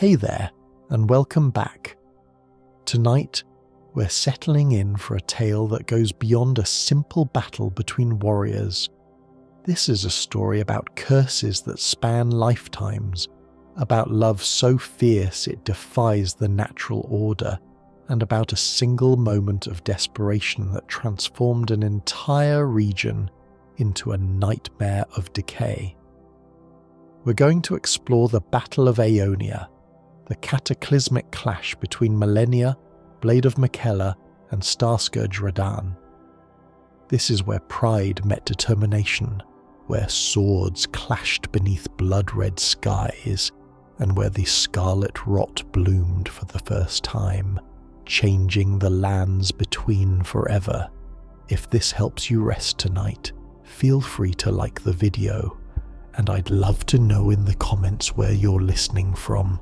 Hey there, and welcome back. Tonight, we're settling in for a tale that goes beyond a simple battle between warriors. This is a story about curses that span lifetimes, about love so fierce it defies the natural order, and about a single moment of desperation that transformed an entire region into a nightmare of decay. We're going to explore the Battle of Aeonia, the cataclysmic clash between Malenia, Blade of Miquella, and Starscourge Radahn. This is where pride met determination, where swords clashed beneath blood-red skies, and where the Scarlet Rot bloomed for the first time, changing the lands between forever. If this helps you rest tonight, feel free to like the video, and I'd love to know in the comments where you're listening from.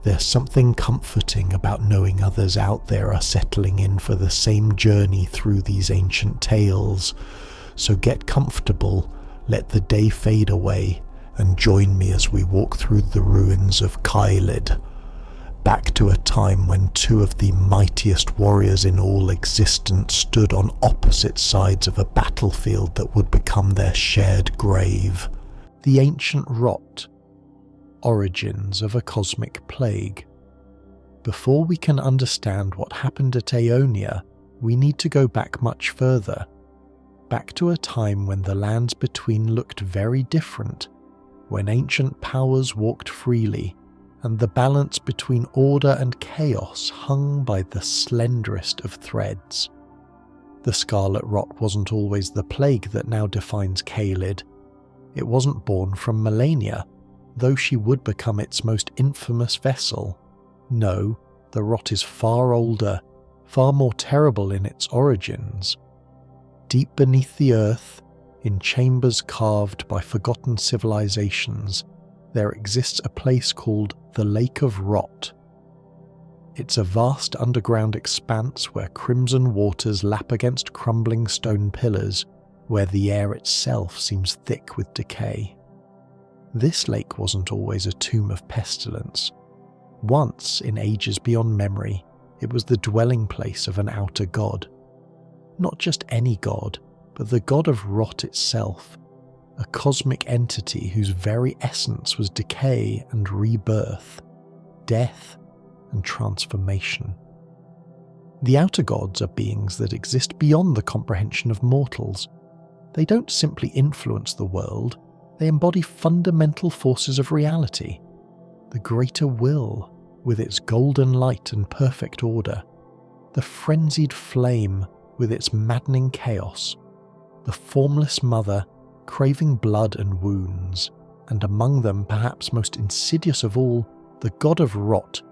There's something comforting about knowing others out there are settling in for the same journey through these ancient tales. So get comfortable, let the day fade away, and join me as we walk through the ruins of Caelid, back to a time when two of the mightiest warriors in all existence stood on opposite sides of a battlefield that would become their shared grave. The ancient Rot. Origins of a cosmic plague. Before we can understand what happened at Aeonia, we need to go back much further, back to a time when the lands between looked very different, when ancient powers walked freely, and the balance between order and chaos hung by the slenderest of threads. The Scarlet Rot wasn't always the plague that now defines Caelid. It wasn't born from Malenia, though she would become its most infamous vessel. No, the Rot is far older, far more terrible in its origins. Deep beneath the earth, in chambers carved by forgotten civilizations, there exists a place called the Lake of Rot. It's a vast underground expanse where crimson waters lap against crumbling stone pillars, where the air itself seems thick with decay. This lake wasn't always a tomb of pestilence. Once, in ages beyond memory, it was the dwelling place of an outer god. Not just any god, but the god of Rot itself, a cosmic entity whose very essence was decay and rebirth, death and transformation. The outer gods are beings that exist beyond the comprehension of mortals. They don't simply influence the world, they embody fundamental forces of reality. The greater will, with its golden light and perfect order, the frenzied flame with its maddening chaos, the formless mother craving blood and wounds, and among them perhaps most insidious of all, the god of Rot,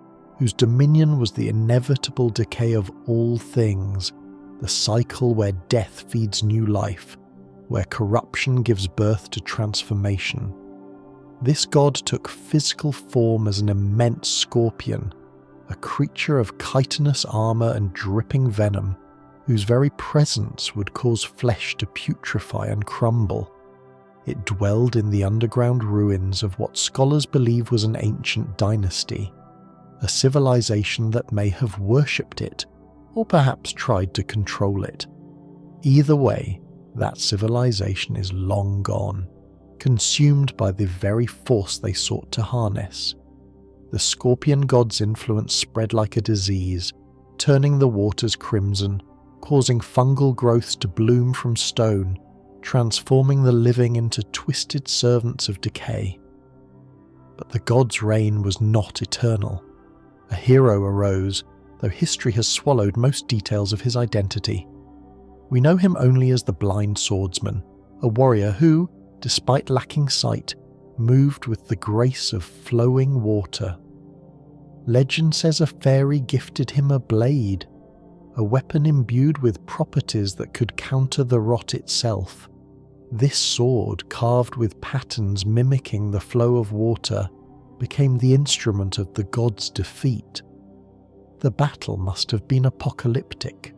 whose dominion was the inevitable decay of all things, the cycle where death feeds new life, where corruption gives birth to transformation. This god took physical form as an immense scorpion, a creature of chitinous armour and dripping venom, whose very presence would cause flesh to putrefy and crumble. It dwelled in the underground ruins of what scholars believe was an ancient dynasty, a civilization that may have worshipped it, or perhaps tried to control it. Either way, that civilization is long gone, consumed by the very force they sought to harness. The scorpion god's influence spread like a disease, turning the waters crimson, causing fungal growths to bloom from stone, transforming the living into twisted servants of decay. But the god's reign was not eternal. A hero arose, though history has swallowed most details of his identity. We know him only as the blind swordsman, a warrior who, despite lacking sight, moved with the grace of flowing water. Legend says a fairy gifted him a blade, a weapon imbued with properties that could counter the Rot itself. This sword, carved with patterns mimicking the flow of water, became the instrument of the god's defeat. The battle must have been apocalyptic.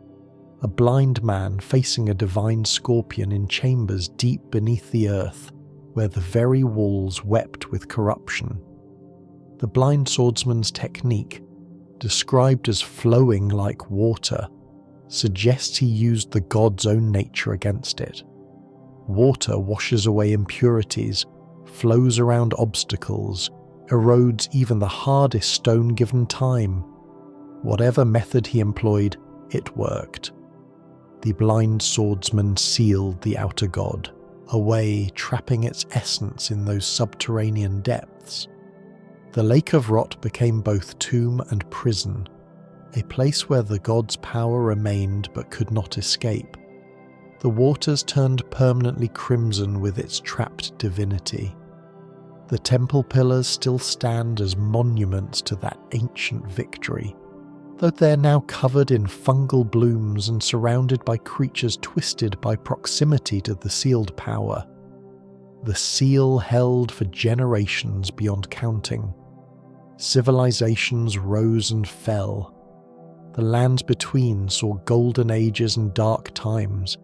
A blind man facing a divine scorpion in chambers deep beneath the earth, where the very walls wept with corruption. The blind swordsman's technique, described as flowing like water, suggests he used the god's own nature against it. Water washes away impurities, flows around obstacles, erodes even the hardest stone given time. Whatever method he employed, it worked. The blind swordsman sealed the outer god, away, trapping its essence in those subterranean depths. The Lake of Rot became both tomb and prison, a place where the god's power remained but could not escape. The waters turned permanently crimson with its trapped divinity. The temple pillars still stand as monuments to that ancient victory, though they're now covered in fungal blooms and surrounded by creatures twisted by proximity to the sealed power. The seal held for generations beyond counting. Civilizations rose and fell. The lands between saw golden ages and dark times.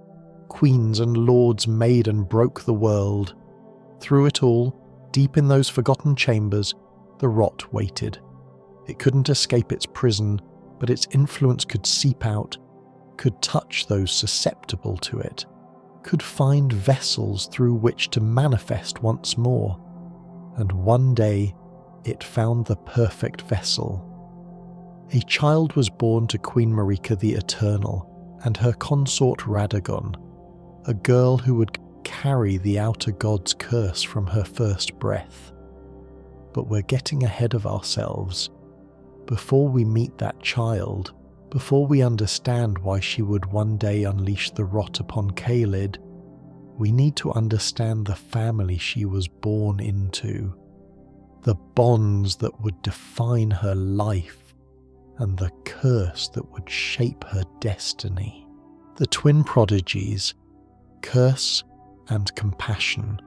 Queens and lords made and broke the world. Through it all, deep in those forgotten chambers, the Rot waited. It couldn't escape its prison, but its influence could seep out, could touch those susceptible to it, could find vessels through which to manifest once more. And one day, it found the perfect vessel. A child was born to Queen Marika the Eternal and her consort Radahn, a girl who would carry the outer god's curse from her first breath. But we're getting ahead of ourselves. Before we meet that child, before we understand why she would one day unleash the Rot upon Caelid, we need to understand the family she was born into, the bonds that would define her life, and the curse that would shape her destiny. The twin prodigies, curse and compassion.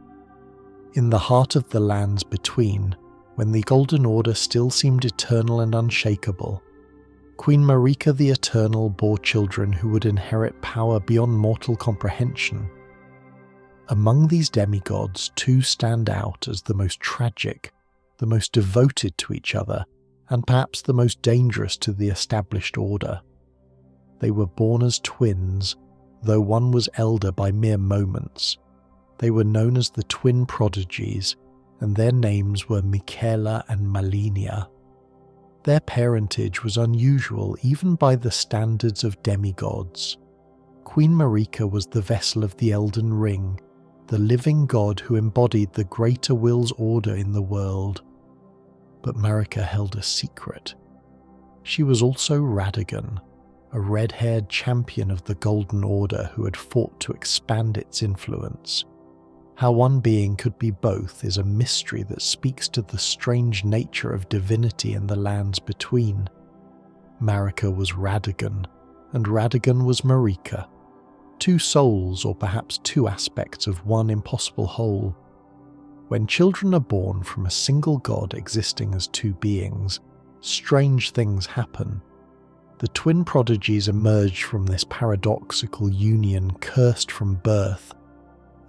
In the heart of the lands between, when the Golden Order still seemed eternal and unshakable, Queen Marika the Eternal bore children who would inherit power beyond mortal comprehension. Among these demigods, two stand out as the most tragic, the most devoted to each other, and perhaps the most dangerous to the established order. They were born as twins, though one was elder by mere moments. They were known as the twin prodigies, and their names were Miquella and Malenia. Their parentage was unusual even by the standards of demigods. Queen Marika was the vessel of the Elden Ring, the living god who embodied the greater will's order in the world. But Marika held a secret. She was also Radahn, a red-haired champion of the Golden Order who had fought to expand its influence. How one being could be both is a mystery that speaks to the strange nature of divinity in the lands between. Marika was Radahn, and Radahn was Marika. Two souls, or perhaps two aspects of one impossible whole. When children are born from a single god existing as two beings, strange things happen. The twin prodigies emerged from this paradoxical union cursed from birth,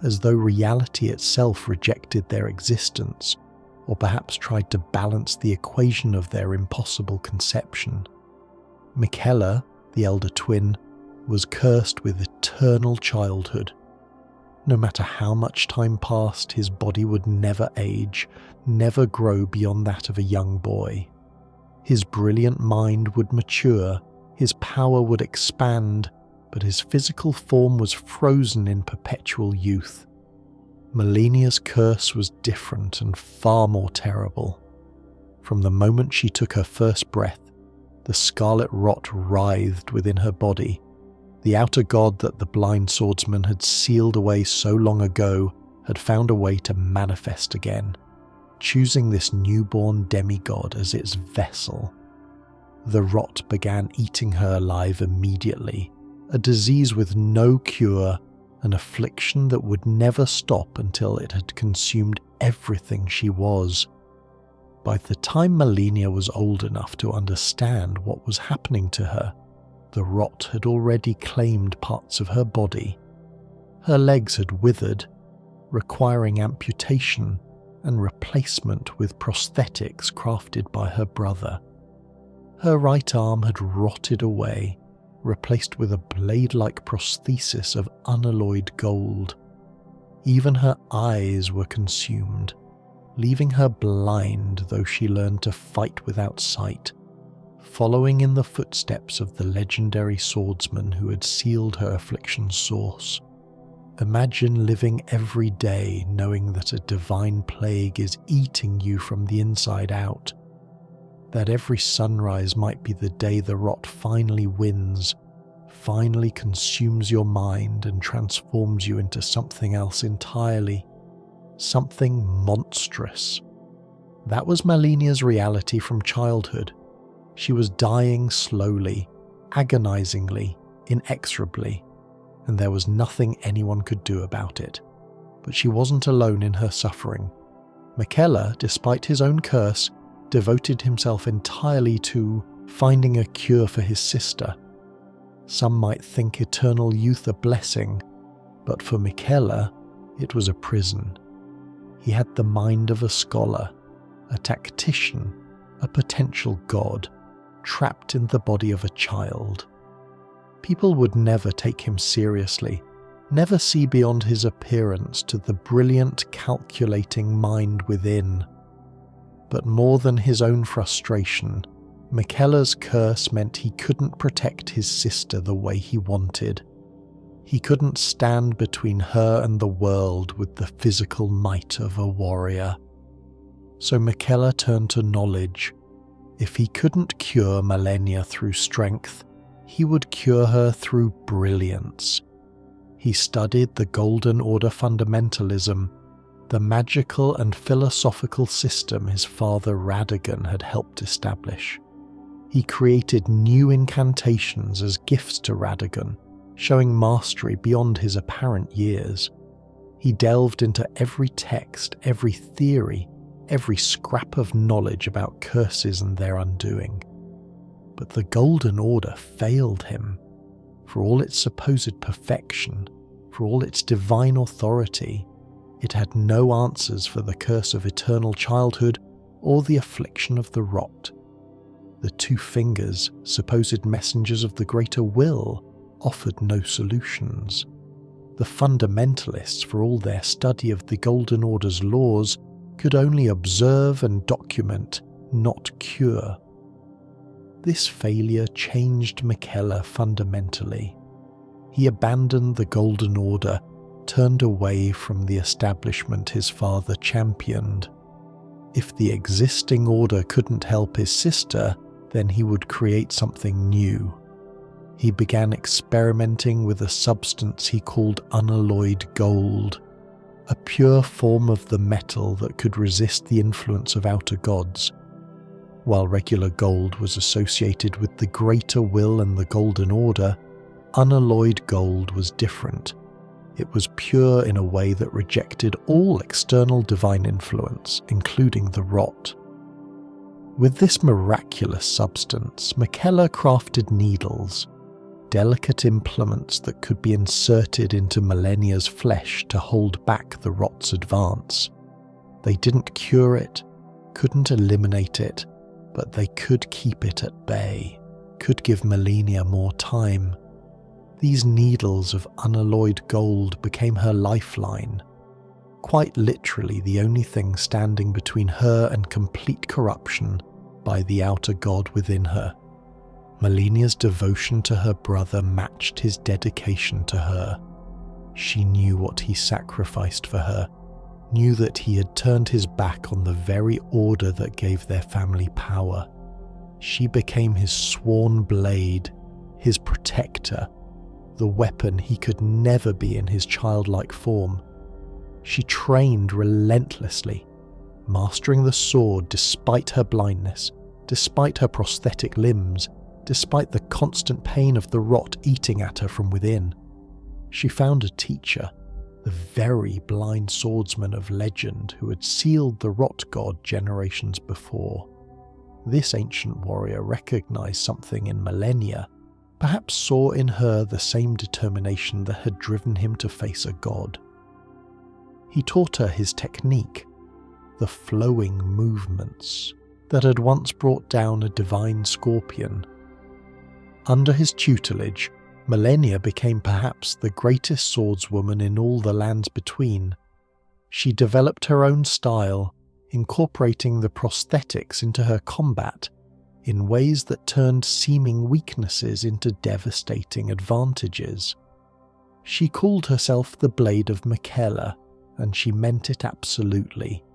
as though reality itself rejected their existence, or perhaps tried to balance the equation of their impossible conception. Miquella, the elder twin, was cursed with eternal childhood. No matter how much time passed, his body would never age, never grow beyond that of a young boy. His brilliant mind would mature, his power would expand, but his physical form was frozen in perpetual youth. Malenia's curse was different and far more terrible. From the moment she took her first breath, the Scarlet Rot writhed within her body. The outer god that the blind swordsman had sealed away so long ago had found a way to manifest again, choosing this newborn demigod as its vessel. The Rot began eating her alive immediately, a disease with no cure, an affliction that would never stop until it had consumed everything she was. By the time Malenia was old enough to understand what was happening to her, the Rot had already claimed parts of her body. Her legs had withered, requiring amputation, and replacement with prosthetics crafted by her brother. Her right arm had rotted away, replaced with a blade-like prosthesis of unalloyed gold. Even her eyes were consumed, leaving her blind though she learned to fight without sight, following in the footsteps of the legendary swordsman who had sealed her affliction's source. Imagine living every day knowing that a divine plague is eating you from the inside out, that every sunrise might be the day the rot finally wins, finally consumes your mind and transforms you into something else entirely, something monstrous. That was Malenia's reality from childhood. She was dying slowly, agonizingly, inexorably, and there was nothing anyone could do about it. But she wasn't alone in her suffering. Miquella, despite his own curse, devoted himself entirely to finding a cure for his sister. Some might think eternal youth a blessing, but for Miquella, it was a prison. He had the mind of a scholar, a tactician, a potential god, trapped in the body of a child. People would never take him seriously, never see beyond his appearance to the brilliant, calculating mind within. But more than his own frustration, Miquella's curse meant he couldn't protect his sister the way he wanted. He couldn't stand between her and the world with the physical might of a warrior. So Miquella turned to knowledge. If he couldn't cure Malenia through strength, he would cure her through brilliance. He studied the Golden Order fundamentalism, the magical and philosophical system his father Radahn had helped establish. He created new incantations as gifts to Radahn, showing mastery beyond his apparent years. He delved into every text, every theory, every scrap of knowledge about curses and their undoing. But the Golden Order failed him. For all its supposed perfection, for all its divine authority, it had no answers for the curse of eternal childhood or the affliction of the rot. The two fingers, supposed messengers of the greater will, offered no solutions. The fundamentalists, for all their study of the Golden Order's laws, could only observe and document, not cure. This failure changed Miquella fundamentally. He abandoned the Golden Order, turned away from the establishment his father championed. If the existing order couldn't help his sister, then he would create something new. He began experimenting with a substance he called unalloyed gold, a pure form of the metal that could resist the influence of outer gods. While regular gold was associated with the greater will and the Golden Order, unalloyed gold was different. It was pure in a way that rejected all external divine influence, including the rot. With this miraculous substance, Miquella crafted needles, delicate implements that could be inserted into Malenia's flesh to hold back the rot's advance. They didn't cure it, couldn't eliminate it, but they could keep it at bay, could give Malenia more time. These needles of unalloyed gold became her lifeline, quite literally the only thing standing between her and complete corruption by the outer god within her. Malenia's devotion to her brother matched his dedication to her. She knew what he sacrificed for her, knew that he had turned his back on the very order that gave their family power. She became his sworn blade, his protector, the weapon he could never be in his childlike form. She trained relentlessly, mastering the sword despite her blindness, despite her prosthetic limbs, despite the constant pain of the rot eating at her from within. She found a teacher, the very blind swordsman of legend who had sealed the rot god generations before. This ancient warrior recognized something in Malenia, perhaps saw in her the same determination that had driven him to face a god. He taught her his technique, the flowing movements that had once brought down a divine scorpion. Under his tutelage, Malenia became perhaps the greatest swordswoman in all the lands between. She developed her own style, incorporating the prosthetics into her combat in ways that turned seeming weaknesses into devastating advantages. She called herself the Blade of Miquella, and she meant it absolutely.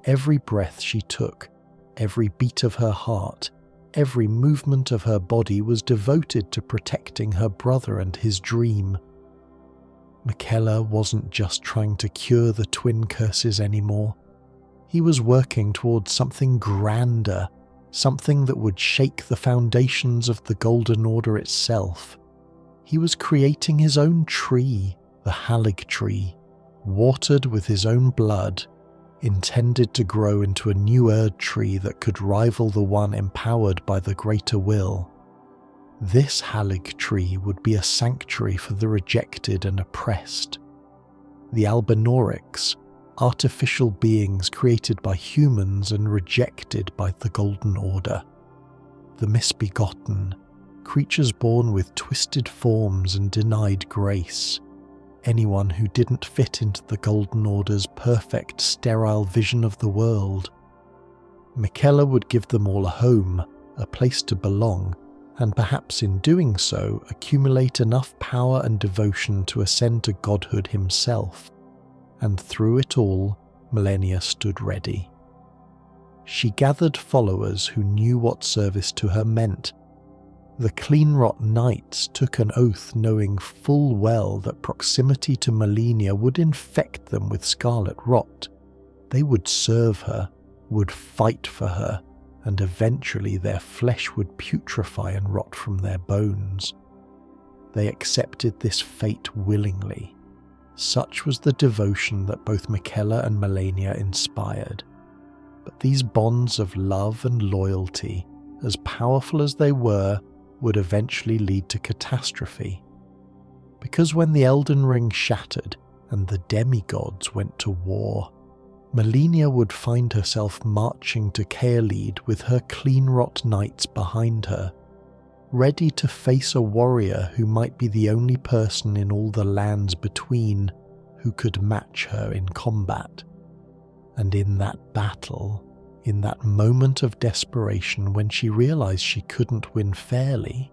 Every breath she took, every beat of her heart, every movement of her body was devoted to protecting her brother and his dream. Miquella wasn't just trying to cure the twin curses anymore. He was working towards something grander, something that would shake the foundations of the Golden Order itself. He was creating his own tree, the Halig tree, watered with his own blood, intended to grow into a new Erd tree that could rival the one empowered by the greater will. This Halig tree would be a sanctuary for the rejected and oppressed. The Albinaurics, artificial beings created by humans and rejected by the Golden Order. The misbegotten, creatures born with twisted forms and denied grace. Anyone who didn't fit into the Golden Order's perfect, sterile vision of the world. Miquella would give them all a home, a place to belong, and perhaps in doing so accumulate enough power and devotion to ascend to godhood himself. And through it all, Malenia stood ready. She gathered followers who knew what service to her meant. The Clean Rot Knights took an oath knowing full well that proximity to Malenia would infect them with Scarlet Rot. They would serve her, would fight for her, and eventually their flesh would putrefy and rot from their bones. They accepted this fate willingly. Such was the devotion that both Miquella and Malenia inspired. But these bonds of love and loyalty, as powerful as they were, would eventually lead to catastrophe. Because when the Elden Ring shattered and the demigods went to war, Malenia would find herself marching to Caelid with her Clean Rot Knights behind her, ready to face a warrior who might be the only person in all the lands between who could match her in combat. And in that battle, in that moment of desperation when she realized she couldn't win fairly,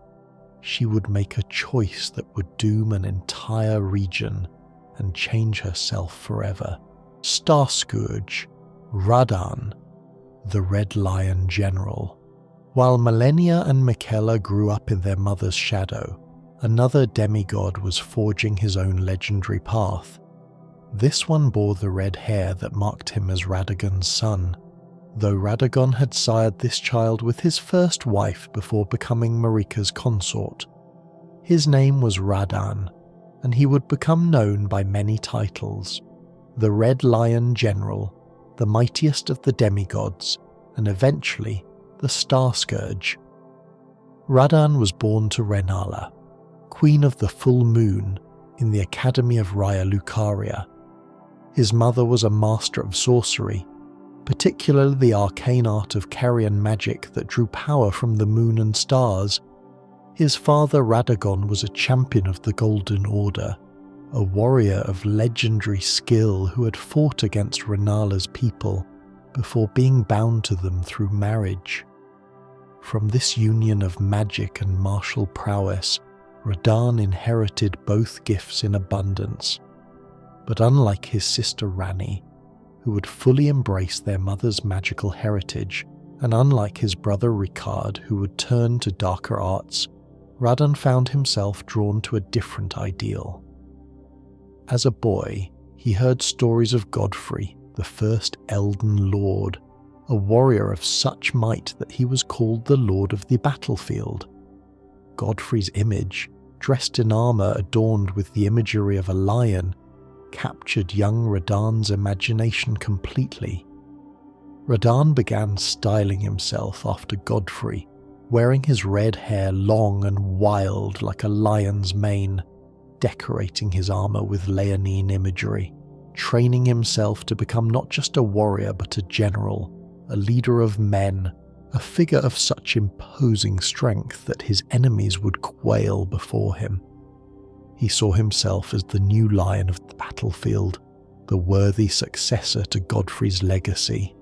she would make a choice that would doom an entire region and change herself forever. Starscourge Radahn, the Red Lion General. While Malenia and Miquella grew up in their mother's shadow, another demigod was forging his own legendary path. This one bore the red hair that marked him as Radagon's son, though Radagon had sired this child with his first wife before becoming Marika's consort. His name was Radahn, and he would become known by many titles: the Red Lion General, the mightiest of the demigods, and eventually the Starscourge. Radahn was born to Renala, Queen of the Full Moon, in the Academy of Raya Lucaria. His mother was a master of sorcery, particularly the arcane art of carrion magic that drew power from the moon and stars. His father Radagon was a champion of the Golden Order, a warrior of legendary skill who had fought against Renala's people before being bound to them through marriage. From this union of magic and martial prowess, Radahn inherited both gifts in abundance. But unlike his sister Ranni, who would fully embrace their mother's magical heritage, and unlike his brother Ricard, who would turn to darker arts, Radahn found himself drawn to a different ideal. As a boy, he heard stories of Godfrey, the first Elden Lord, a warrior of such might that he was called the Lord of the Battlefield. Godfrey's image, dressed in armour adorned with the imagery of a lion, captured young Radahn's imagination completely. Radahn began styling himself after Godfrey, wearing his red hair long and wild like a lion's mane, decorating his armour with leonine imagery, training himself to become not just a warrior but a general, a leader of men, a figure of such imposing strength that his enemies would quail before him. He saw himself as the new lion of the battlefield, the worthy successor to Godfrey's legacy.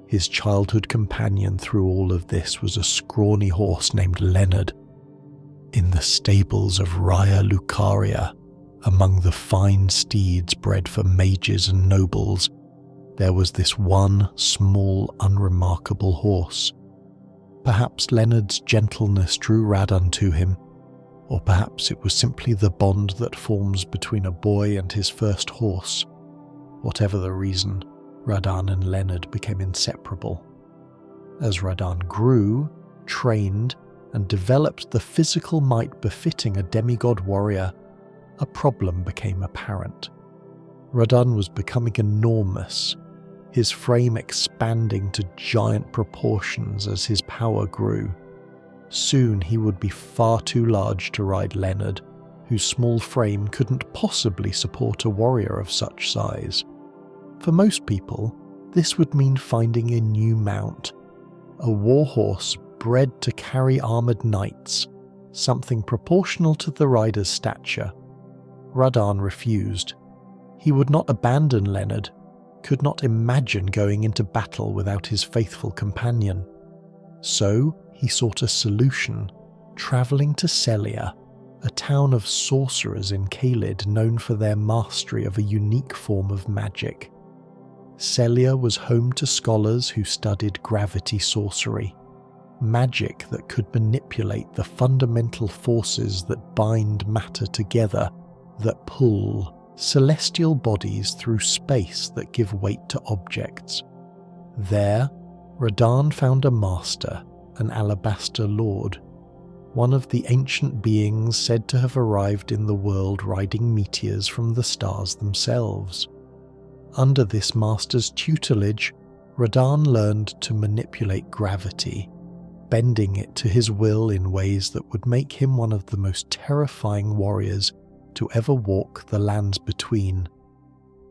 His childhood companion through all of this was a scrawny horse named Leonard. In the stables of Raya Lucaria, among the fine steeds bred for mages and nobles, there was this one small, unremarkable horse. Perhaps Leonard's gentleness drew Radahn to him, or perhaps it was simply the bond that forms between a boy and his first horse. Whatever the reason, Radahn and Leonard became inseparable. As Radahn grew, trained, and developed the physical might befitting a demigod warrior, a problem became apparent. Radahn was becoming enormous, his frame expanding to giant proportions as his power grew. Soon he would be far too large to ride Leonard, whose small frame couldn't possibly support a warrior of such size. For most people, this would mean finding a new mount, a warhorse bred to carry armoured knights, something proportional to the rider's stature. Radahn refused. He would not abandon Leonard, could not imagine going into battle without his faithful companion. So he sought a solution, travelling to Celia, a town of sorcerers in Caelid known for their mastery of a unique form of magic. Celia was home to scholars who studied gravity sorcery, magic that could manipulate the fundamental forces that bind matter together, that pull celestial bodies through space that give weight to objects. There, Radahn found a master, an alabaster lord, one of the ancient beings said to have arrived in the world riding meteors from the stars themselves. Under this master's tutelage, Radahn learned to manipulate gravity, bending it to his will in ways that would make him one of the most terrifying warriors to ever walk the lands between.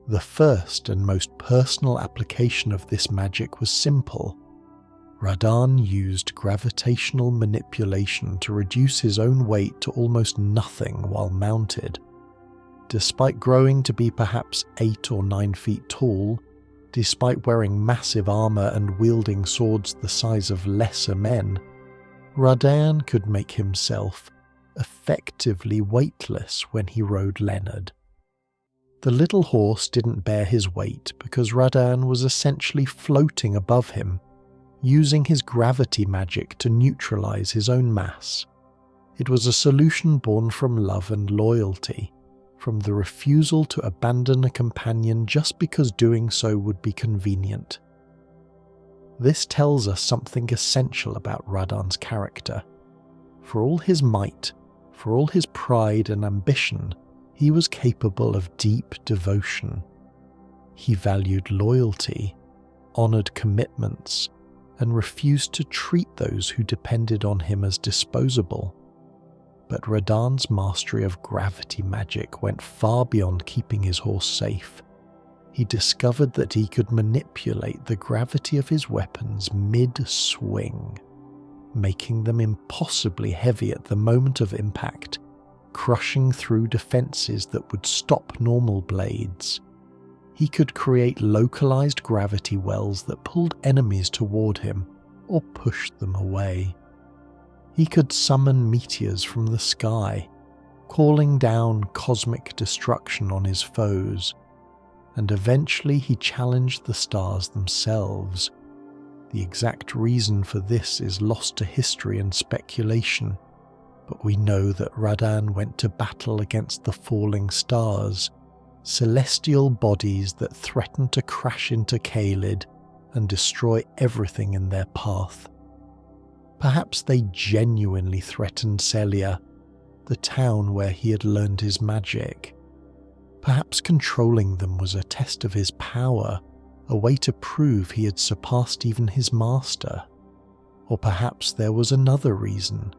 The first and most personal application of this magic was simple. Radahn used gravitational manipulation to reduce his own weight to almost nothing while mounted. Despite growing to be perhaps 8 or 9 feet tall, despite wearing massive armour and wielding swords the size of lesser men, Radahn could make himself effectively weightless when he rode Leonard. The little horse didn't bear his weight because Radahn was essentially floating above him, using his gravity magic to neutralize his own mass. It was a solution born from love and loyalty, from the refusal to abandon a companion just because doing so would be convenient. This tells us something essential about Radahn's character. For all his might, for all his pride and ambition, he was capable of deep devotion. He valued loyalty, honoured commitments, and refused to treat those who depended on him as disposable. But Radahn's mastery of gravity magic went far beyond keeping his horse safe. He discovered that he could manipulate the gravity of his weapons mid-swing, making them impossibly heavy at the moment of impact, crushing through defences that would stop normal blades. He could create localized gravity wells that pulled enemies toward him or pushed them away. He could summon meteors from the sky, calling down cosmic destruction on his foes, and eventually he challenged the stars themselves. The exact reason for this is lost to history and speculation, but we know that Radahn went to battle against the falling stars, celestial bodies that threatened to crash into Caelid and destroy everything in their path. Perhaps they genuinely threatened Celia, the town where he had learned his magic. Perhaps controlling them was a test of his power, a way to prove he had surpassed even his master. Or perhaps there was another reason,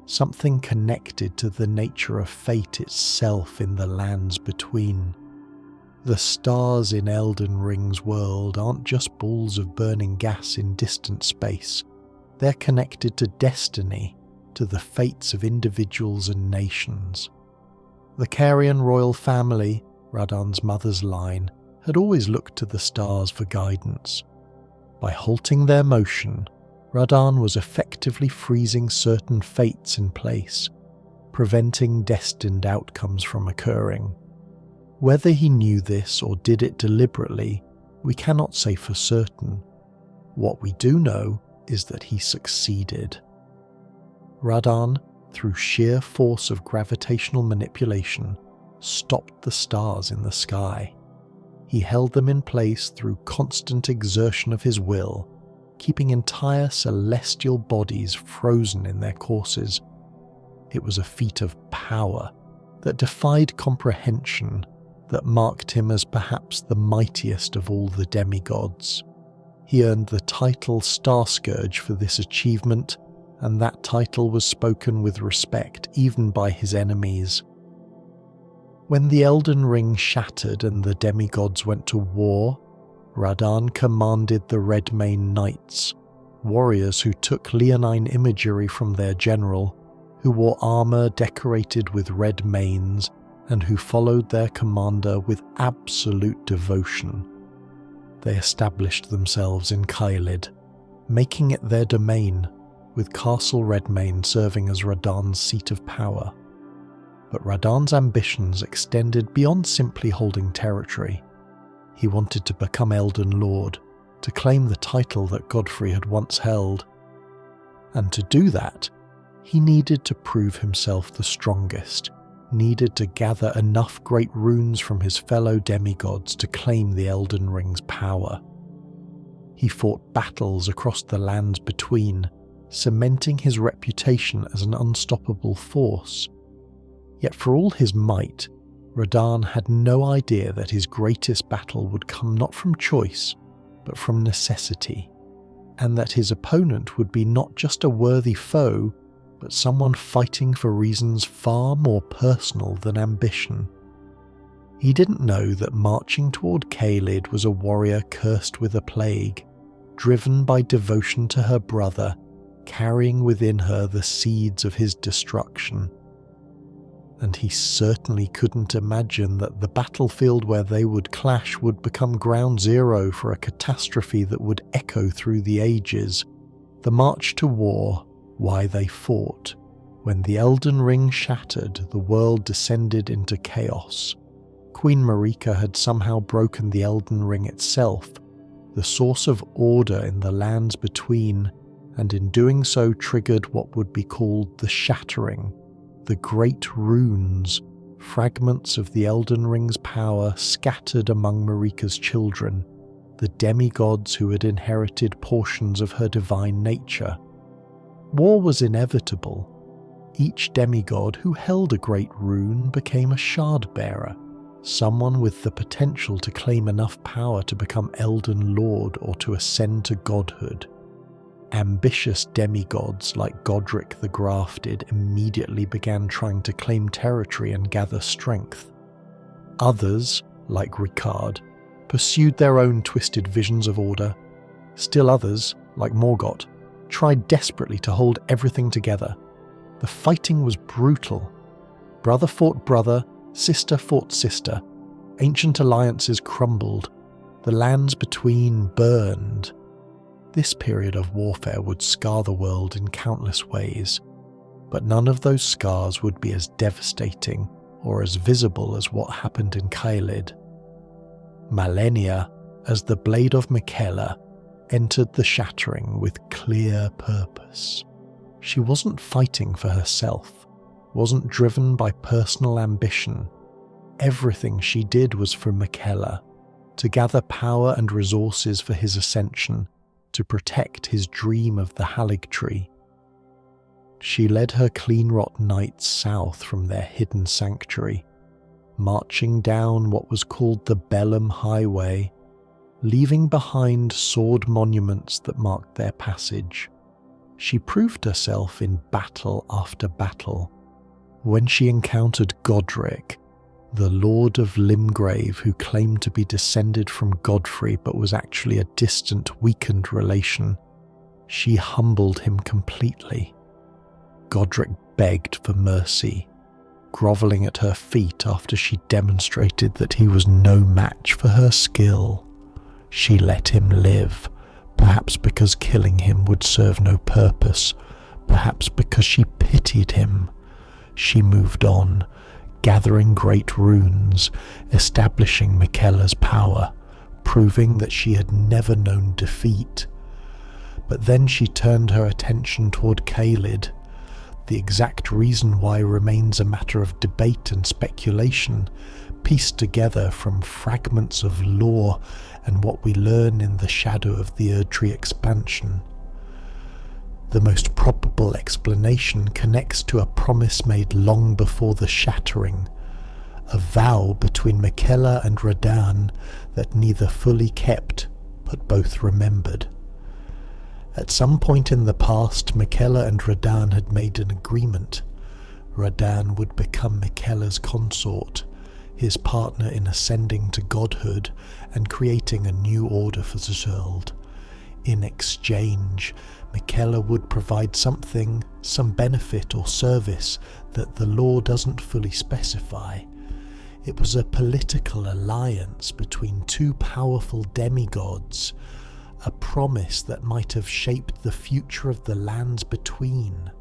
something connected to the nature of fate itself in the lands between. The stars in Elden Ring's world aren't just balls of burning gas in distant space. They're connected to destiny, to the fates of individuals and nations. The Carian royal family, Radahn's mother's line, had always looked to the stars for guidance. By halting their motion, Radahn was effectively freezing certain fates in place, preventing destined outcomes from occurring. Whether he knew this or did it deliberately, we cannot say for certain. What we do know is that he succeeded. Radahn, through sheer force of gravitational manipulation, stopped the stars in the sky. He held them in place through constant exertion of his will, keeping entire celestial bodies frozen in their courses. It was a feat of power that defied comprehension, that marked him as perhaps the mightiest of all the demigods. He earned the title Starscourge for this achievement, and that title was spoken with respect even by his enemies. When the Elden Ring shattered and the demigods went to war, Radahn commanded the Redmane Knights, warriors who took leonine imagery from their general, who wore armour decorated with red manes, and who followed their commander with absolute devotion. They established themselves in Caelid, making it their domain, with Castle Redmane serving as Radahn's seat of power. But Radahn's ambitions extended beyond simply holding territory. He wanted to become Elden Lord, to claim the title that Godfrey had once held. And to do that, he needed to prove himself the strongest, needed to gather enough great runes from his fellow demigods to claim the Elden Ring's power. He fought battles across the lands between, cementing his reputation as an unstoppable force. Yet for all his might, Radahn had no idea that his greatest battle would come not from choice, but from necessity, and that his opponent would be not just a worthy foe, but someone fighting for reasons far more personal than ambition. He didn't know that marching toward Caelid was a warrior cursed with a plague, driven by devotion to her brother, carrying within her the seeds of his destruction. And he certainly couldn't imagine that the battlefield where they would clash would become ground zero for a catastrophe that would echo through the ages. The march to war, why they fought. When the Elden Ring shattered, the world descended into chaos. Queen Marika had somehow broken the Elden Ring itself, the source of order in the lands between, and in doing so triggered what would be called the Shattering. The great runes, fragments of the Elden Ring's power scattered among Marika's children, the demigods who had inherited portions of her divine nature. War was inevitable. Each demigod who held a great rune became a shard-bearer, someone with the potential to claim enough power to become Elden Lord or to ascend to godhood. Ambitious demigods like Godric the Grafted immediately began trying to claim territory and gather strength. Others, like Ricard, pursued their own twisted visions of order. Still others, like Morgott, tried desperately to hold everything together. The fighting was brutal. Brother fought brother, sister fought sister. Ancient alliances crumbled. The lands between burned. This period of warfare would scar the world in countless ways, but none of those scars would be as devastating or as visible as what happened in Caelid. Malenia, as the Blade of Miquella, entered the Shattering with clear purpose. She wasn't fighting for herself, wasn't driven by personal ambition. Everything she did was for Miquella, to gather power and resources for his ascension, to protect his dream of the Haligtree. She led her Cleanrot knights south from their hidden sanctuary, marching down what was called the Bellum Highway, leaving behind sword monuments that marked their passage. She proved herself in battle after battle. When she encountered Godric, the Lord of Limgrave who claimed to be descended from Godfrey but was actually a distant, weakened relation. She humbled him completely. Godric begged for mercy, grovelling at her feet after she demonstrated that he was no match for her skill. She let him live, perhaps because killing him would serve no purpose, perhaps because she pitied him. She moved on, gathering great runes, establishing Miquella's power, proving that she had never known defeat. But then she turned her attention toward Caelid. The exact reason why remains a matter of debate and speculation, pieced together from fragments of lore and what we learn in the shadow of the Erdtree expansion. The most probable explanation connects to a promise made long before the shattering, a vow between Miquella and Radahn that neither fully kept, but both remembered. At some point in the past, Miquella and Radahn had made an agreement. Radahn would become Miquella's consort, his partner in ascending to godhood and creating a new order for the world. In exchange, Miquella would provide something, some benefit or service that the law doesn't fully specify. It was a political alliance between two powerful demigods, a promise that might have shaped the future of the lands between.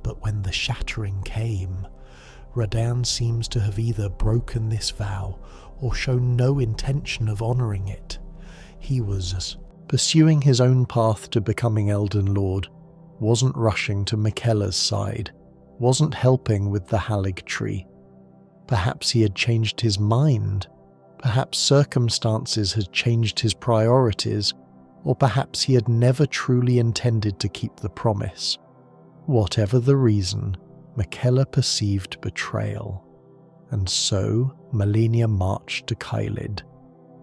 But when the shattering came, Radahn seems to have either broken this vow or shown no intention of honouring it. He was pursuing his own path to becoming Elden Lord, wasn't rushing to Miquella's side, wasn't helping with the Haligtree. Perhaps he had changed his mind, perhaps circumstances had changed his priorities, or perhaps he had never truly intended to keep the promise. Whatever the reason, Miquella perceived betrayal, and so Malenia marched to Caelid,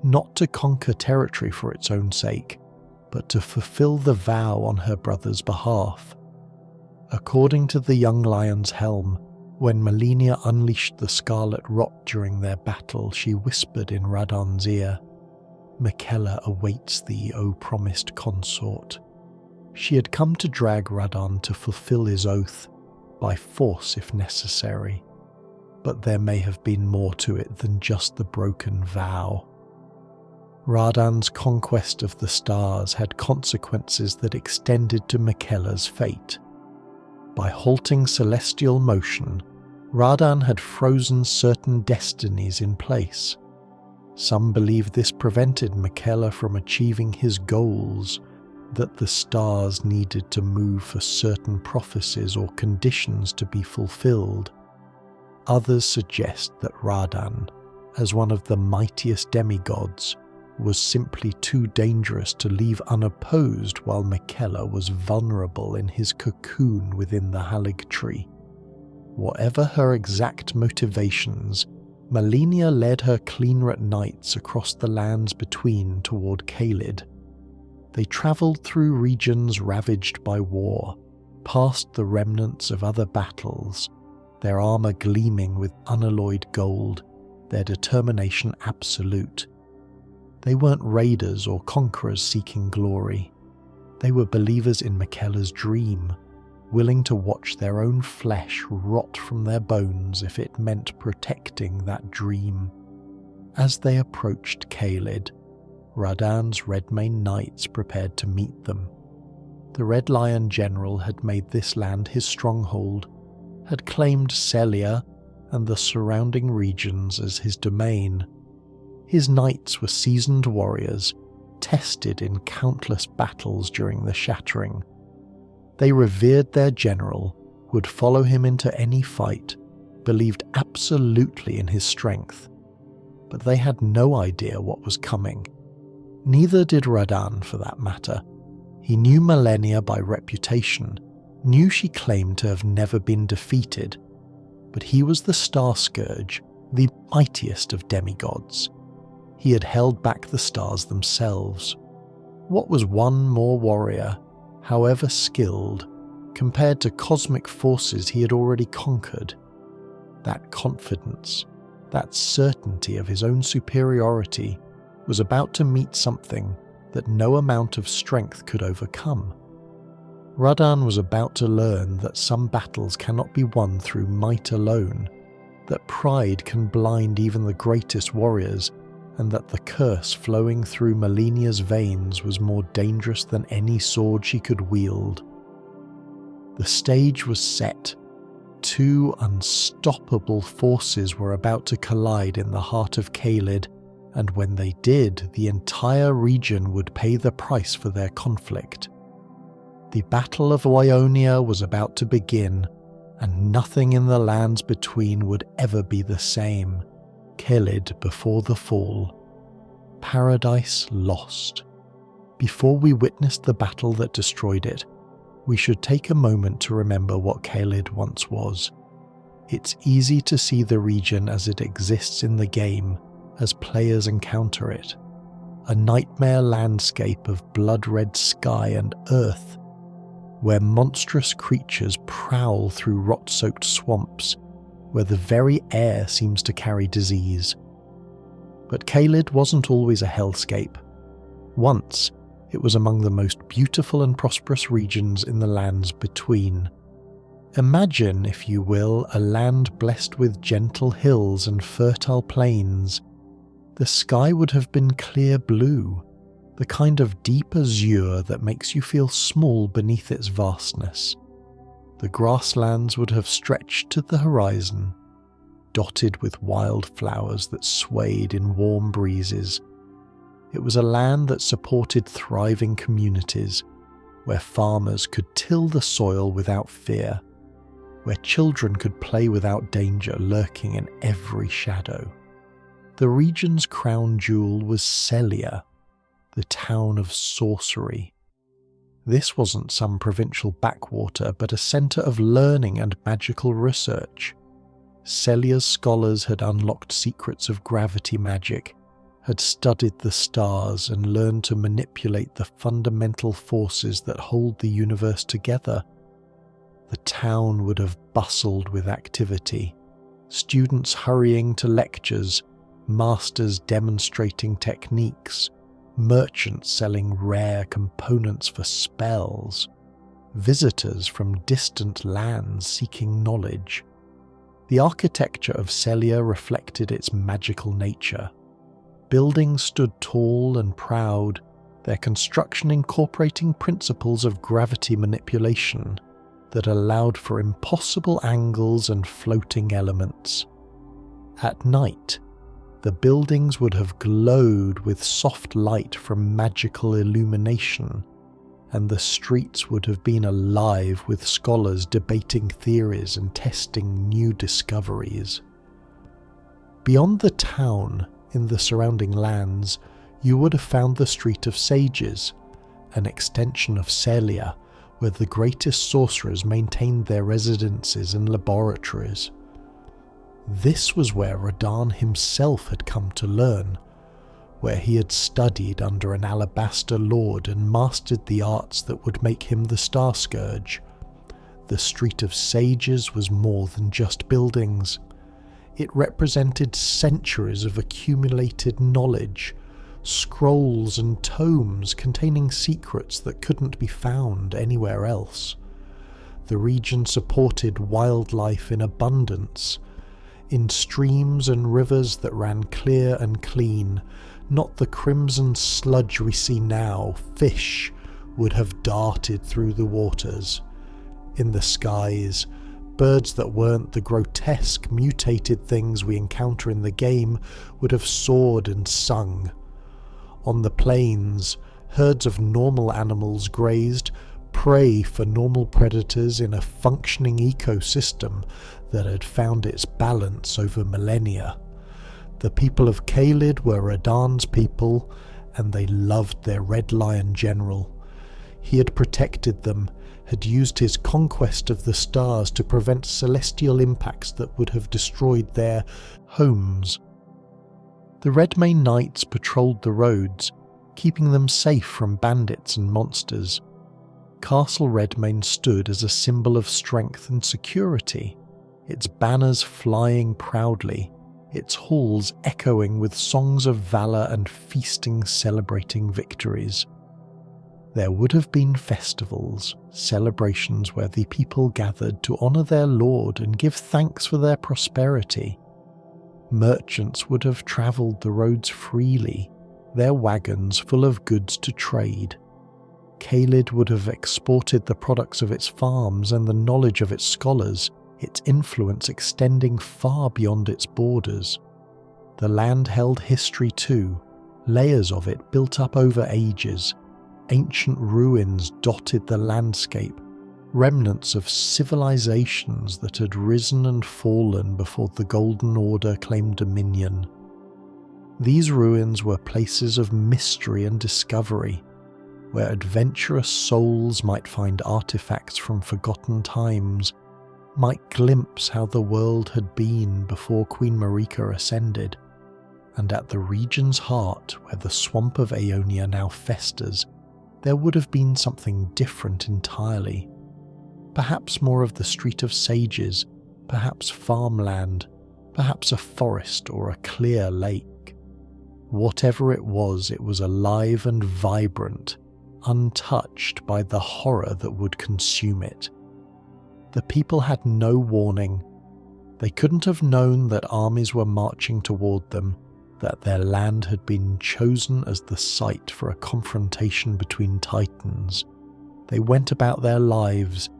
not to conquer territory for its own sake, but to fulfill the vow on her brother's behalf. According to the young lion's helm, when Malenia unleashed the Scarlet Rot during their battle, she whispered in Radahn's ear, "Miquella awaits thee, O promised consort." She had come to drag Radahn to fulfill his oath, by force if necessary, but there may have been more to it than just the broken vow. Radahn's conquest of the stars had consequences that extended to Miquella's fate. By halting celestial motion, Radahn had frozen certain destinies in place. Some believe this prevented Miquella from achieving his goals, that the stars needed to move for certain prophecies or conditions to be fulfilled. Others suggest that Radahn, as one of the mightiest demigods, was simply too dangerous to leave unopposed while Miquella was vulnerable in his cocoon within the Haligtree. Whatever her exact motivations, Malenia led her Cleanrat knights across the lands between toward Caelid. They travelled through regions ravaged by war, past the remnants of other battles, their armour gleaming with unalloyed gold, their determination absolute. They weren't raiders or conquerors seeking glory. They were believers in Miquella's dream, willing to watch their own flesh rot from their bones if it meant protecting that dream. As they approached Caelid, Radahn's Redmane knights prepared to meet them. The Red Lion general had made this land his stronghold, had claimed Celia and the surrounding regions as his domain. His knights were seasoned warriors, tested in countless battles during the shattering. They revered their general, would follow him into any fight, believed absolutely in his strength. But they had no idea what was coming. Neither did Radahn, for that matter. He knew Malenia by reputation, knew she claimed to have never been defeated, but he was the Starscourge, the mightiest of demigods. He had held back the stars themselves. What was one more warrior, however skilled, compared to cosmic forces he had already conquered? That confidence, that certainty of his own superiority, was about to meet something that no amount of strength could overcome. Radahn was about to learn that some battles cannot be won through might alone, that pride can blind even the greatest warriors, and that the curse flowing through Malenia's veins was more dangerous than any sword she could wield. The stage was set. Two unstoppable forces were about to collide in the heart of Caelid, and when they did, the entire region would pay the price for their conflict. The Battle of Aeonia was about to begin, and nothing in the lands between would ever be the same. Caelid before the fall. Paradise lost. Before we witnessed the battle that destroyed it, we should take a moment to remember what Caelid once was. It's easy to see the region as it exists in the game, as players encounter it. A nightmare landscape of blood-red sky and earth, where monstrous creatures prowl through rot-soaked swamps, where the very air seems to carry disease. But Caelid wasn't always a hellscape. Once, it was among the most beautiful and prosperous regions in the lands between. Imagine, if you will, a land blessed with gentle hills and fertile plains. The sky would have been clear blue, the kind of deep azure that makes you feel small beneath its vastness. The grasslands would have stretched to the horizon, dotted with wildflowers that swayed in warm breezes. It was a land that supported thriving communities, where farmers could till the soil without fear, where children could play without danger lurking in every shadow. The region's crown jewel was Celia, the town of sorcery. This wasn't some provincial backwater, but a centre of learning and magical research. Celia's scholars had unlocked secrets of gravity magic, had studied the stars and learned to manipulate the fundamental forces that hold the universe together. The town would have bustled with activity, students hurrying to lectures, masters demonstrating techniques, merchants selling rare components for spells, visitors from distant lands seeking knowledge. The architecture of Celia reflected its magical nature. Buildings stood tall and proud, their construction incorporating principles of gravity manipulation that allowed for impossible angles and floating elements. At night, the buildings would have glowed with soft light from magical illumination, and the streets would have been alive with scholars debating theories and testing new discoveries. Beyond the town, in the surrounding lands, you would have found the Street of Sages, an extension of Celia, where the greatest sorcerers maintained their residences and laboratories. This was where Radahn himself had come to learn, where he had studied under an alabaster lord and mastered the arts that would make him the Starscourge. The Street of Sages was more than just buildings. It represented centuries of accumulated knowledge, scrolls and tomes containing secrets that couldn't be found anywhere else. The region supported wildlife in abundance, in streams and rivers that ran clear and clean. Not the crimson sludge we see now. Fish would have darted through the waters. In the skies, birds that weren't the grotesque, mutated things we encounter in the game would have soared and sung. On the plains, herds of normal animals grazed, prey for normal predators in a functioning ecosystem that had found its balance over millennia. The people of Caelid were Radahn's people, and they loved their Red Lion general. He had protected them, had used his conquest of the stars to prevent celestial impacts that would have destroyed their homes. The Redmane Knights patrolled the roads, keeping them safe from bandits and monsters. Castle Redmane stood as a symbol of strength and security, its banners flying proudly, its halls echoing with songs of valour and feasting celebrating victories. There would have been festivals, celebrations where the people gathered to honour their lord and give thanks for their prosperity. Merchants would have travelled the roads freely, their wagons full of goods to trade. Caelid would have exported the products of its farms and the knowledge of its scholars, its influence extending far beyond its borders. The land held history too, layers of it built up over ages. Ancient ruins dotted the landscape, remnants of civilizations that had risen and fallen before the Golden Order claimed dominion. These ruins were places of mystery and discovery, where adventurous souls might find artifacts from forgotten times, might glimpse how the world had been before Queen Marika ascended, and at the region's heart, where the swamp of Aeonia now festers, there would have been something different entirely. Perhaps more of the Street of Sages, perhaps farmland, perhaps a forest or a clear lake. Whatever it was alive and vibrant, untouched by the horror that would consume it. The people had no warning. They couldn't have known that armies were marching toward them, that their land had been chosen as the site for a confrontation between titans. They went about their lives,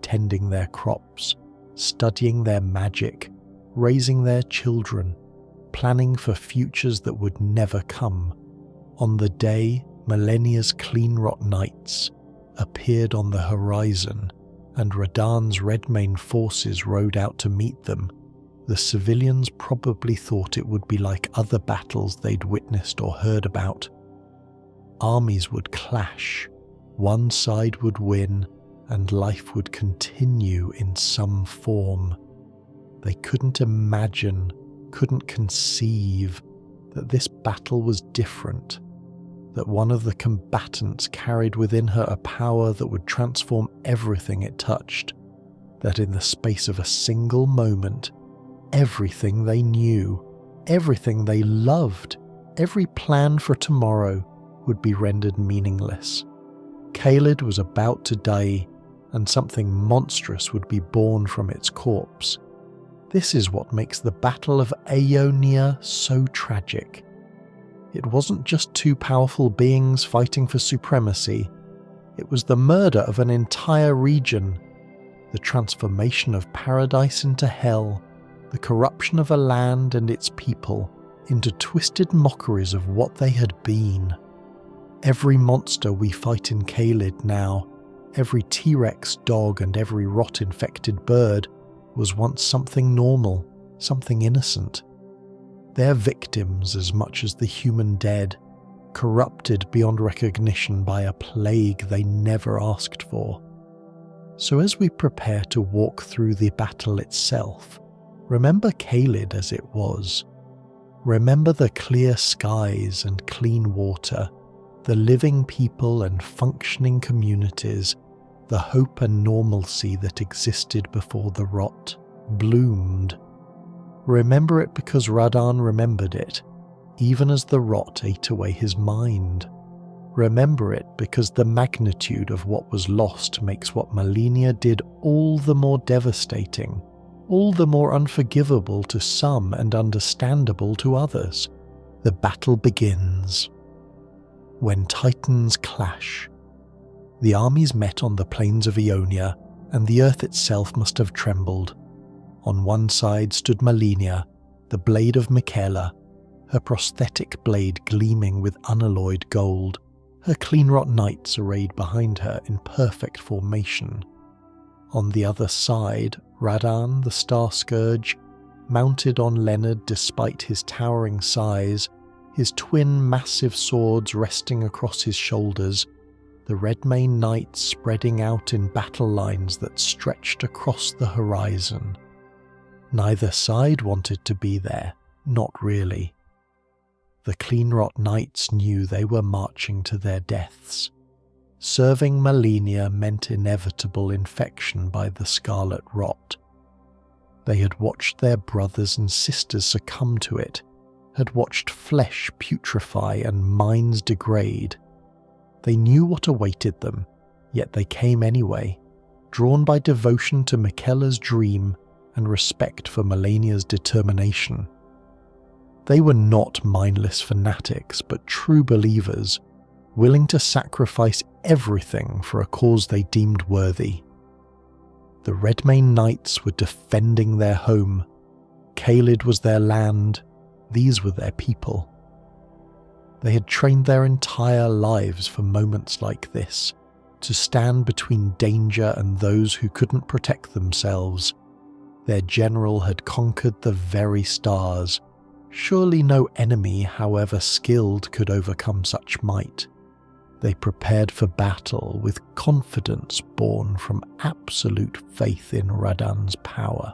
tending their crops, studying their magic, raising their children, planning for futures that would never come. On the day Malenia's Clean Rot Knights appeared on the horizon and Radahn's Redmane forces rode out to meet them, the civilians probably thought it would be like other battles they'd witnessed or heard about. Armies would clash, one side would win, and life would continue in some form. They couldn't imagine, couldn't conceive that this battle was different, that one of the combatants carried within her a power that would transform everything it touched, that in the space of a single moment, everything they knew, everything they loved, every plan for tomorrow would be rendered meaningless. Caelid was about to die, and something monstrous would be born from its corpse. This is what makes the Battle of Aeonia so tragic. It wasn't just two powerful beings fighting for supremacy. It was the murder of an entire region, the transformation of paradise into hell, the corruption of a land and its people into twisted mockeries of what they had been. Every monster we fight in Caelid now, every T-Rex dog and every rot-infected bird, was once something normal, something innocent. They're victims as much as the human dead, corrupted beyond recognition by a plague they never asked for. So as we prepare to walk through the battle itself, remember Caelid as it was. Remember the clear skies and clean water, the living people and functioning communities, the hope and normalcy that existed before the rot bloomed. Remember it because Radahn remembered it, even as the rot ate away his mind. Remember it because the magnitude of what was lost makes what Malenia did all the more devastating, all the more unforgivable to some and understandable to others. The battle begins. When titans clash. The armies met on the plains of Aeonia, and the earth itself must have trembled. On one side stood Malenia, the blade of Miquella, her prosthetic blade gleaming with unalloyed gold, her Clean Rot knights arrayed behind her in perfect formation. On the other side, Radahn, the Starscourge, mounted on Leonard despite his towering size, his twin massive swords resting across his shoulders, the Redmane knights spreading out in battle lines that stretched across the horizon. Neither side wanted to be there, not really. The Clean Rot knights knew they were marching to their deaths. Serving Malenia meant inevitable infection by the Scarlet Rot. They had watched their brothers and sisters succumb to it, had watched flesh putrefy and minds degrade. They knew what awaited them, yet they came anyway, drawn by devotion to Miquella's dream and respect for Malenia's determination. They were not mindless fanatics, but true believers, willing to sacrifice everything for a cause they deemed worthy. The Redmane Knights were defending their home. Caelid was their land. These were their people. They had trained their entire lives for moments like this, to stand between danger and those who couldn't protect themselves. Their general had conquered the very stars. Surely no enemy, however skilled, could overcome such might. They prepared for battle with confidence born from absolute faith in Radahn's power.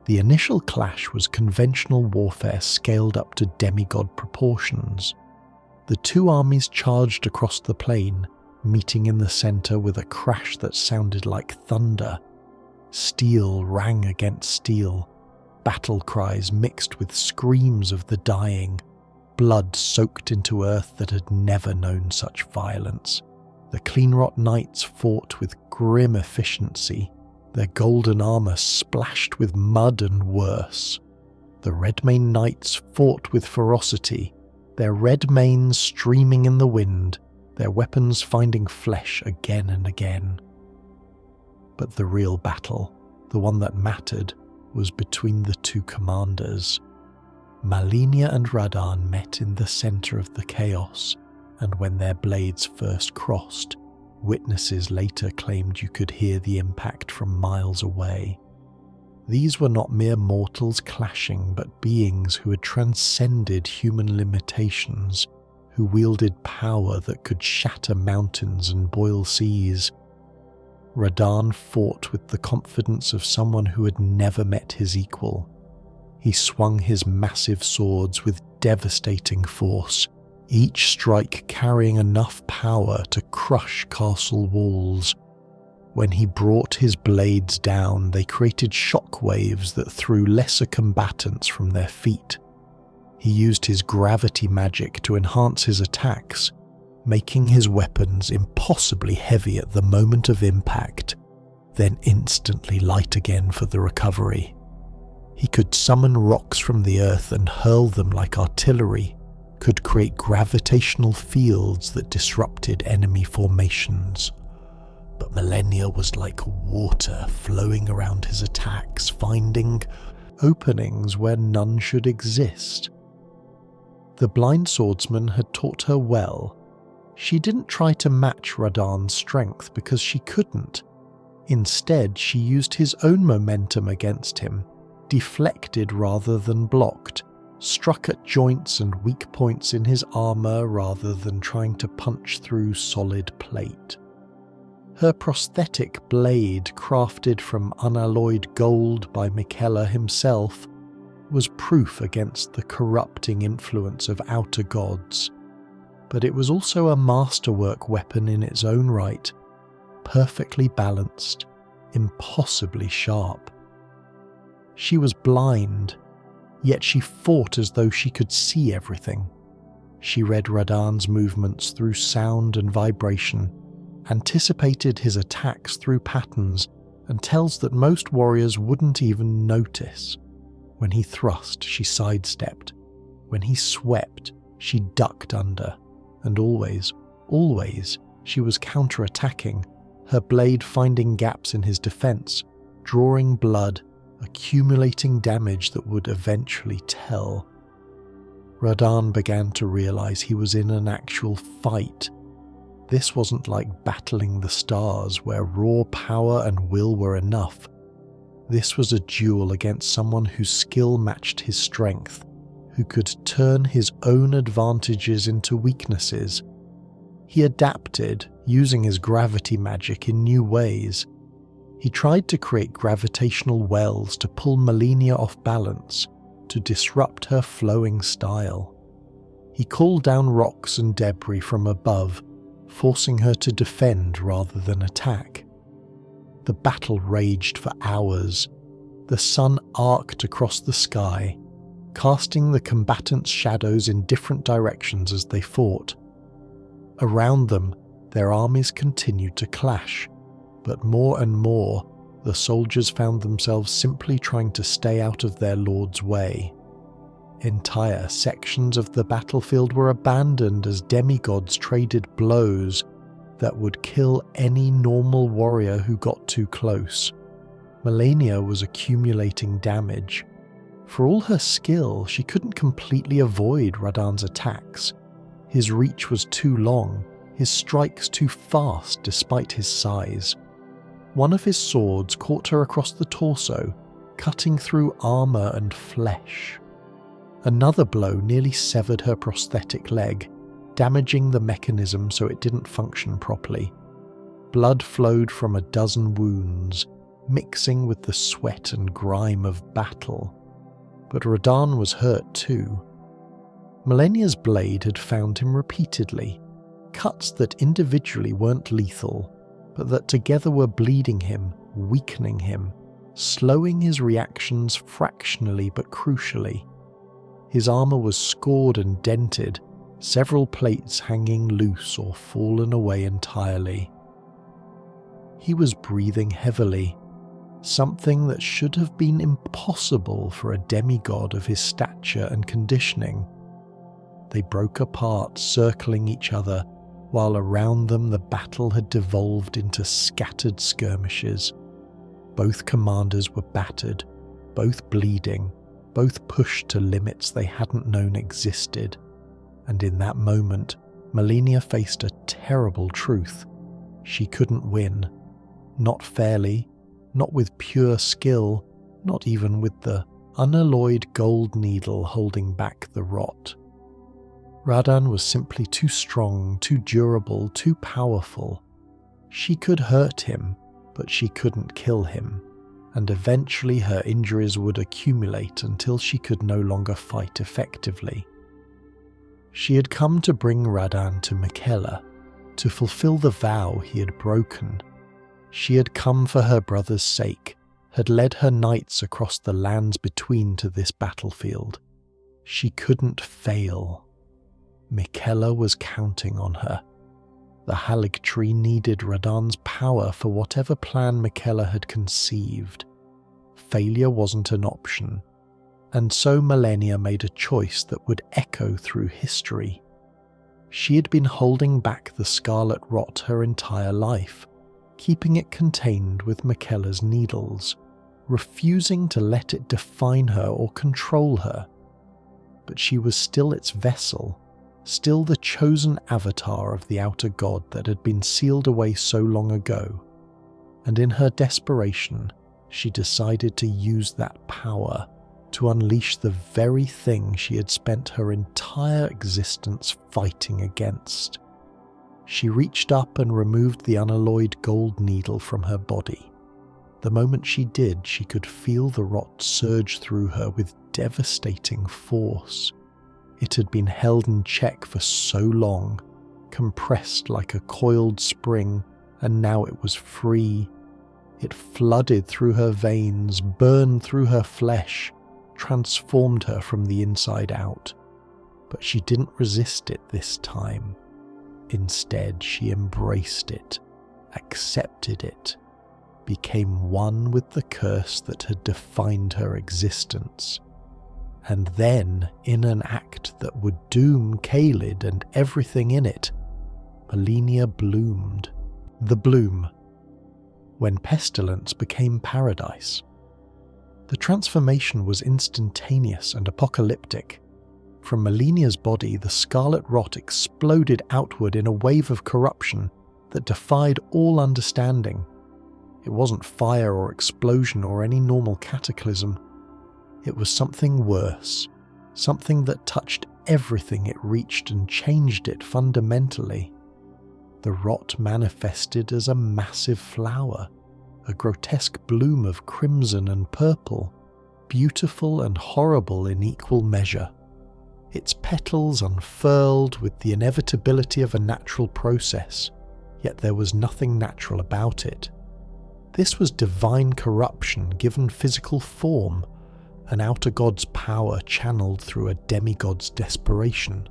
The initial clash was conventional warfare scaled up to demigod proportions. The two armies charged across the plain, meeting in the centre with a crash that sounded like thunder. Steel rang against steel, battle cries mixed with screams of the dying, blood soaked into earth that had never known such violence. The Cleanrot Knights fought with grim efficiency, their golden armour splashed with mud and worse. The Redmane Knights fought with ferocity, their red manes streaming in the wind, their weapons finding flesh again and again. But the real battle, the one that mattered, was between the two commanders. Malenia and Radahn met in the centre of the chaos, and when their blades first crossed, witnesses later claimed you could hear the impact from miles away. These were not mere mortals clashing, but beings who had transcended human limitations, who wielded power that could shatter mountains and boil seas. Radahn fought with the confidence of someone who had never met his equal. He swung his massive swords with devastating force, each strike carrying enough power to crush castle walls. When he brought his blades down, they created shock waves that threw lesser combatants from their feet. He used his gravity magic to enhance his attacks, making his weapons impossibly heavy at the moment of impact, then instantly light again for the recovery. He could summon rocks from the earth and hurl them like artillery, could create gravitational fields that disrupted enemy formations. But Malenia was like water flowing around his attacks, finding openings where none should exist. The blind swordsman had taught her well. She didn't try to match Radahn's strength because she couldn't. Instead, she used his own momentum against him, deflected rather than blocked, struck at joints and weak points in his armour rather than trying to punch through solid plate. Her prosthetic blade, crafted from unalloyed gold by Miquella himself, was proof against the corrupting influence of outer gods. But it was also a masterwork weapon in its own right, perfectly balanced, impossibly sharp. She was blind, yet she fought as though she could see everything. She read Radahn's movements through sound and vibration, anticipated his attacks through patterns, and tells that most warriors wouldn't even notice. When he thrust, she sidestepped. When he swept, she ducked under. And always, she was counter-attacking, her blade finding gaps in his defense, drawing blood, accumulating damage that would eventually tell. Radahn began to realize he was in an actual fight. This wasn't like battling the stars, where raw power and will were enough. This was a duel against someone whose skill matched his strength, who could turn his own advantages into weaknesses. He adapted, using his gravity magic in new ways. He tried to create gravitational wells to pull Malenia off balance, to disrupt her flowing style. He called down rocks and debris from above, forcing her to defend rather than attack. The battle raged for hours. The sun arced across the sky, casting the combatants' shadows in different directions as they fought. Around them, their armies continued to clash, but more and more, the soldiers found themselves simply trying to stay out of their lord's way. Entire sections of the battlefield were abandoned as demigods traded blows that would kill any normal warrior who got too close. Malenia was accumulating damage. For all her skill, she couldn't completely avoid Radahn's attacks. His reach was too long, his strikes too fast despite his size. One of his swords caught her across the torso, cutting through armour and flesh. Another blow nearly severed her prosthetic leg, damaging the mechanism so it didn't function properly. Blood flowed from a dozen wounds, mixing with the sweat and grime of battle. But Radahn was hurt too. Malenia's blade had found him repeatedly, cuts that individually weren't lethal, but that together were bleeding him, weakening him, slowing his reactions fractionally but crucially. His armour was scored and dented, several plates hanging loose or fallen away entirely. He was breathing heavily, something that should have been impossible for a demigod of his stature and conditioning. They broke apart, circling each other, while around them the battle had devolved into scattered skirmishes. Both commanders were battered, both bleeding, both pushed to limits they hadn't known existed. And in that moment, Malenia faced a terrible truth. She couldn't win. Not fairly, not with pure skill, not even with the unalloyed gold needle holding back the rot. Radahn was simply too strong, too durable, too powerful. She could hurt him, but she couldn't kill him, and eventually her injuries would accumulate until she could no longer fight effectively. She had come to bring Radahn to Miquella, to fulfill the vow he had broken. She had come for her brother's sake, had led her knights across the lands between to this battlefield. She couldn't fail. Miquella was counting on her. The Haligtree needed Radahn's power for whatever plan Miquella had conceived. Failure wasn't an option, and so Malenia made a choice that would echo through history. She had been holding back the Scarlet Rot her entire life, keeping it contained with Miquella's needles, refusing to let it define her or control her. But she was still its vessel, still the chosen avatar of the outer god that had been sealed away so long ago, and in her desperation, she decided to use that power to unleash the very thing she had spent her entire existence fighting against. She reached up and removed the unalloyed gold needle from her body. The moment she did, she could feel the rot surge through her with devastating force. It had been held in check for so long, compressed like a coiled spring, and now it was free. It flooded through her veins, burned through her flesh, transformed her from the inside out. But she didn't resist it this time. Instead, she embraced it, accepted it, became one with the curse that had defined her existence. And then, in an act that would doom Caelid and everything in it, Malenia bloomed. The bloom. When pestilence became paradise. The transformation was instantaneous and apocalyptic. From Malenia's body, the Scarlet Rot exploded outward in a wave of corruption that defied all understanding. It wasn't fire or explosion or any normal cataclysm. It was something worse, something that touched everything it reached and changed it fundamentally. The rot manifested as a massive flower, a grotesque bloom of crimson and purple, beautiful and horrible in equal measure. Its petals unfurled with the inevitability of a natural process, yet there was nothing natural about it. This was divine corruption given physical form, an outer god's power channeled through a demigod's desperation.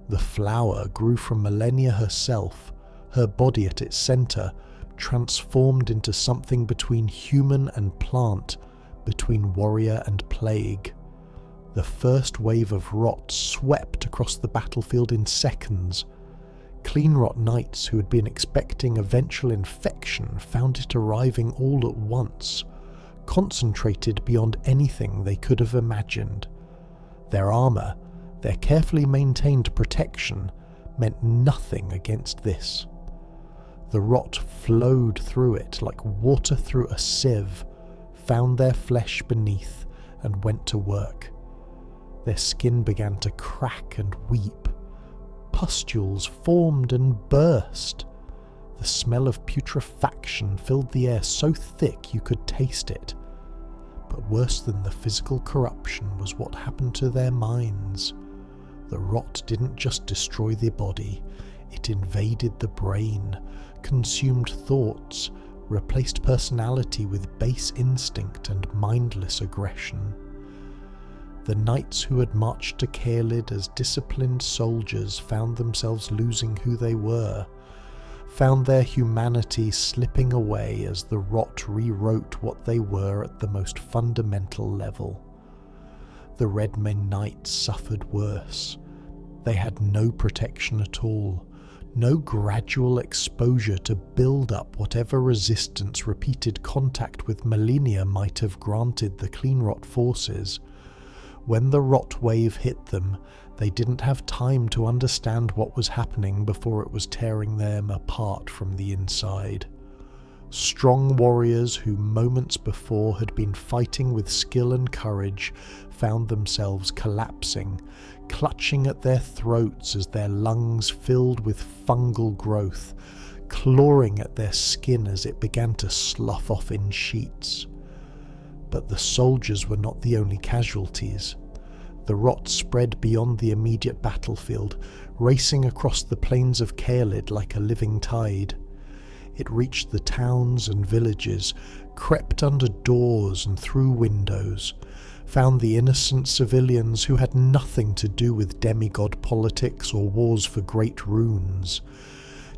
The flower grew from Malenia herself, her body at its centre, transformed into something between human and plant, between warrior and plague. The first wave of rot swept across the battlefield in seconds. Clean Rot knights who had been expecting eventual infection found it arriving all at once, concentrated beyond anything they could have imagined. Their armour, their carefully maintained protection, meant nothing against this. The rot flowed through it like water through a sieve, found their flesh beneath, and went to work. Their skin began to crack and weep. Pustules formed and burst. The smell of putrefaction filled the air so thick you could taste it. But worse than the physical corruption was what happened to their minds. The rot didn't just destroy the body, it invaded the brain, consumed thoughts, replaced personality with base instinct and mindless aggression. The knights who had marched to Caelid as disciplined soldiers found themselves losing who they were, found their humanity slipping away as the rot rewrote what they were at the most fundamental level. The Redmen Knights suffered worse. They had no protection at all, no gradual exposure to build up whatever resistance repeated contact with Malenia might have granted the Clean Rot forces. When the rot wave hit them, they didn't have time to understand what was happening before it was tearing them apart from the inside. Strong warriors who moments before had been fighting with skill and courage found themselves collapsing, clutching at their throats as their lungs filled with fungal growth, clawing at their skin as it began to slough off in sheets. But the soldiers were not the only casualties. The rot spread beyond the immediate battlefield, racing across the plains of Caelid like a living tide. It reached the towns and villages, crept under doors and through windows, found the innocent civilians who had nothing to do with demigod politics or wars for great runes.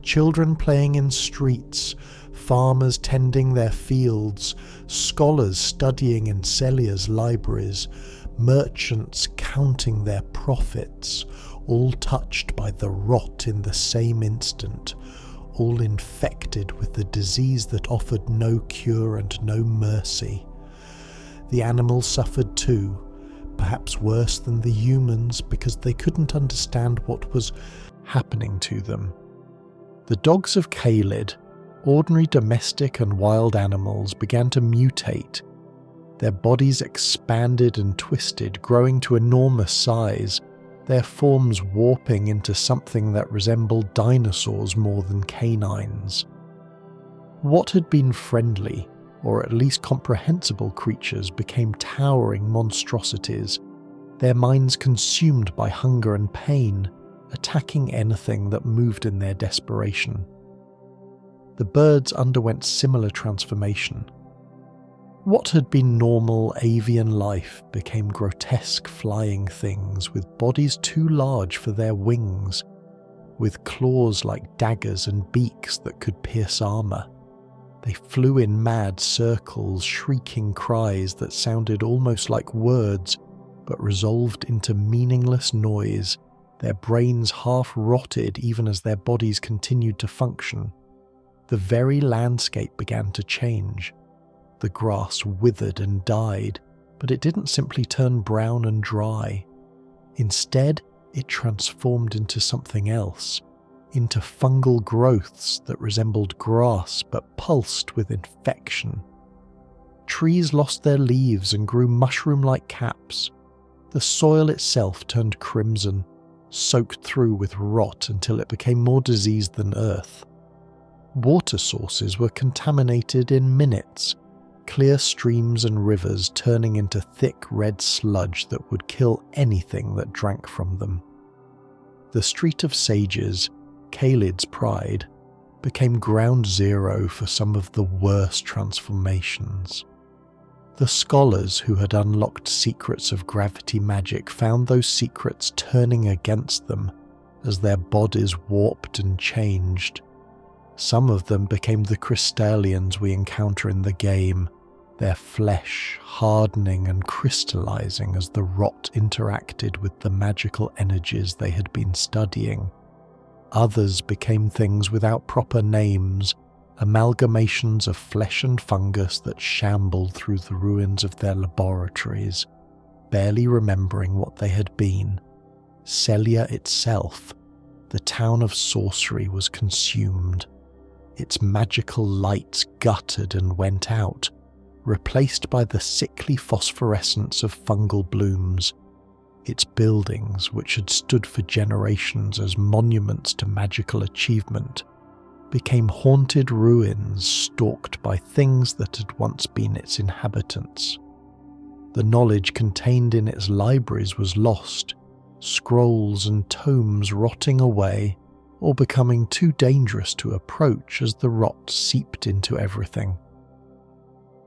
Children playing in streets, farmers tending their fields, scholars studying in Celia's libraries, merchants counting their profits, all touched by the rot in the same instant, all infected with the disease that offered no cure and no mercy. The animals suffered too, perhaps worse than the humans because they couldn't understand what was happening to them. The dogs of Caelid, ordinary domestic and wild animals, began to mutate. Their bodies expanded and twisted, growing to enormous size, their forms warping into something that resembled dinosaurs more than canines. What had been friendly, or at least comprehensible creatures became towering monstrosities, their minds consumed by hunger and pain, attacking anything that moved in their desperation. The birds underwent similar transformation. What had been normal avian life became grotesque flying things with bodies too large for their wings, with claws like daggers and beaks that could pierce armour. They flew in mad circles, shrieking cries that sounded almost like words, but resolved into meaningless noise, their brains half rotted even as their bodies continued to function. The very landscape began to change. The grass withered and died, but it didn't simply turn brown and dry. Instead, it transformed into something else, into fungal growths that resembled grass but pulsed with infection. Trees lost their leaves and grew mushroom-like caps. The soil itself turned crimson, soaked through with rot until it became more diseased than earth. Water sources were contaminated in minutes, clear streams and rivers turning into thick red sludge that would kill anything that drank from them. The Street of Sages, Caelid's pride, became ground zero for some of the worst transformations. The scholars who had unlocked secrets of gravity magic found those secrets turning against them as their bodies warped and changed. Some of them became the crystallians we encounter in the game, their flesh hardening and crystallizing as the rot interacted with the magical energies they had been studying. Others became things without proper names, amalgamations of flesh and fungus that shambled through the ruins of their laboratories, barely remembering what they had been. Celia itself, the town of sorcery, was consumed. Its magical lights guttered and went out, replaced by the sickly phosphorescence of fungal blooms. Its buildings, which had stood for generations as monuments to magical achievement, became haunted ruins stalked by things that had once been its inhabitants. The knowledge contained in its libraries was lost, scrolls and tomes rotting away or becoming too dangerous to approach as the rot seeped into everything.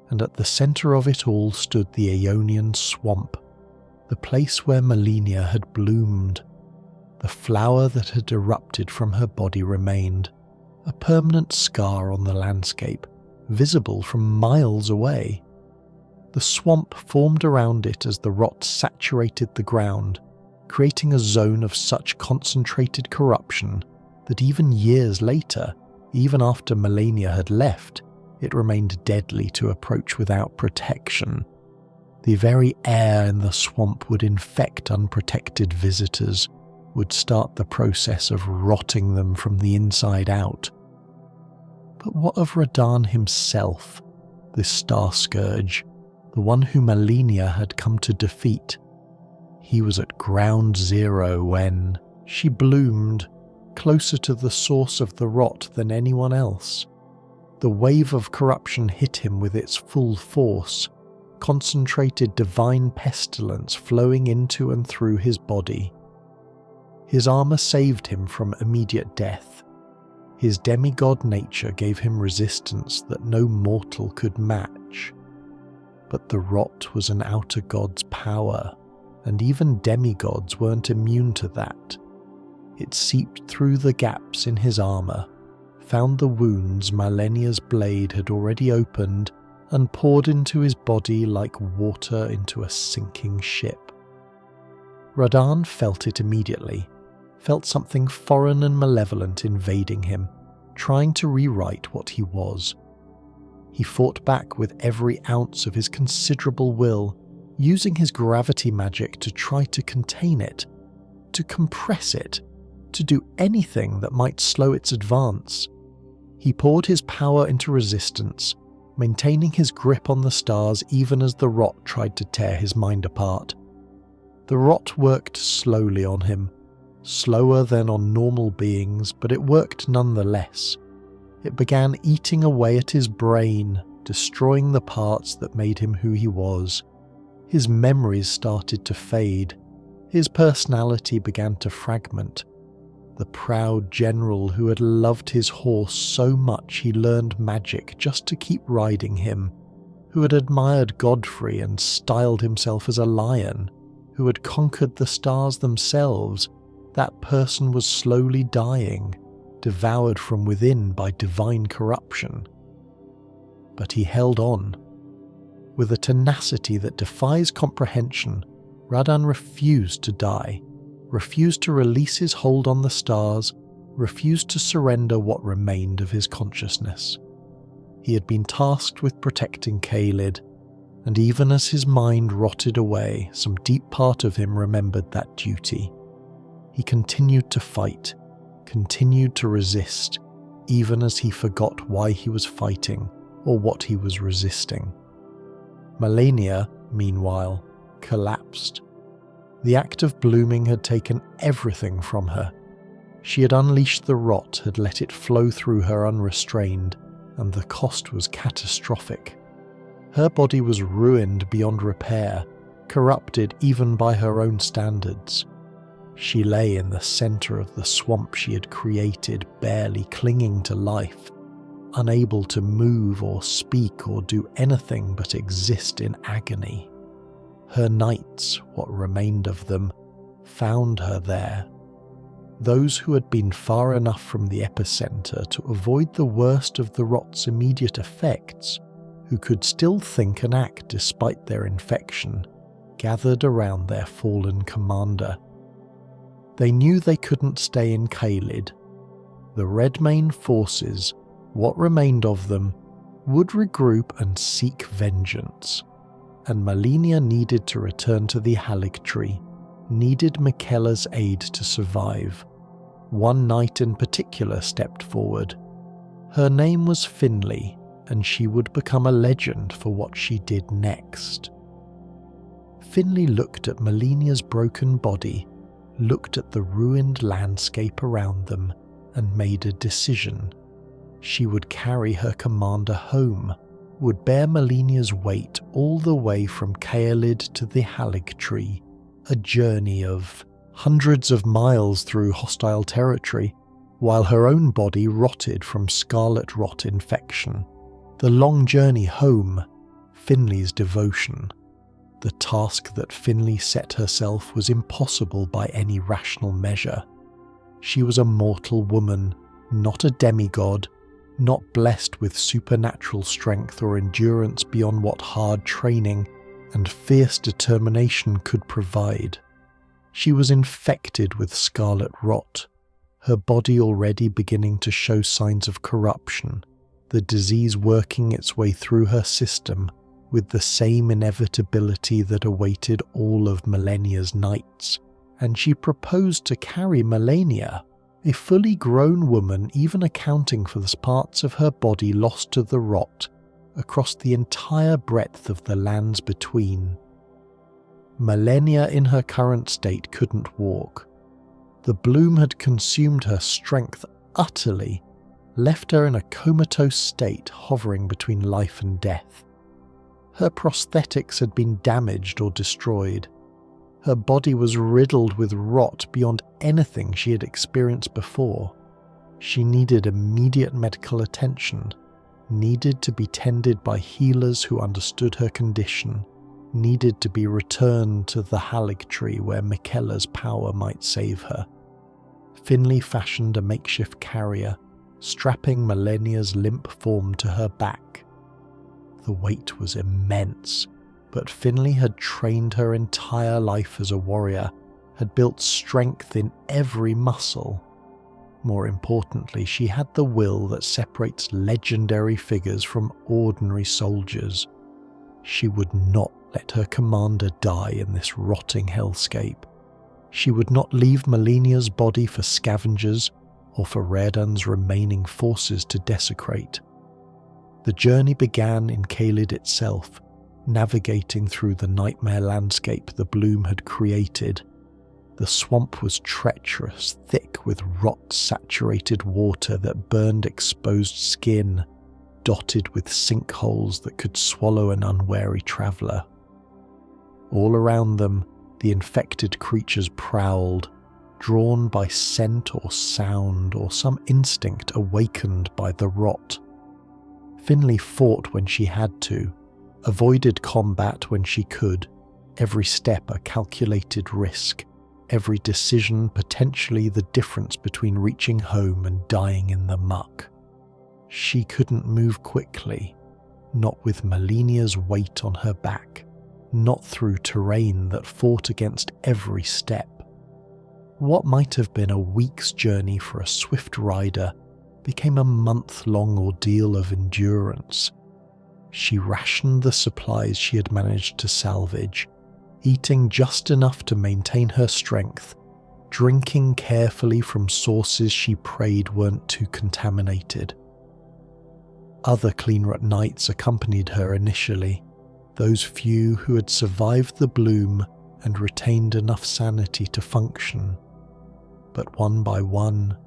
And at the centre of it all stood the Aeonian swamp, the place where Malenia had bloomed. The flower that had erupted from her body remained, a permanent scar on the landscape, visible from miles away. The swamp formed around it as the rot saturated the ground, creating a zone of such concentrated corruption that even years later, even after Malenia had left, it remained deadly to approach without protection. The very air in the swamp would infect unprotected visitors, would start the process of rotting them from the inside out. But what of Radahn himself, this Starscourge, the one whom Malenia had come to defeat? He was at ground zero when she bloomed, closer to the source of the rot than anyone else. The wave of corruption hit him with its full force, concentrated divine pestilence flowing into and through his body. His armour saved him from immediate death. His demigod nature gave him resistance that no mortal could match. But the rot was an outer god's power, and even demigods weren't immune to that. It seeped through the gaps in his armour, found the wounds Malenia's blade had already opened, and poured into his body like water into a sinking ship. Radahn felt it immediately, felt something foreign and malevolent invading him, trying to rewrite what he was. He fought back with every ounce of his considerable will, using his gravity magic to try to contain it, to compress it, to do anything that might slow its advance. He poured his power into resistance, maintaining his grip on the stars even as the rot tried to tear his mind apart. The rot worked slowly on him, slower than on normal beings, but it worked nonetheless. It began eating away at his brain, destroying the parts that made him who he was. His memories started to fade. His personality began to fragment. The proud general who had loved his horse so much he learned magic just to keep riding him, who had admired Godfrey and styled himself as a lion, who had conquered the stars themselves, that person was slowly dying, devoured from within by divine corruption. But he held on. With a tenacity that defies comprehension, Radahn refused to die, refused to release his hold on the stars, refused to surrender what remained of his consciousness. He had been tasked with protecting Caelid, and even as his mind rotted away, some deep part of him remembered that duty. He continued to fight, continued to resist, even as he forgot why he was fighting or what he was resisting. Malenia, meanwhile, collapsed. The act of blooming had taken everything from her. She had unleashed the rot, had let it flow through her unrestrained, and the cost was catastrophic. Her body was ruined beyond repair, corrupted even by her own standards. She lay in the centre of the swamp she had created, barely clinging to life, unable to move or speak or do anything but exist in agony. Her knights, what remained of them, found her there. Those who had been far enough from the epicenter to avoid the worst of the rot's immediate effects, who could still think and act despite their infection, gathered around their fallen commander. They knew they couldn't stay in Caelid. The Redmane forces, what remained of them, would regroup and seek vengeance, and Malenia needed to return to the Haligtree, needed Miquella's aid to survive. One knight in particular stepped forward. Her name was Finlay, and she would become a legend for what she did next. Finlay looked at Malenia's broken body, looked at the ruined landscape around them, and made a decision. She would carry her commander home, would bear Malenia's weight all the way from Caelid to the Haligtree, a journey of hundreds of miles through hostile territory, while her own body rotted from Scarlet Rot infection. The long journey home, Finlay's devotion. The task that Finlay set herself was impossible by any rational measure. She was a mortal woman, not a demigod, not blessed with supernatural strength or endurance beyond what hard training and fierce determination could provide. She was infected with Scarlet Rot, her body already beginning to show signs of corruption, the disease working its way through her system with the same inevitability that awaited all of Malenia's knights, and she proposed to carry Malenia, a fully grown woman even accounting for the parts of her body lost to the rot, across the entire breadth of the lands between. Malenia in her current state couldn't walk. The bloom had consumed her strength utterly, left her in a comatose state hovering between life and death. Her prosthetics had been damaged or destroyed. Her body was riddled with rot beyond anything she had experienced before. She needed immediate medical attention, needed to be tended by healers who understood her condition, needed to be returned to the Haligtree where Miquella's power might save her. Finlay fashioned a makeshift carrier, strapping Malenia's limp form to her back. The weight was immense, but Finlay had trained her entire life as a warrior, had built strength in every muscle. More importantly, she had the will that separates legendary figures from ordinary soldiers. She would not let her commander die in this rotting hellscape. She would not leave Malenia's body for scavengers or for Radahn's remaining forces to desecrate. The journey began in Caelid itself, navigating through the nightmare landscape the bloom had created. The swamp was treacherous, thick with rot-saturated water that burned exposed skin, dotted with sinkholes that could swallow an unwary traveller. All around them, the infected creatures prowled, drawn by scent or sound or some instinct awakened by the rot. Finlay fought when she had to, avoided combat when she could, every step a calculated risk, every decision potentially the difference between reaching home and dying in the muck. She couldn't move quickly, not with Malenia's weight on her back, not through terrain that fought against every step. What might have been a week's journey for a swift rider became a month-long ordeal of endurance. She rationed the supplies she had managed to salvage, eating just enough to maintain her strength, drinking carefully from sources she prayed weren't too contaminated. Other Cleanrot knights accompanied her initially, those few who had survived the bloom and retained enough sanity to function. But one by one,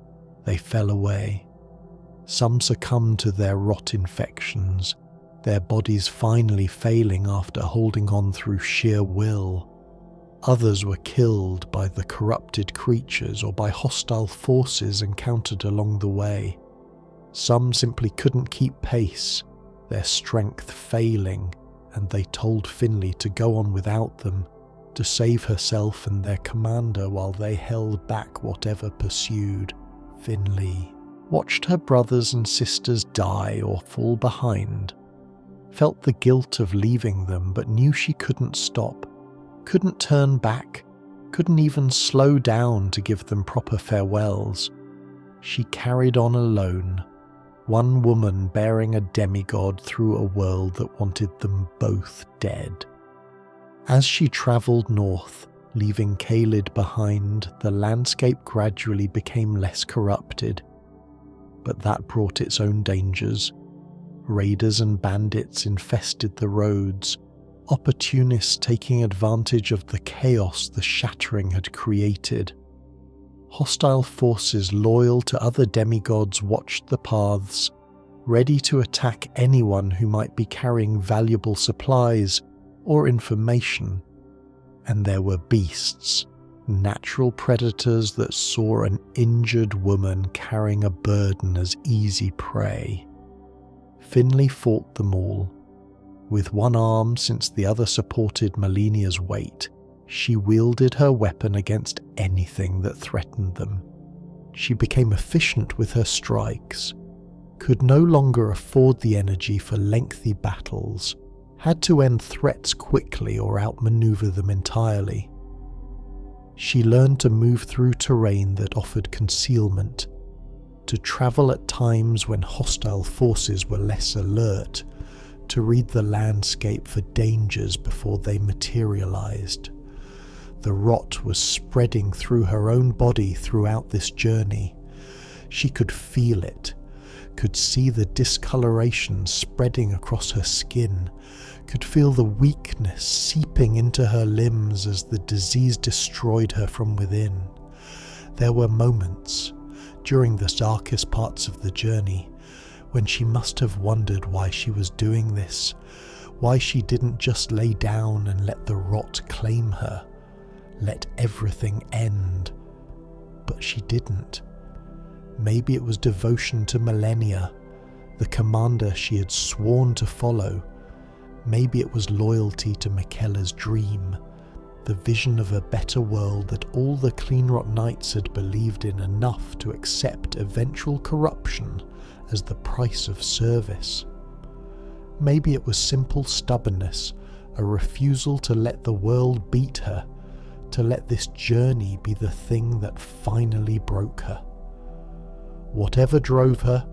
they fell away. Some succumbed to their rot infections, their bodies finally failing after holding on through sheer will. Others were killed by the corrupted creatures or by hostile forces encountered along the way. Some simply couldn't keep pace, their strength failing, and they told Finlay to go on without them, to save herself and their commander while they held back whatever pursued. Finlay watched her brothers and sisters die or fall behind, felt the guilt of leaving them but knew she couldn't stop, couldn't turn back, couldn't even slow down to give them proper farewells. She carried on alone, one woman bearing a demigod through a world that wanted them both dead. As she travelled north, leaving Caelid behind, the landscape gradually became less corrupted. But that brought its own dangers. Raiders and bandits infested the roads, opportunists taking advantage of the chaos the shattering had created. Hostile forces loyal to other demigods watched the paths, ready to attack anyone who might be carrying valuable supplies or information. And there were beasts, natural predators that saw an injured woman carrying a burden as easy prey. Finlay fought them all. With one arm, since the other supported Malenia's weight, she wielded her weapon against anything that threatened them. She became efficient with her strikes, could no longer afford the energy for lengthy battles, had to end threats quickly or outmaneuver them entirely. She learned to move through terrain that offered concealment, to travel at times when hostile forces were less alert, to read the landscape for dangers before they materialized. The rot was spreading through her own body throughout this journey. She could feel it, could see the discoloration spreading across her skin, could feel the weakness seeping into her limbs as the disease destroyed her from within. There were moments, during the darkest parts of the journey, when she must have wondered why she was doing this, why she didn't just lay down and let the rot claim her, let everything end. But she didn't. Maybe it was devotion to Malenia, the commander she had sworn to follow. Maybe it was loyalty to Miquella's dream, the vision of a better world that all the Cleanrot Knights had believed in enough to accept eventual corruption as the price of service. Maybe it was simple stubbornness, a refusal to let the world beat her, to let this journey be the thing that finally broke her. Whatever drove her,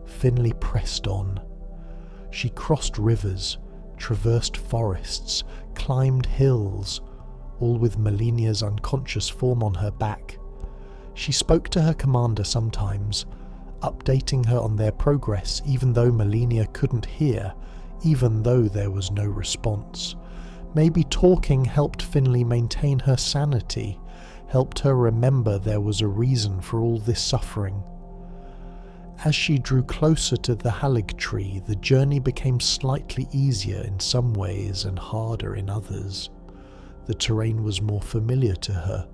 Finlay pressed on. She crossed rivers, traversed forests, climbed hills, all with Malenia's unconscious form on her back. She spoke to her commander sometimes, updating her on their progress even though Malenia couldn't hear, even though there was no response. Maybe talking helped Finlay maintain her sanity, helped her remember there was a reason for all this suffering. As she drew closer to the Halig tree, the journey became slightly easier in some ways and harder in others. The terrain was more familiar to her,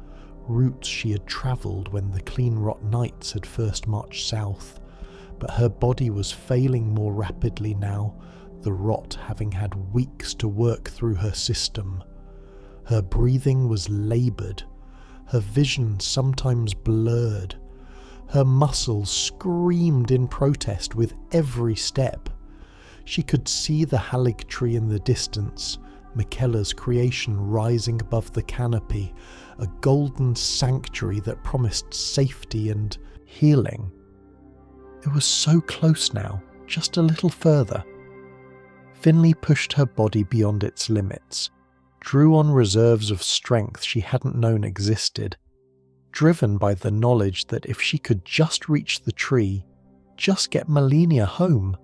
routes she had travelled when the Cleanrot Knights had first marched south, but her body was failing more rapidly now, the rot having had weeks to work through her system. Her breathing was laboured, her vision sometimes blurred. Her muscles screamed in protest with every step. She could see the Halig tree in the distance, Miquella's creation rising above the canopy, a golden sanctuary that promised safety and healing. It was so close now, just a little further. Finlay pushed her body beyond its limits, drew on reserves of strength she hadn't known existed, driven by the knowledge that if she could just reach the tree, just get Malenia home,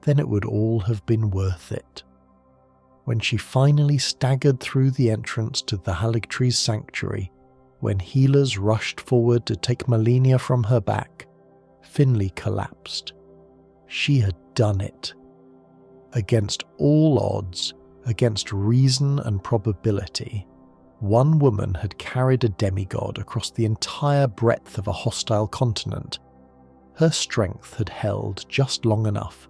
then it would all have been worth it. When she finally staggered through the entrance to the Halig tree's sanctuary, when healers rushed forward to take Malenia from her back, Finlay collapsed. She had done it. Against all odds, against reason and probability, one woman had carried a demigod across the entire breadth of a hostile continent. Her strength had held just long enough.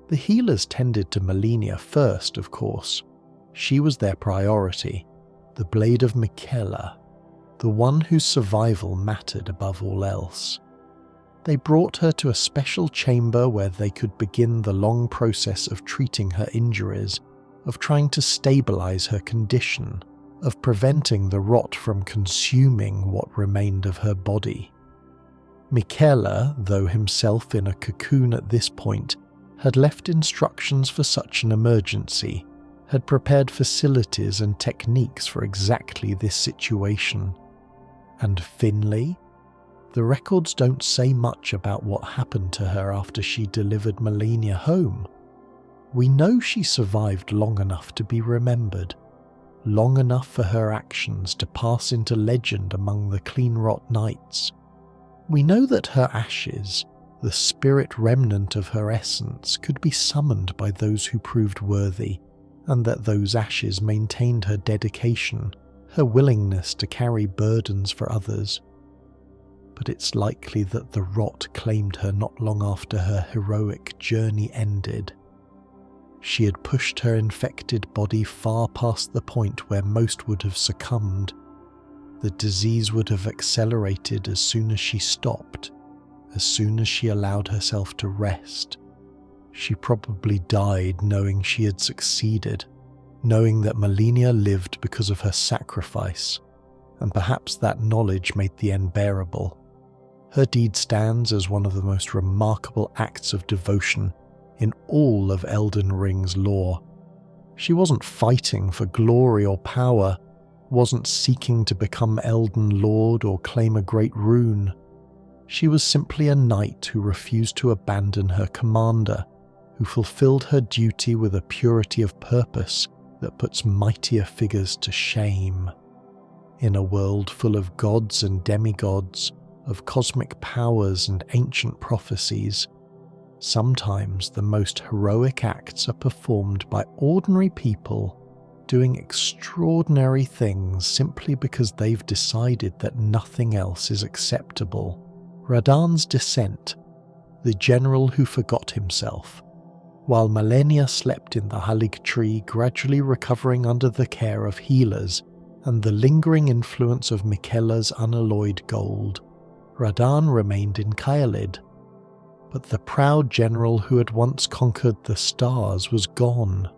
The healers tended to Malenia first, of course. She was their priority, the Blade of Miquella, the one whose survival mattered above all else. They brought her to a special chamber where they could begin the long process of treating her injuries, of trying to stabilize her condition, of preventing the rot from consuming what remained of her body. Miquella, though himself in a cocoon at this point, had left instructions for such an emergency, had prepared facilities and techniques for exactly this situation. And Finlay? The records don't say much about what happened to her after she delivered Malenia home. We know she survived long enough to be remembered, long enough for her actions to pass into legend among the Clean Rot Knights. We know that her ashes, the spirit remnant of her essence, could be summoned by those who proved worthy, and that those ashes maintained her dedication, her willingness to carry burdens for others. But it's likely that the rot claimed her not long after her heroic journey ended. She had pushed her infected body far past the point where most would have succumbed. The disease would have accelerated as soon as she stopped, as soon as she allowed herself to rest. She probably died knowing she had succeeded, knowing that Malenia lived because of her sacrifice, and perhaps that knowledge made the end bearable. Her deed stands as one of the most remarkable acts of devotion in all of Elden Ring's lore. She wasn't fighting for glory or power, wasn't seeking to become Elden Lord or claim a great rune. She was simply a knight who refused to abandon her commander, who fulfilled her duty with a purity of purpose that puts mightier figures to shame. In a world full of gods and demigods, of cosmic powers and ancient prophecies, sometimes the most heroic acts are performed by ordinary people doing extraordinary things simply because they've decided that nothing else is acceptable. Radahn's descent, the general who forgot himself, while Malenia slept in the Halig tree, gradually recovering under the care of healers and the lingering influence of Miquella's unalloyed gold, Radahn remained in Caelid. But the proud general who had once conquered the stars was gone,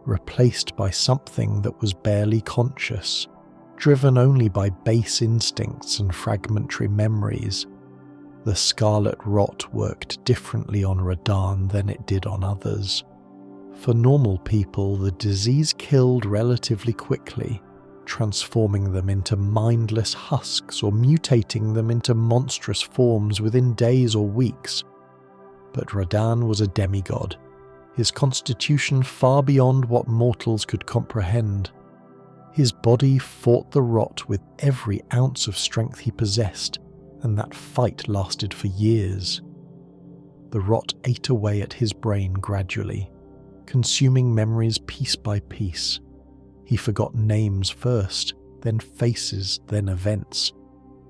replaced by something that was barely conscious, driven only by base instincts and fragmentary memories. The Scarlet Rot worked differently on Radahn than it did on others. For normal people, the disease killed relatively quickly, transforming them into mindless husks or mutating them into monstrous forms within days or weeks. But Radahn was a demigod, his constitution far beyond what mortals could comprehend. His body fought the rot with every ounce of strength he possessed, and that fight lasted for years. The rot ate away at his brain gradually, consuming memories piece by piece. He forgot names first, then faces, then events.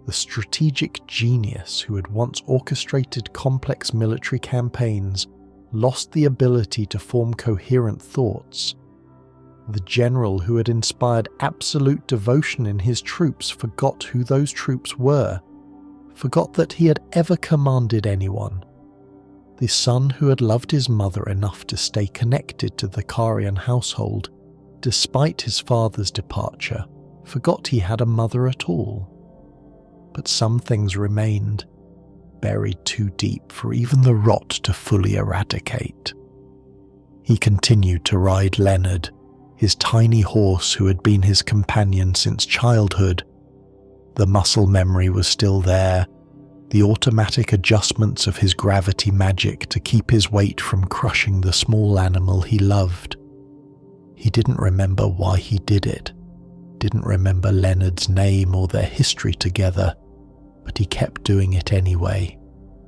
The strategic genius who had once orchestrated complex military campaigns lost the ability to form coherent thoughts. The general who had inspired absolute devotion in his troops forgot who those troops were, forgot that he had ever commanded anyone. The son who had loved his mother enough to stay connected to the Carian household, despite his father's departure, forgot he had a mother at all. But some things remained, buried too deep for even the rot to fully eradicate. He continued to ride Leonard, his tiny horse who had been his companion since childhood. The muscle memory was still there, the automatic adjustments of his gravity magic to keep his weight from crushing the small animal he loved. He didn't remember why he did it, didn't remember Leonard's name or their history together, but he kept doing it anyway,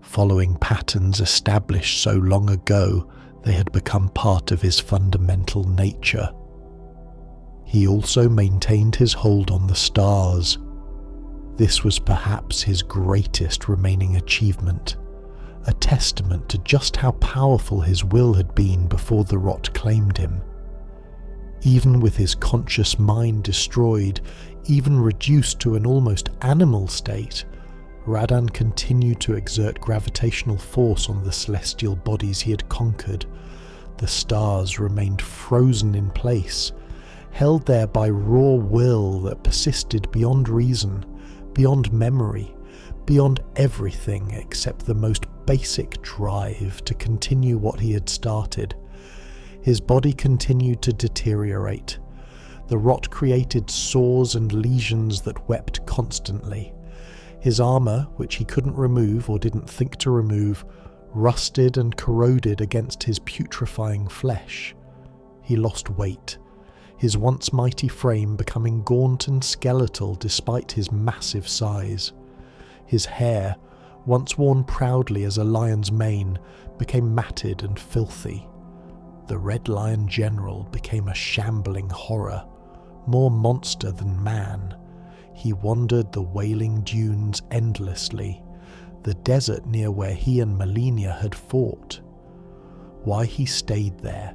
following patterns established so long ago they had become part of his fundamental nature. He also maintained his hold on the stars. This was perhaps his greatest remaining achievement, a testament to just how powerful his will had been before the rot claimed him. Even with his conscious mind destroyed, even reduced to an almost animal state, Radahn continued to exert gravitational force on the celestial bodies he had conquered. The stars remained frozen in place, held there by raw will that persisted beyond reason, beyond memory, beyond everything except the most basic drive to continue what he had started. His body continued to deteriorate. The rot created sores and lesions that wept constantly. His armour, which he couldn't remove or didn't think to remove, rusted and corroded against his putrefying flesh. He lost weight, his once mighty frame becoming gaunt and skeletal despite his massive size. His hair, once worn proudly as a lion's mane, became matted and filthy. The Red Lion General became a shambling horror, more monster than man. He wandered the wailing dunes endlessly, the desert near where he and Malenia had fought. Why he stayed there,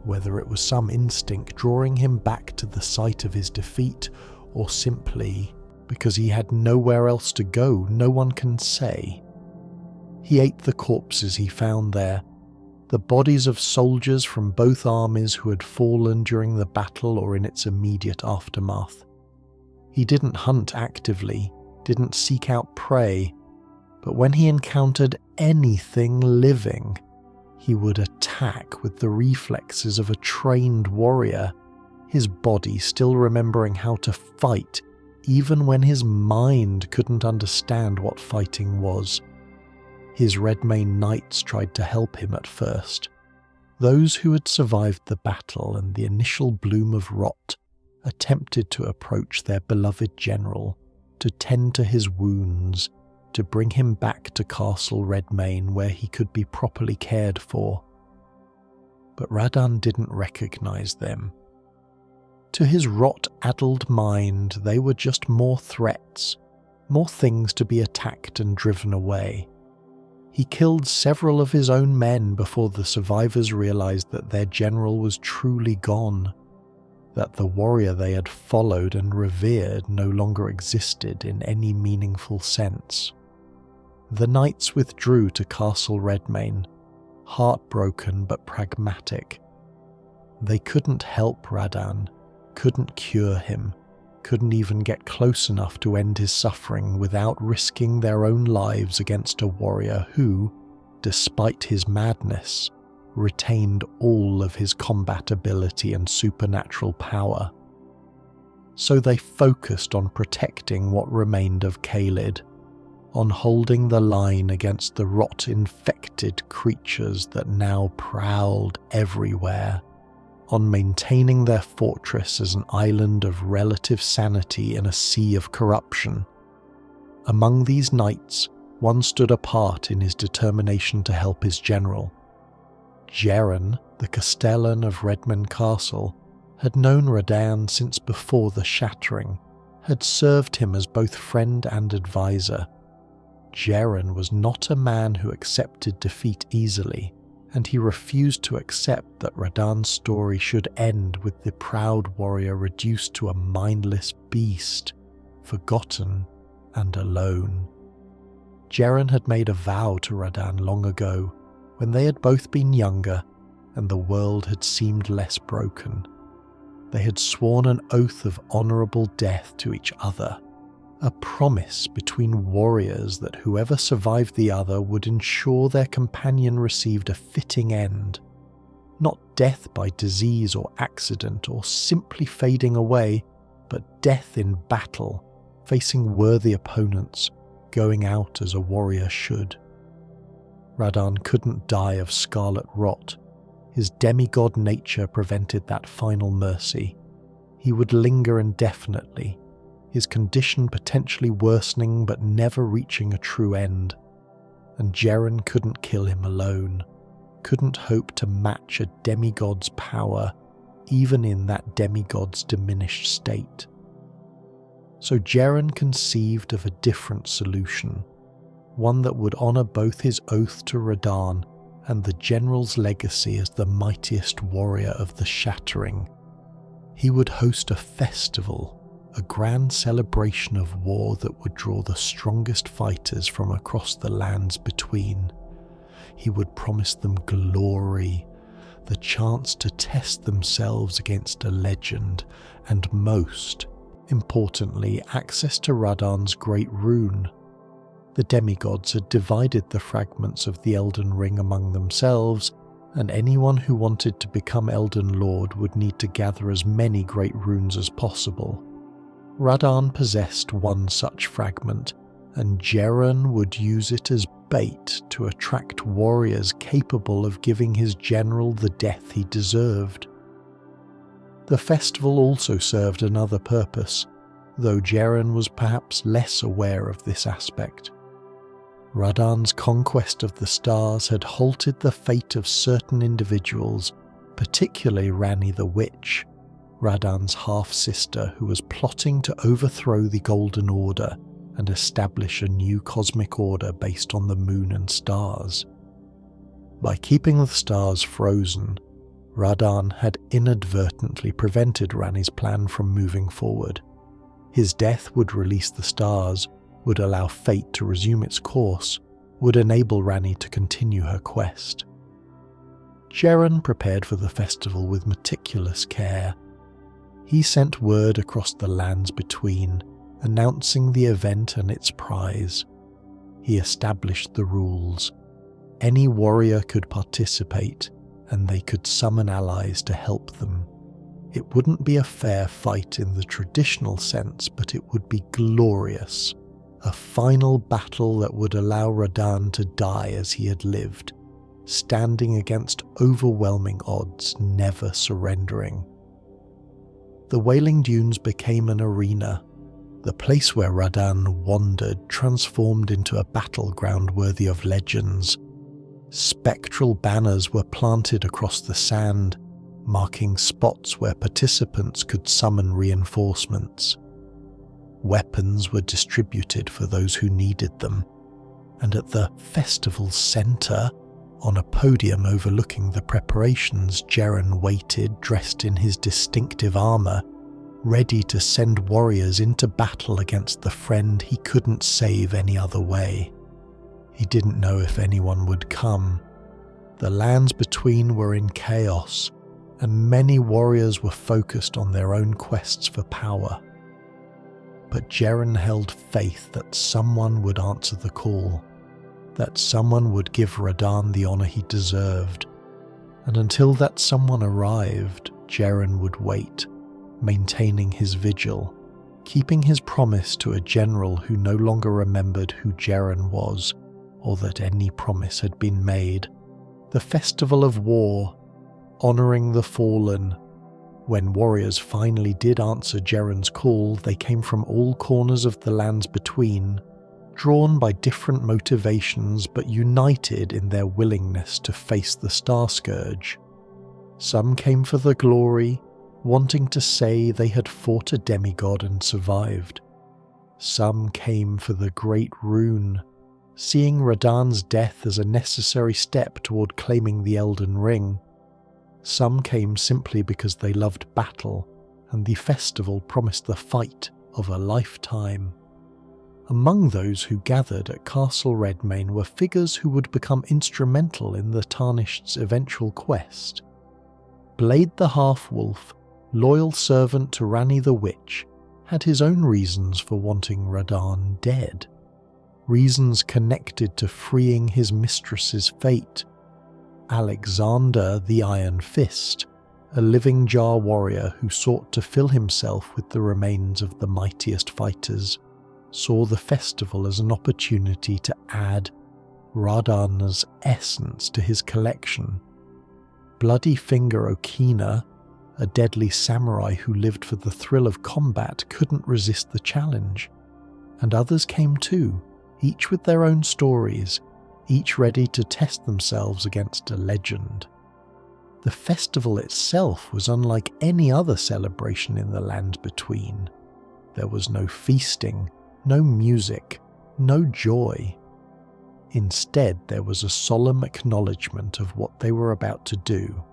whether it was some instinct drawing him back to the site of his defeat, or simply because he had nowhere else to go, no one can say. He ate the corpses he found there, the bodies of soldiers from both armies who had fallen during the battle or in its immediate aftermath. He didn't hunt actively, didn't seek out prey, but when he encountered anything living, he would attack with the reflexes of a trained warrior, his body still remembering how to fight even when his mind couldn't understand what fighting was. His Redmane knights tried to help him at first. Those who had survived the battle and the initial bloom of rot attempted to approach their beloved general, to tend to his wounds, to bring him back to Castle Redmane where he could be properly cared for. But Radahn didn't recognize them. To his rot-addled mind, they were just more threats, more things to be attacked and driven away. He killed several of his own men before the survivors realized that their general was truly gone, that the warrior they had followed and revered no longer existed in any meaningful sense. The knights withdrew to Castle Redmane, heartbroken but pragmatic. They couldn't help Radahn, couldn't cure him, couldn't even get close enough to end his suffering without risking their own lives against a warrior who, despite his madness, retained all of his combat ability and supernatural power. So they focused on protecting what remained of Caelid, on holding the line against the rot-infected creatures that now prowled everywhere, on maintaining their fortress as an island of relative sanity in a sea of corruption. Among these knights, one stood apart in his determination to help his general. Jeren, the Castellan of Redmane Castle, had known Radahn since before the Shattering, had served him as both friend and advisor. Jeren was not a man who accepted defeat easily, and he refused to accept that Radahn's story should end with the proud warrior reduced to a mindless beast, forgotten and alone. Jeren had made a vow to Radahn long ago, when they had both been younger and the world had seemed less broken. They had sworn an oath of honourable death to each other, a promise between warriors that whoever survived the other would ensure their companion received a fitting end. Not death by disease or accident or simply fading away, but death in battle, facing worthy opponents, going out as a warrior should. Radahn couldn't die of Scarlet Rot. His demigod nature prevented that final mercy. He would linger indefinitely, his condition potentially worsening but never reaching a true end. And Jeren couldn't kill him alone, couldn't hope to match a demigod's power, even in that demigod's diminished state. So Jeren conceived of a different solution, one that would honour both his oath to Radahn and the general's legacy as the mightiest warrior of the Shattering. He would host a festival, a grand celebration of war that would draw the strongest fighters from across the lands between. He would promise them glory, the chance to test themselves against a legend, and most importantly, access to Radahn's great rune. The demigods had divided the fragments of the Elden Ring among themselves, and anyone who wanted to become Elden Lord would need to gather as many great runes as possible. Radahn possessed one such fragment, and Jeren would use it as bait to attract warriors capable of giving his general the death he deserved. The festival also served another purpose, though Jeren was perhaps less aware of this aspect. Radahn's conquest of the stars had halted the fate of certain individuals, particularly Ranni the Witch, Radahn's half-sister who was plotting to overthrow the Golden Order and establish a new cosmic order based on the moon and stars. By keeping the stars frozen, Radahn had inadvertently prevented Ranni's plan from moving forward. His death would release the stars, would allow fate to resume its course, would enable Ranni to continue her quest. Jeren prepared for the festival with meticulous care. He sent word across the lands between, announcing the event and its prize. He established the rules. Any warrior could participate, and they could summon allies to help them. It wouldn't be a fair fight in the traditional sense, but it would be glorious. A final battle that would allow Radahn to die as he had lived, standing against overwhelming odds, never surrendering. The Wailing Dunes became an arena. The place where Radahn wandered transformed into a battleground worthy of legends. Spectral banners were planted across the sand, marking spots where participants could summon reinforcements. Weapons were distributed for those who needed them, and at the festival's centre, on a podium overlooking the preparations, Jeren waited dressed in his distinctive armour, ready to send warriors into battle against the friend he couldn't save any other way. He didn't know if anyone would come. The lands between were in chaos, and many warriors were focused on their own quests for power. But Jeren held faith that someone would answer the call, that someone would give Radahn the honour he deserved, and until that someone arrived, Jeren would wait, maintaining his vigil, keeping his promise to a general who no longer remembered who Jeren was, or that any promise had been made. The Festival of War, honouring the fallen. When warriors finally did answer Jeren's call, they came from all corners of the lands between, drawn by different motivations but united in their willingness to face the Starscourge. Some came for the glory, wanting to say they had fought a demigod and survived. Some came for the great rune, seeing Radahn's death as a necessary step toward claiming the Elden Ring. Some came simply because they loved battle, and the festival promised the fight of a lifetime. Among those who gathered at Castle Redmane were figures who would become instrumental in the Tarnished's eventual quest. Blade the Half-Wolf, loyal servant to Ranni the Witch, had his own reasons for wanting Radahn dead. Reasons connected to freeing his mistress's fate. Alexander the Iron Fist, a living jar warrior who sought to fill himself with the remains of the mightiest fighters, saw the festival as an opportunity to add Radahn's essence to his collection. Bloody Finger Okina, a deadly samurai who lived for the thrill of combat, couldn't resist the challenge. And others came too, each with their own stories, each ready to test themselves against a legend. The festival itself was unlike any other celebration in the land between. There was no feasting, no music, no joy. Instead, there was a solemn acknowledgement of what they were about to do.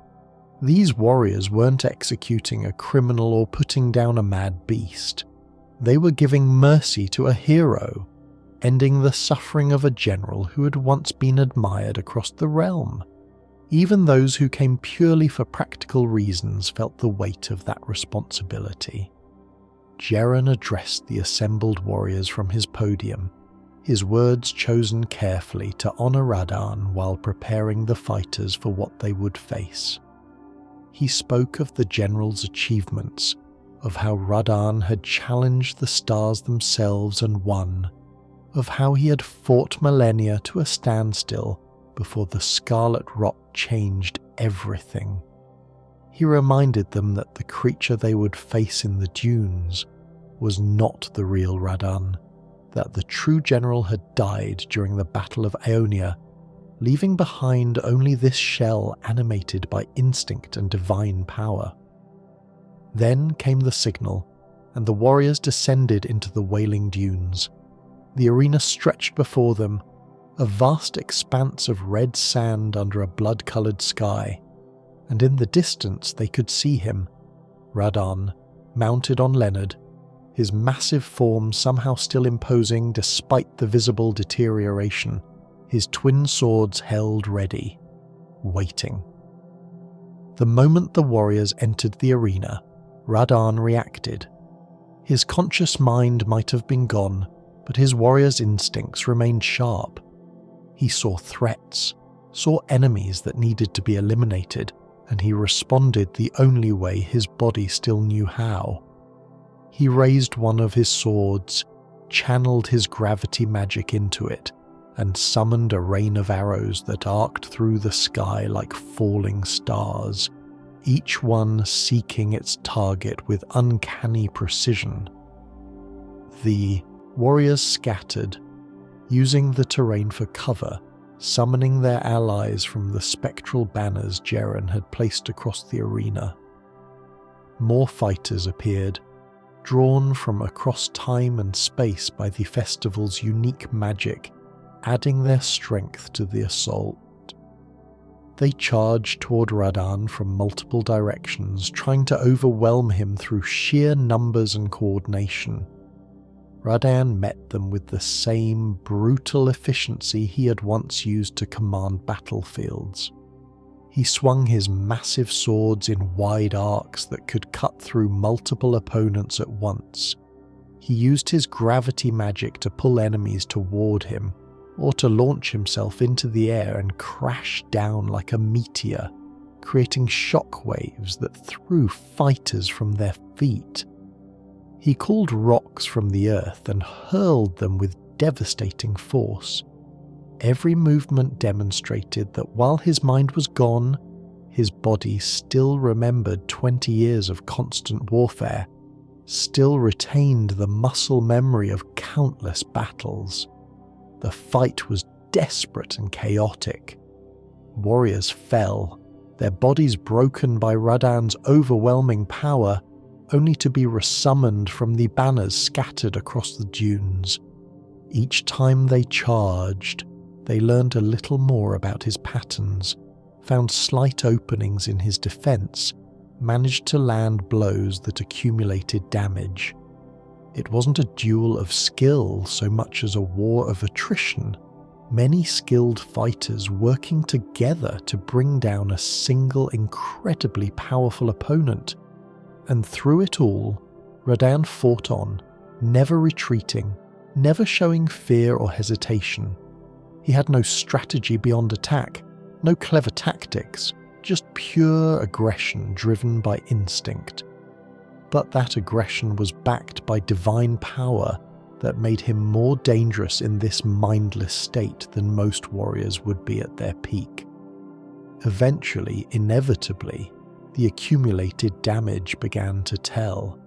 These warriors weren't executing a criminal or putting down a mad beast. They were giving mercy to a hero, ending the suffering of a general who had once been admired across the realm. Even those who came purely for practical reasons felt the weight of that responsibility. Jeren addressed the assembled warriors from his podium, his words chosen carefully to honor Radahn while preparing the fighters for what they would face. He spoke of the general's achievements, of how Radahn had challenged the stars themselves and won, of how he had fought Malenia to a standstill before the Scarlet Rot changed everything. He reminded them that the creature they would face in the dunes was not the real Radahn, that the true general had died during the Battle of Aeonia, leaving behind only this shell animated by instinct and divine power. Then came the signal, and the warriors descended into the Wailing Dunes. The arena stretched before them, a vast expanse of red sand under a blood-coloured sky, and in the distance they could see him, Radahn, mounted on Leonard, his massive form somehow still imposing despite the visible deterioration, his twin swords held ready, waiting. The moment the warriors entered the arena, Radahn reacted. His conscious mind might have been gone, but his warrior's instincts remained sharp. He saw threats, saw enemies that needed to be eliminated, and he responded the only way his body still knew how. He raised one of his swords, channeled his gravity magic into it, and summoned a rain of arrows that arced through the sky like falling stars, each one seeking its target with uncanny precision. The warriors scattered, using the terrain for cover, summoning their allies from the spectral banners Jeren had placed across the arena. More fighters appeared, drawn from across time and space by the festival's unique magic, adding their strength to the assault. They charged toward Radahn from multiple directions, trying to overwhelm him through sheer numbers and coordination. Radahn met them with the same brutal efficiency he had once used to command battlefields. He swung his massive swords in wide arcs that could cut through multiple opponents at once. He used his gravity magic to pull enemies toward him, or to launch himself into the air and crash down like a meteor, creating shockwaves that threw fighters from their feet. He called rocks from the earth and hurled them with devastating force. Every movement demonstrated that while his mind was gone, his body still remembered 20 years of constant warfare, still retained the muscle memory of countless battles. The fight was desperate and chaotic. Warriors fell, their bodies broken by Radahn's overwhelming power, only to be resummoned from the banners scattered across the dunes. Each time they charged, they learned a little more about his patterns, found slight openings in his defense, managed to land blows that accumulated damage. It wasn't a duel of skill so much as a war of attrition, many skilled fighters working together to bring down a single incredibly powerful opponent. And through it all, Radahn fought on, never retreating, never showing fear or hesitation. He had no strategy beyond attack, no clever tactics, just pure aggression driven by instinct. But that aggression was backed by divine power that made him more dangerous in this mindless state than most warriors would be at their peak. Eventually, inevitably, the accumulated damage began to tell.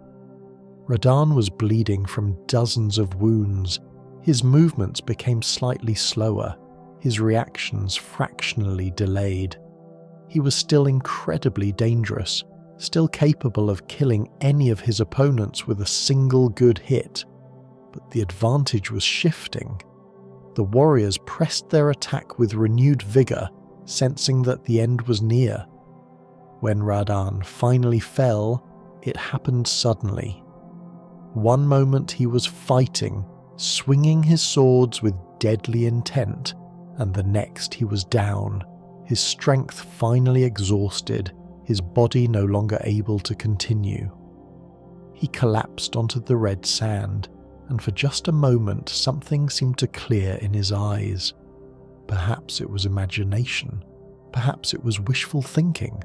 Radahn was bleeding from dozens of wounds. His movements became slightly slower, his reactions fractionally delayed. He was still incredibly dangerous, still capable of killing any of his opponents with a single good hit. But the advantage was shifting. The warriors pressed their attack with renewed vigour, sensing that the end was near. When Radahn finally fell, it happened suddenly. One moment he was fighting, swinging his swords with deadly intent, and the next he was down, his strength finally exhausted, his body no longer able to continue. He collapsed onto the red sand, and for just a moment something seemed to clear in his eyes. Perhaps it was imagination, perhaps it was wishful thinking,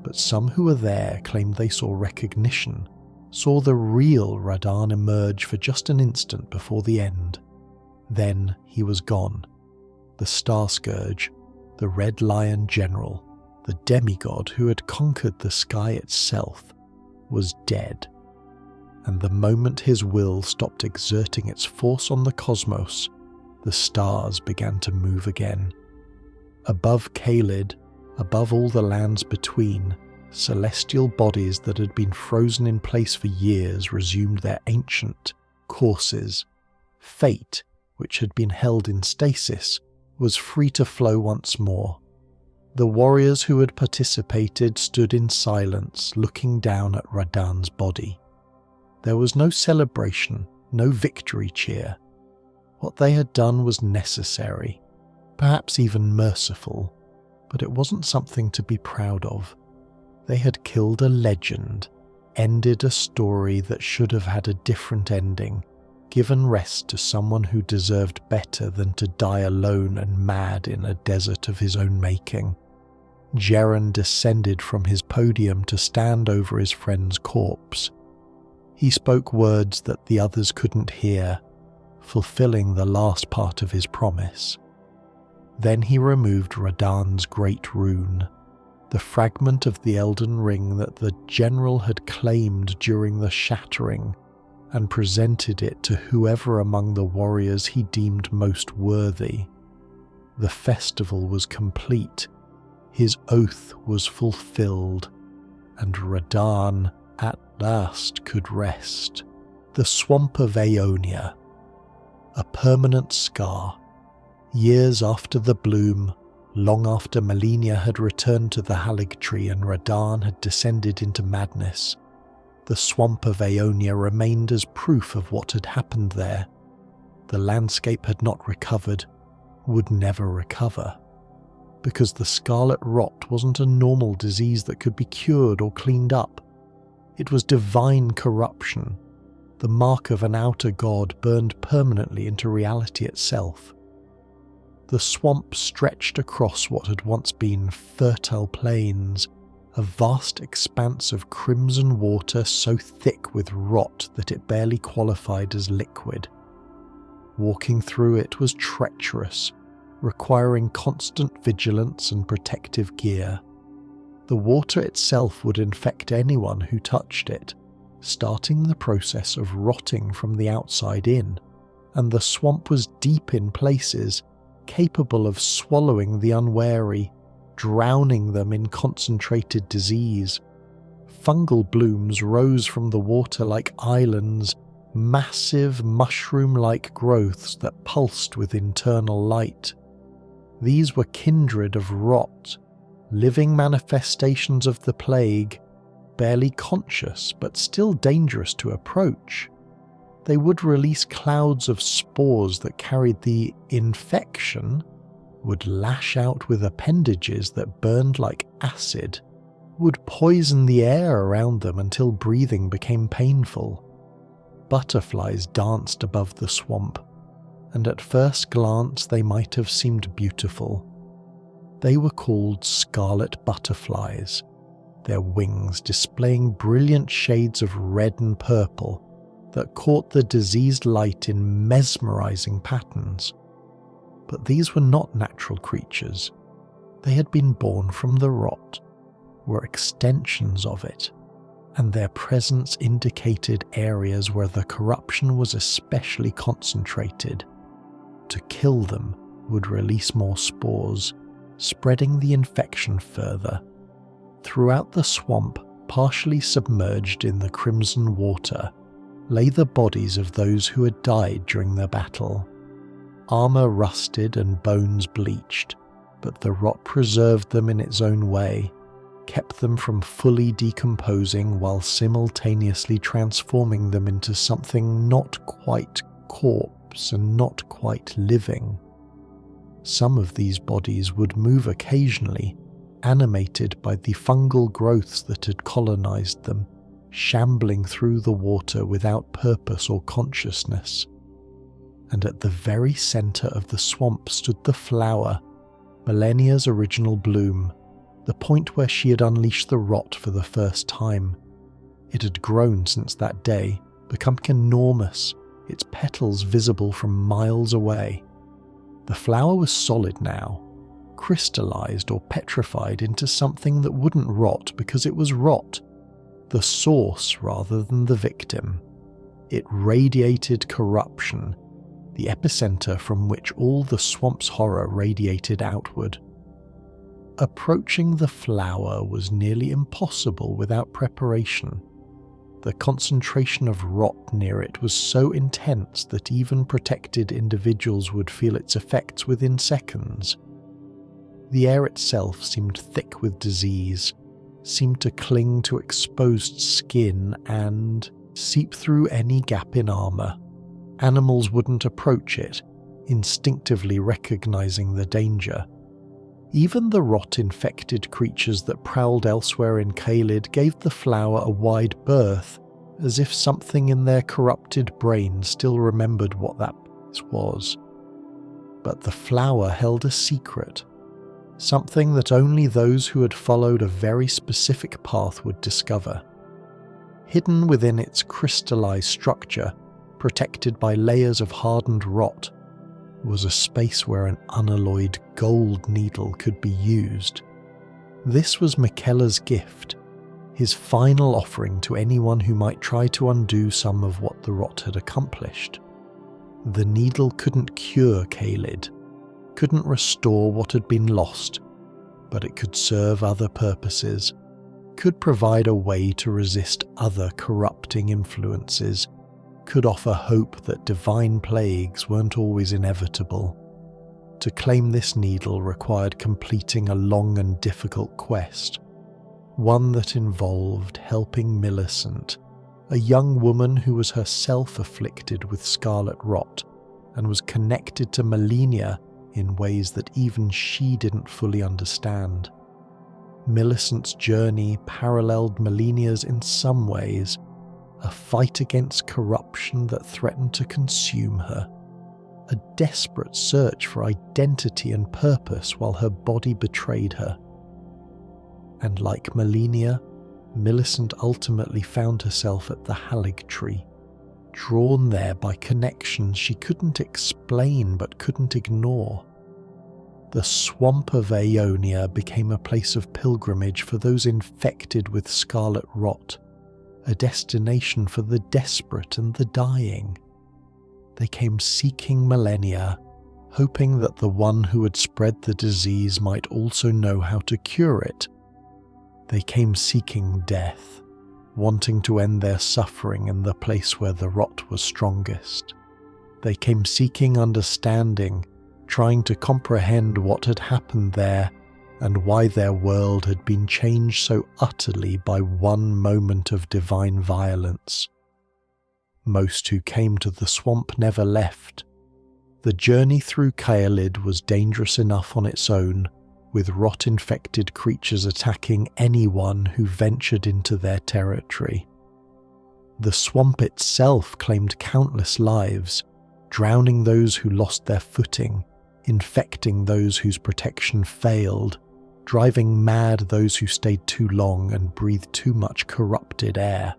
but some who were there claimed they saw recognition, saw the real Radahn emerge for just an instant before the end. Then he was gone. The Starscourge, the Red Lion General, the demigod who had conquered the sky itself, was dead. And the moment his will stopped exerting its force on the cosmos, the stars began to move again. Above Caelid, above all the lands between, celestial bodies that had been frozen in place for years resumed their ancient courses. Fate, which had been held in stasis, was free to flow once more. The warriors who had participated stood in silence, looking down at Radahn's body. There was no celebration, no victory cheer. What they had done was necessary, perhaps even merciful, but it wasn't something to be proud of. They had killed a legend, ended a story that should have had a different ending, given rest to someone who deserved better than to die alone and mad in a desert of his own making. Jeren descended from his podium to stand over his friend's corpse. He spoke words that the others couldn't hear, fulfilling the last part of his promise. Then he removed Radahn's great rune, the fragment of the Elden Ring that the general had claimed during the shattering, and presented it to whoever among the warriors he deemed most worthy. The festival was complete, his oath was fulfilled, and Radahn at last could rest. The swamp of Aeonia, a permanent scar. Years after the bloom, long after Malenia had returned to the Halig tree and Radahn had descended into madness, the swamp of Aeonia remained as proof of what had happened there. The landscape had not recovered, would never recover, because the Scarlet Rot wasn't a normal disease that could be cured or cleaned up. It was divine corruption, the mark of an outer god burned permanently into reality itself. The swamp stretched across what had once been fertile plains, a vast expanse of crimson water so thick with rot that it barely qualified as liquid. Walking through it was treacherous, requiring constant vigilance and protective gear. The water itself would infect anyone who touched it, starting the process of rotting from the outside in, and the swamp was deep in places, capable of swallowing the unwary, drowning them in concentrated disease. Fungal blooms rose from the water like islands, massive mushroom-like growths that pulsed with internal light. These were kindred of rot, living manifestations of the plague, barely conscious but still dangerous to approach. They would release clouds of spores that carried the infection, would lash out with appendages that burned like acid, would poison the air around them until breathing became painful. Butterflies danced above the swamp, and at first glance they might have seemed beautiful. They were called scarlet butterflies, their wings displaying brilliant shades of red and purple that caught the diseased light in mesmerizing patterns. But these were not natural creatures. They had been born from the rot, were extensions of it, and their presence indicated areas where the corruption was especially concentrated. To kill them would release more spores, spreading the infection further. Throughout the swamp, partially submerged in the crimson water, lay the bodies of those who had died during the battle. Armour rusted and bones bleached, but the rot preserved them in its own way, kept them from fully decomposing while simultaneously transforming them into something not quite corpse and not quite living. Some of these bodies would move occasionally, animated by the fungal growths that had colonized them, shambling through the water without purpose or consciousness. And at the very center of the swamp stood the flower, Malenia's original bloom, the point where she had unleashed the rot for the first time. It had grown since that day, becoming enormous, its petals visible from miles away. The flower was solid now, crystallized or petrified into something that wouldn't rot because it was rot, the source rather than the victim. It radiated corruption, the epicenter from which all the swamp's horror radiated outward. Approaching the flower was nearly impossible without preparation. The concentration of rot near it was so intense that even protected individuals would feel its effects within seconds. The air itself seemed thick with disease, seemed to cling to exposed skin and seep through any gap in armour. Animals wouldn't approach it, instinctively recognizing the danger. Even the rot-infected creatures that prowled elsewhere in Caelid gave the flower a wide berth, as if something in their corrupted brain still remembered what that was. But the flower held a secret, something that only those who had followed a very specific path would discover. Hidden within its crystallized structure, protected by layers of hardened rot, was a space where an unalloyed gold needle could be used. This was Miquella's gift, his final offering to anyone who might try to undo some of what the rot had accomplished. The needle couldn't cure Caelid, couldn't restore what had been lost, but it could serve other purposes, could provide a way to resist other corrupting influences, could offer hope that divine plagues weren't always inevitable. To claim this needle required completing a long and difficult quest, one that involved helping Millicent, a young woman who was herself afflicted with Scarlet Rot and was connected to Malenia in ways that even she didn't fully understand. Millicent's journey paralleled Malenia's in some ways, a fight against corruption that threatened to consume her, a desperate search for identity and purpose while her body betrayed her. And like Malenia, Millicent ultimately found herself at the Halig Tree, drawn there by connections she couldn't explain but couldn't ignore. The swamp of Aeonia became a place of pilgrimage for those infected with Scarlet Rot, a destination for the desperate and the dying. They came seeking Malenia, hoping that the one who had spread the disease might also know how to cure it. They came seeking death, wanting to end their suffering in the place where the rot was strongest. They came seeking understanding, trying to comprehend what had happened there and why their world had been changed so utterly by one moment of divine violence. Most who came to the swamp never left. The journey through Caelid was dangerous enough on its own, with rot-infected creatures attacking anyone who ventured into their territory. The swamp itself claimed countless lives, drowning those who lost their footing, infecting those whose protection failed, driving mad those who stayed too long and breathed too much corrupted air.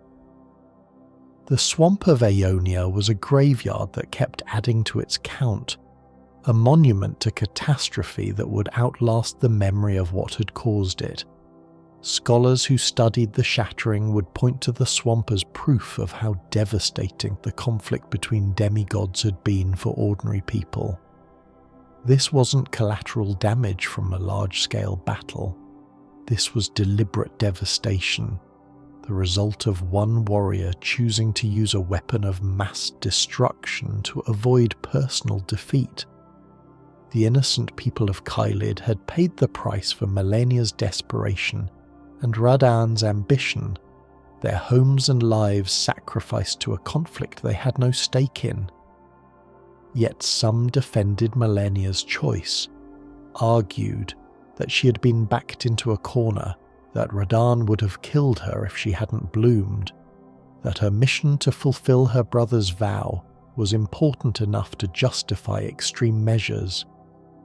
The swamp of Aeonia was a graveyard that kept adding to its count, a monument to catastrophe that would outlast the memory of what had caused it. Scholars who studied the shattering would point to the swamp as proof of how devastating the conflict between demigods had been for ordinary people. This wasn't collateral damage from a large-scale battle. This was deliberate devastation, the result of one warrior choosing to use a weapon of mass destruction to avoid personal defeat. The innocent people of Caelid had paid the price for Malenia's desperation and Radahn's ambition, their homes and lives sacrificed to a conflict they had no stake in. Yet some defended Malenia's choice, argued that she had been backed into a corner, that Radahn would have killed her if she hadn't bloomed, that her mission to fulfill her brother's vow was important enough to justify extreme measures.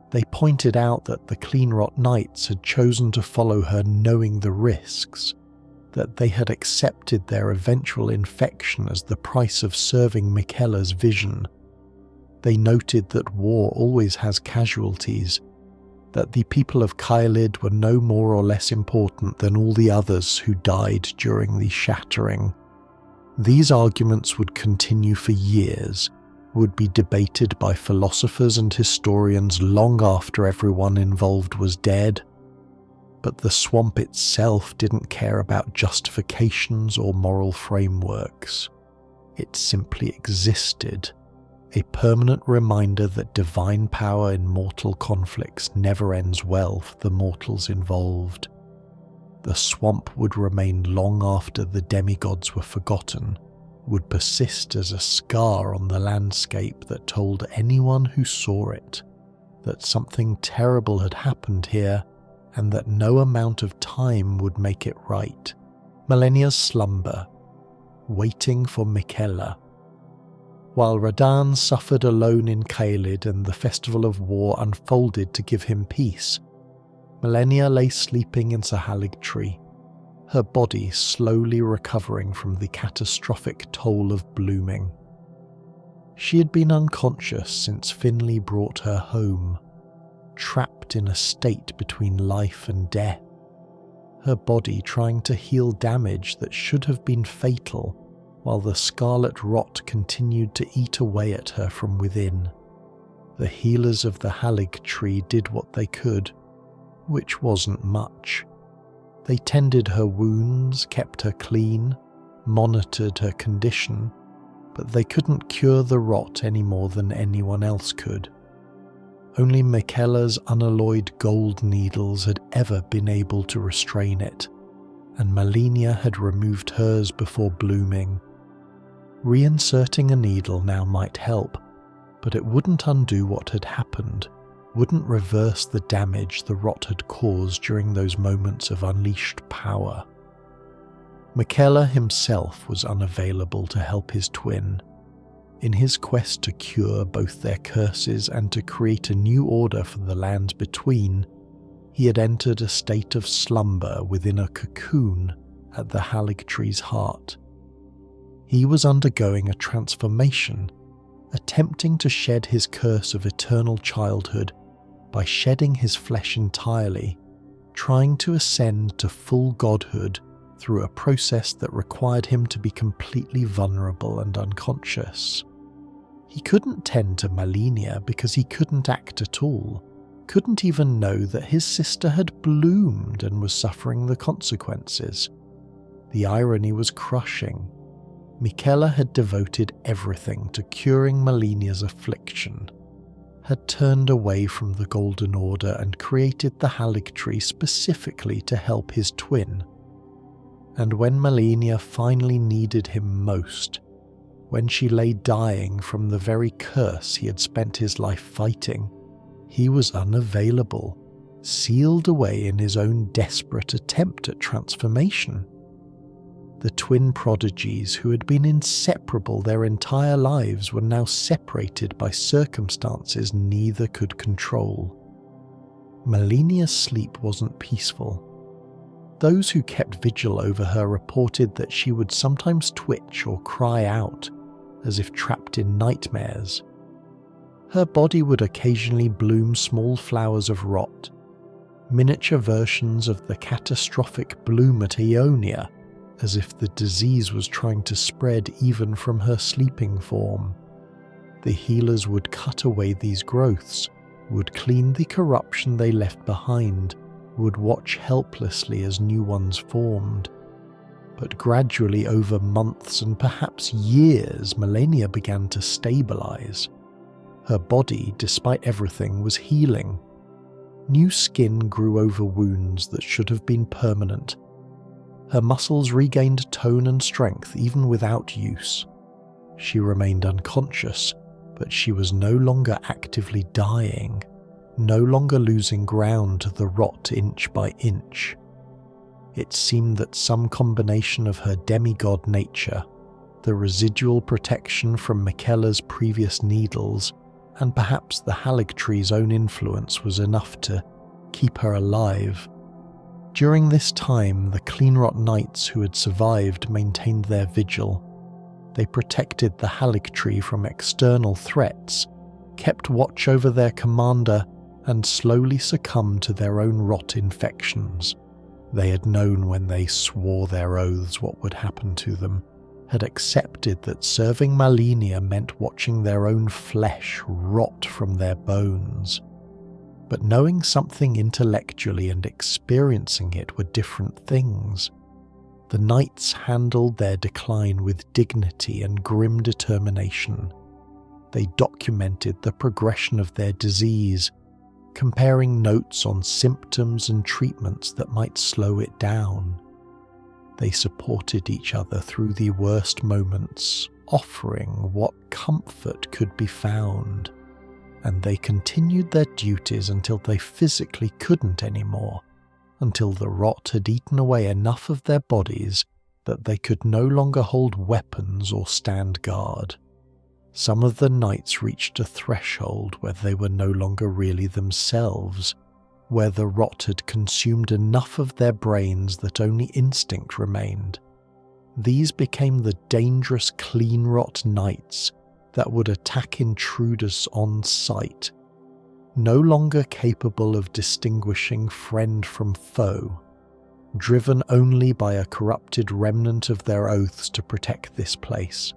They pointed out that the Cleanrot Knights had chosen to follow her knowing the risks, that they had accepted their eventual infection as the price of serving Miquella's vision. They noted that war always has casualties, that the people of Caelid were no more or less important than all the others who died during the shattering. These arguments would continue for years, would be debated by philosophers and historians long after everyone involved was dead. But the swamp itself didn't care about justifications or moral frameworks. It simply existed, a permanent reminder that divine power in mortal conflicts never ends well for the mortals involved. The swamp would remain long after the demigods were forgotten, would persist as a scar on the landscape that told anyone who saw it that something terrible had happened here and that no amount of time would make it right. Malenia's slumber, waiting for Miquella. While Radahn suffered alone in Caelid and the Festival of War unfolded to give him peace, Malenia lay sleeping in Sahaligtree, her body slowly recovering from the catastrophic toll of blooming. She had been unconscious since Finlay brought her home, trapped in a state between life and death, her body trying to heal damage that should have been fatal, while the Scarlet Rot continued to eat away at her from within. The healers of the Haligtree did what they could, which wasn't much. They tended her wounds, kept her clean, monitored her condition, but they couldn't cure the rot any more than anyone else could. Only Miquella's unalloyed gold needles had ever been able to restrain it, and Malenia had removed hers before blooming. Reinserting a needle now might help, but it wouldn't undo what had happened, wouldn't reverse the damage the rot had caused during those moments of unleashed power. Miquella himself was unavailable to help his twin. In his quest to cure both their curses and to create a new order for the land between, he had entered a state of slumber within a cocoon at the Haligtree's heart. He was undergoing a transformation, attempting to shed his curse of eternal childhood by shedding his flesh entirely, trying to ascend to full godhood through a process that required him to be completely vulnerable and unconscious. He couldn't tend to Malenia because he couldn't act at all, couldn't even know that his sister had bloomed and was suffering the consequences. The irony was crushing. Miquella had devoted everything to curing Malenia's affliction, had turned away from the Golden Order and created the Haligtree specifically to help his twin. And when Malenia finally needed him most, when she lay dying from the very curse he had spent his life fighting, he was unavailable, sealed away in his own desperate attempt at transformation. The twin prodigies who had been inseparable their entire lives were now separated by circumstances neither could control. Malenia's sleep wasn't peaceful. Those who kept vigil over her reported that she would sometimes twitch or cry out, as if trapped in nightmares. Her body would occasionally bloom small flowers of rot, miniature versions of the catastrophic bloom at Aeonia, as if the disease was trying to spread even from her sleeping form. The healers would cut away these growths, would clean the corruption they left behind, would watch helplessly as new ones formed. But gradually, over months and perhaps years, Malenia began to stabilize. Her body, despite everything, was healing. New skin grew over wounds that should have been permanent. Her muscles regained tone and strength even without use. She remained unconscious, but she was no longer actively dying, no longer losing ground to the rot inch by inch. It seemed that some combination of her demigod nature, the residual protection from Miquella's previous needles, and perhaps the Haligtree's own influence was enough to keep her alive. During this time, the Cleanrot Knights who had survived maintained their vigil. They protected the Haligtree from external threats, kept watch over their commander, and slowly succumbed to their own rot infections. They had known when they swore their oaths what would happen to them, had accepted that serving Malenia meant watching their own flesh rot from their bones. But knowing something intellectually and experiencing it were different things. The knights handled their decline with dignity and grim determination. They documented the progression of their disease, comparing notes on symptoms and treatments that might slow it down. They supported each other through the worst moments, offering what comfort could be found, and they continued their duties until they physically couldn't anymore, until the rot had eaten away enough of their bodies that they could no longer hold weapons or stand guard. Some of the knights reached a threshold where they were no longer really themselves, where the rot had consumed enough of their brains that only instinct remained. These became the dangerous Cleanrot Knights that would attack intruders on sight, no longer capable of distinguishing friend from foe, driven only by a corrupted remnant of their oaths to protect this place.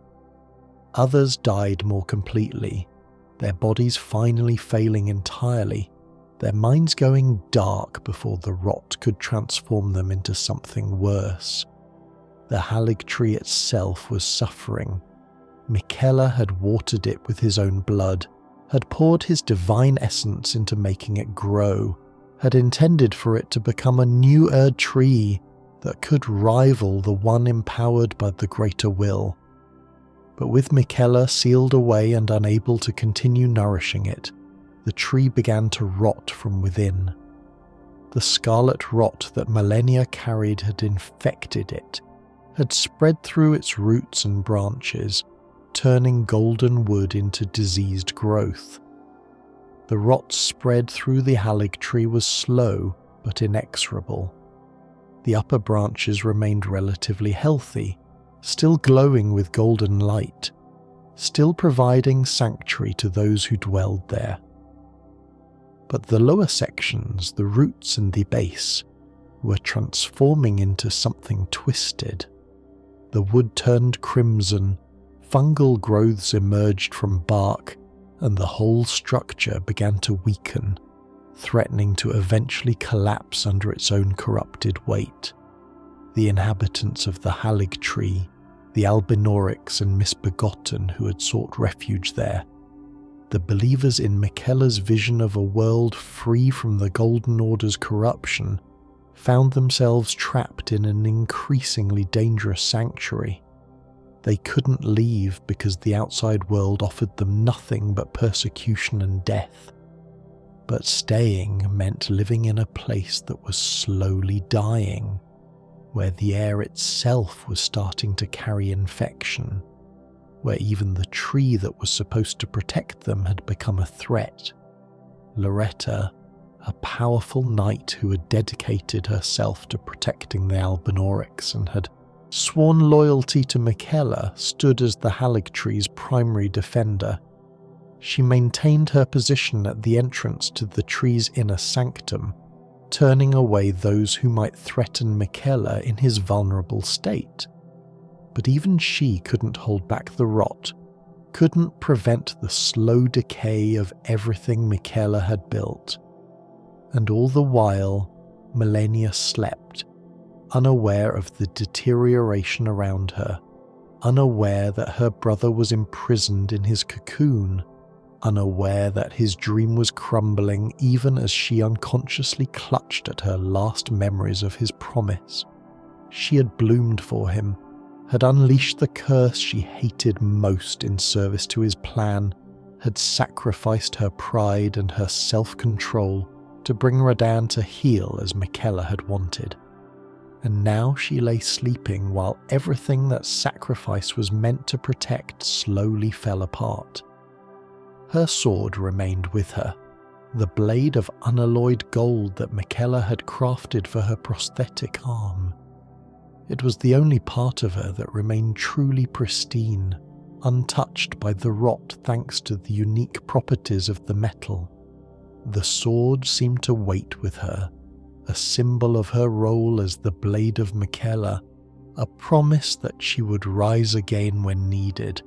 Others died more completely, their bodies finally failing entirely, their minds going dark before the rot could transform them into something worse. The Haligtree itself was suffering. Miquella had watered it with his own blood, had poured his divine essence into making it grow, had intended for it to become a new Erd tree that could rival the one empowered by the greater will. But with Miquella sealed away and unable to continue nourishing it, the tree began to rot from within. The Scarlet Rot that Malenia carried had infected it, had spread through its roots and branches, turning golden wood into diseased growth. The rot spread through the Haligtree was slow but inexorable. The upper branches remained relatively healthy, still glowing with golden light, still providing sanctuary to those who dwelled there. But the lower sections, the roots and the base, were transforming into something twisted. The wood turned crimson, fungal growths emerged from bark, and the whole structure began to weaken, threatening to eventually collapse under its own corrupted weight. The inhabitants of the Haligtree, the Albinorics and Misbegotten who had sought refuge there, the believers in Miquella's vision of a world free from the Golden Order's corruption, found themselves trapped in an increasingly dangerous sanctuary. They couldn't leave because the outside world offered them nothing but persecution and death. But staying meant living in a place that was slowly dying, where the air itself was starting to carry infection, where even the tree that was supposed to protect them had become a threat. Loretta, a powerful knight who had dedicated herself to protecting the Albinorics and had sworn loyalty to Miquella, stood as the Haligtree's primary defender. She maintained her position at the entrance to the tree's inner sanctum, turning away those who might threaten Miquella in his vulnerable state. But even she couldn't hold back the rot, couldn't prevent the slow decay of everything Miquella had built. And all the while, Malenia slept, unaware of the deterioration around her, unaware that her brother was imprisoned in his cocoon, unaware that his dream was crumbling even as she unconsciously clutched at her last memories of his promise. She had bloomed for him, had unleashed the curse she hated most in service to his plan, had sacrificed her pride and her self-control to bring Radahn to heal as Miquella had wanted. And now she lay sleeping while everything that sacrifice was meant to protect slowly fell apart. Her sword remained with her, the blade of unalloyed gold that Miquella had crafted for her prosthetic arm. It was the only part of her that remained truly pristine, untouched by the rot thanks to the unique properties of the metal. The sword seemed to wait with her, a symbol of her role as the blade of Miquella, a promise that she would rise again when needed,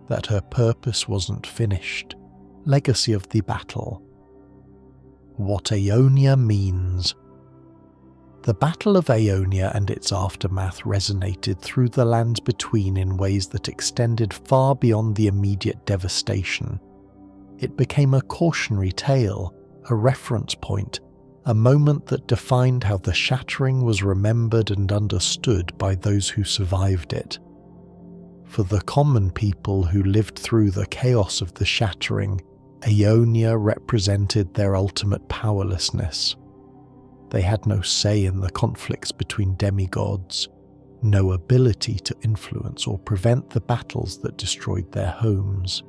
that her purpose wasn't finished. Legacy of the battle. What Aeonia means. The Battle of Aeonia and its aftermath resonated through the lands between in ways that extended far beyond the immediate devastation. It became a cautionary tale, a reference point, a moment that defined how the shattering was remembered and understood by those who survived it. For the common people who lived through the chaos of the shattering, Aeonia represented their ultimate powerlessness. They had no say in the conflicts between demigods, no ability to influence or prevent the battles that destroyed their homes.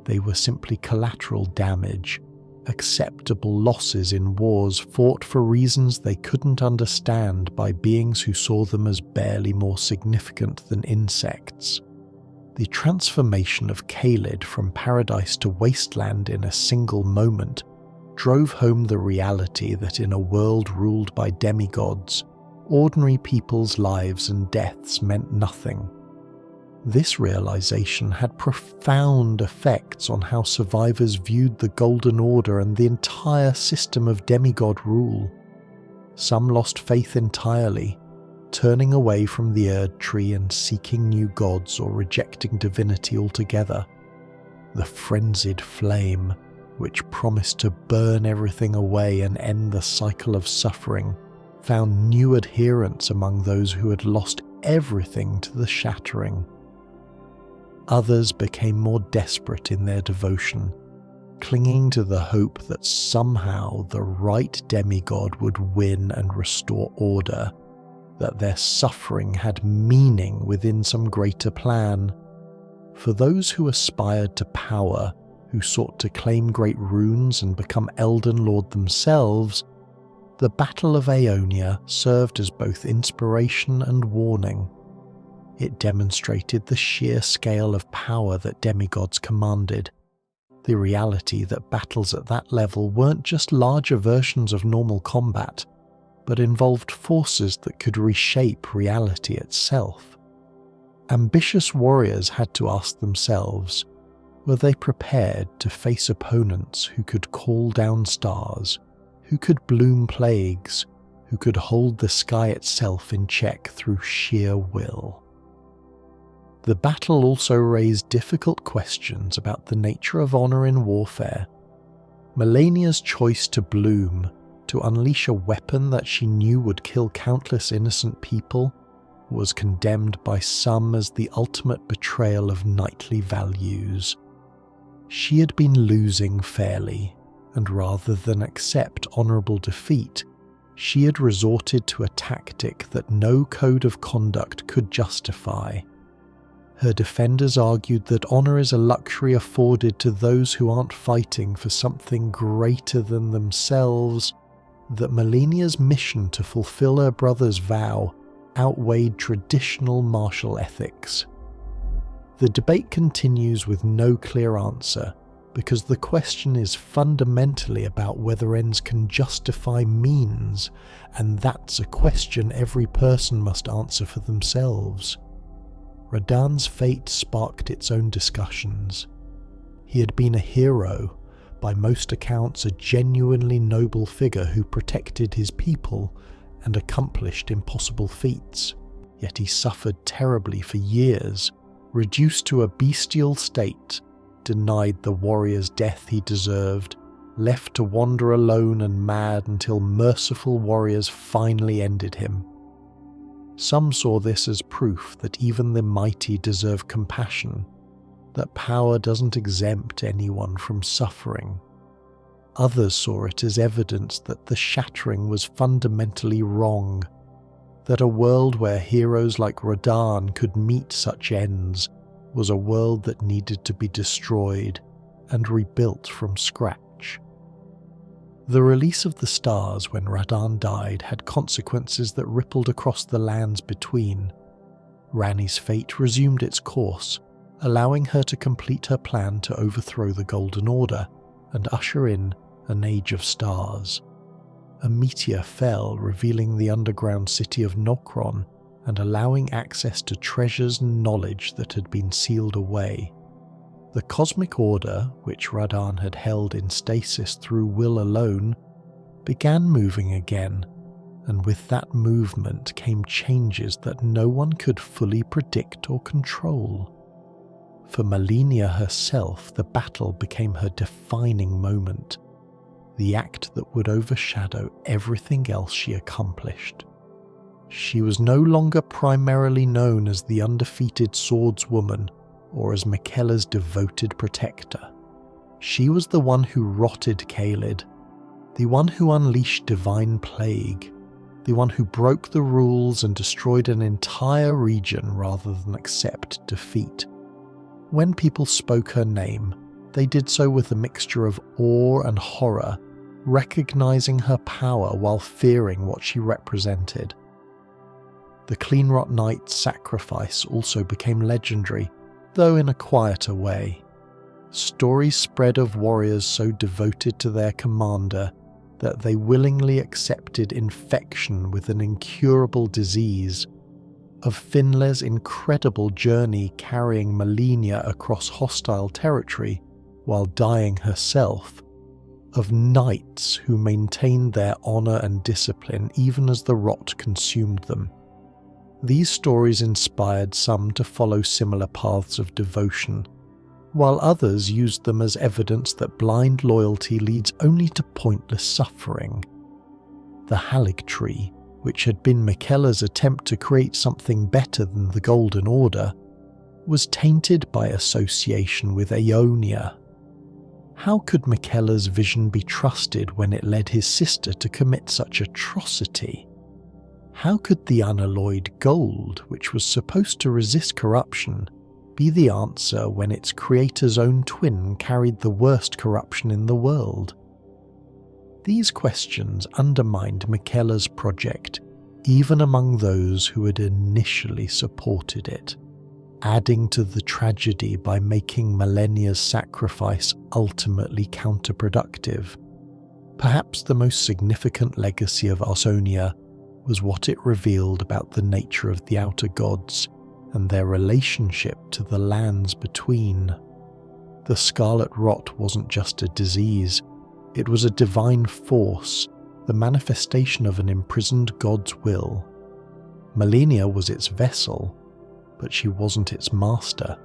They were simply collateral damage, acceptable losses in wars fought for reasons they couldn't understand by beings who saw them as barely more significant than insects. The transformation of Caelid from paradise to wasteland in a single moment drove home the reality that in a world ruled by demigods, ordinary people's lives and deaths meant nothing. This realization had profound effects on how survivors viewed the Golden Order and the entire system of demigod rule. Some lost faith entirely, turning away from the Erd Tree and seeking new gods or rejecting divinity altogether. The frenzied flame, which promised to burn everything away and end the cycle of suffering, found new adherents among those who had lost everything to the shattering. Others became more desperate in their devotion, clinging to the hope that somehow the right demigod would win and restore order, that their suffering had meaning within some greater plan. For those who aspired to power, who sought to claim great runes and become Elden Lord themselves, the Battle of Aeonia served as both inspiration and warning. It demonstrated the sheer scale of power that demigods commanded, the reality that battles at that level weren't just larger versions of normal combat, but involved forces that could reshape reality itself. Ambitious warriors had to ask themselves, were they prepared to face opponents who could call down stars, who could bloom plagues, who could hold the sky itself in check through sheer will? The battle also raised difficult questions about the nature of honor in warfare. Malenia's choice to bloom, to unleash a weapon that she knew would kill countless innocent people, was condemned by some as the ultimate betrayal of knightly values. She had been losing fairly, and rather than accept honourable defeat, she had resorted to a tactic that no code of conduct could justify. Her defenders argued that honour is a luxury afforded to those who aren't fighting for something greater than themselves, that Malenia's mission to fulfill her brother's vow outweighed traditional martial ethics. The debate continues with no clear answer, because the question is fundamentally about whether ends can justify means, and that's a question every person must answer for themselves. Radahn's fate sparked its own discussions. He had been a hero, by most accounts a genuinely noble figure who protected his people and accomplished impossible feats, yet he suffered terribly for years, reduced to a bestial state, denied the warrior's death he deserved, left to wander alone and mad until merciful warriors finally ended him. Some saw this as proof that even the mighty deserve compassion, that power doesn't exempt anyone from suffering. Others saw it as evidence that the shattering was fundamentally wrong, that a world where heroes like Radahn could meet such ends was a world that needed to be destroyed and rebuilt from scratch. The release of the stars when Radahn died had consequences that rippled across the lands between. Ranni's fate resumed its course, allowing her to complete her plan to overthrow the Golden Order and usher in an age of stars. A meteor fell, revealing the underground city of Nokron and allowing access to treasures and knowledge that had been sealed away. The cosmic order, which Radahn had held in stasis through will alone, began moving again, and with that movement came changes that no one could fully predict or control. For Malenia herself, the battle became her defining moment, the act that would overshadow everything else she accomplished. She was no longer primarily known as the undefeated swordswoman or as Miquella's devoted protector. She was the one who rotted Caelid, the one who unleashed divine plague, the one who broke the rules and destroyed an entire region rather than accept defeat. When people spoke her name, they did so with a mixture of awe and horror, recognizing her power while fearing what she represented. The Cleanrot Knight's sacrifice also became legendary, though in a quieter way. Stories spread of warriors so devoted to their commander that they willingly accepted infection with an incurable disease, of Finlay's incredible journey carrying Malenia across hostile territory while dying herself, of knights who maintained their honour and discipline even as the rot consumed them. These stories inspired some to follow similar paths of devotion, while others used them as evidence that blind loyalty leads only to pointless suffering. The Haligtree, which had been Miquella's attempt to create something better than the Golden Order, was tainted by association with Aeonia. How could Miquella's vision be trusted when it led his sister to commit such atrocity? How could the unalloyed gold, which was supposed to resist corruption, be the answer when its creator's own twin carried the worst corruption in the world? These questions undermined Miquella's project, even among those who had initially supported it, adding to the tragedy by making Malenia's sacrifice ultimately counterproductive. Perhaps the most significant legacy of Aeonia was what it revealed about the nature of the outer gods and their relationship to the lands between. The Scarlet Rot wasn't just a disease, it was a divine force, the manifestation of an imprisoned god's will. Malenia was its vessel, but she wasn't its master.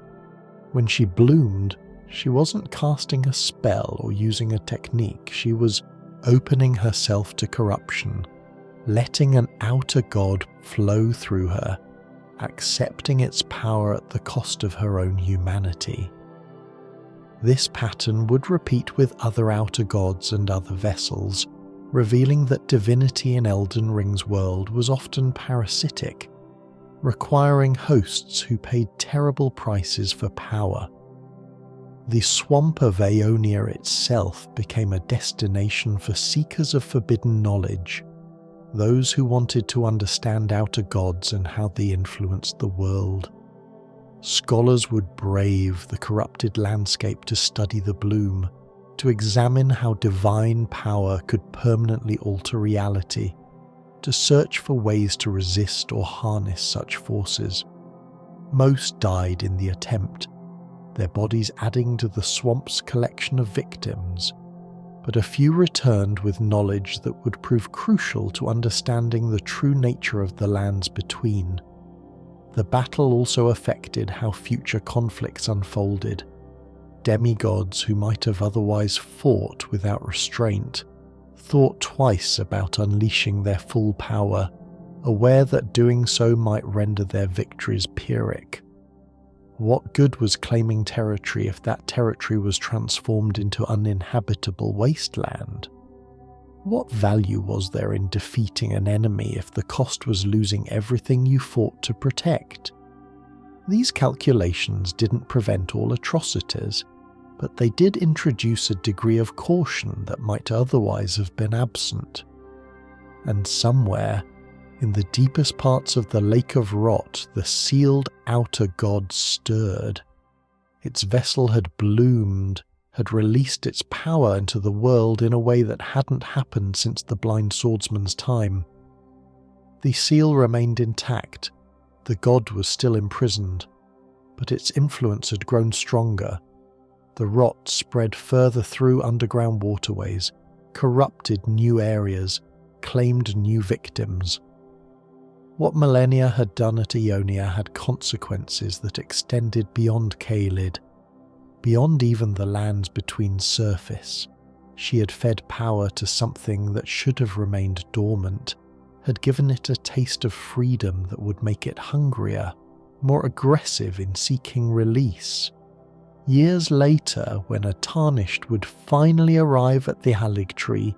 When she bloomed, she wasn't casting a spell or using a technique, she was opening herself to corruption, letting an outer god flow through her, accepting its power at the cost of her own humanity. This pattern would repeat with other outer gods and other vessels, revealing that divinity in Elden Ring's world was often parasitic, requiring hosts who paid terrible prices for power. The swamp of Aeonia itself became a destination for seekers of forbidden knowledge, those who wanted to understand outer gods and how they influenced the world. Scholars would brave the corrupted landscape to study the bloom, to examine how divine power could permanently alter reality, to search for ways to resist or harness such forces. Most died in the attempt, their bodies adding to the swamp's collection of victims, but a few returned with knowledge that would prove crucial to understanding the true nature of the lands between. The battle also affected how future conflicts unfolded. Demigods who might have otherwise fought without restraint thought twice about unleashing their full power, aware that doing so might render their victories Pyrrhic. What good was claiming territory if that territory was transformed into uninhabitable wasteland? What value was there in defeating an enemy if the cost was losing everything you fought to protect? These calculations didn't prevent all atrocities, but they did introduce a degree of caution that might otherwise have been absent. And somewhere, in the deepest parts of the Lake of Rot, the sealed outer god stirred. Its vessel had bloomed, had released its power into the world in a way that hadn't happened since the blind swordsman's time. The seal remained intact, the god was still imprisoned, but its influence had grown stronger. The rot spread further through underground waterways, corrupted new areas, claimed new victims. What Malenia had done at Aeonia had consequences that extended beyond Caelid, beyond even the lands between surface. She had fed power to something that should have remained dormant, had given it a taste of freedom that would make it hungrier, more aggressive in seeking release. Years later, when a Tarnished would finally arrive at the Haligtree,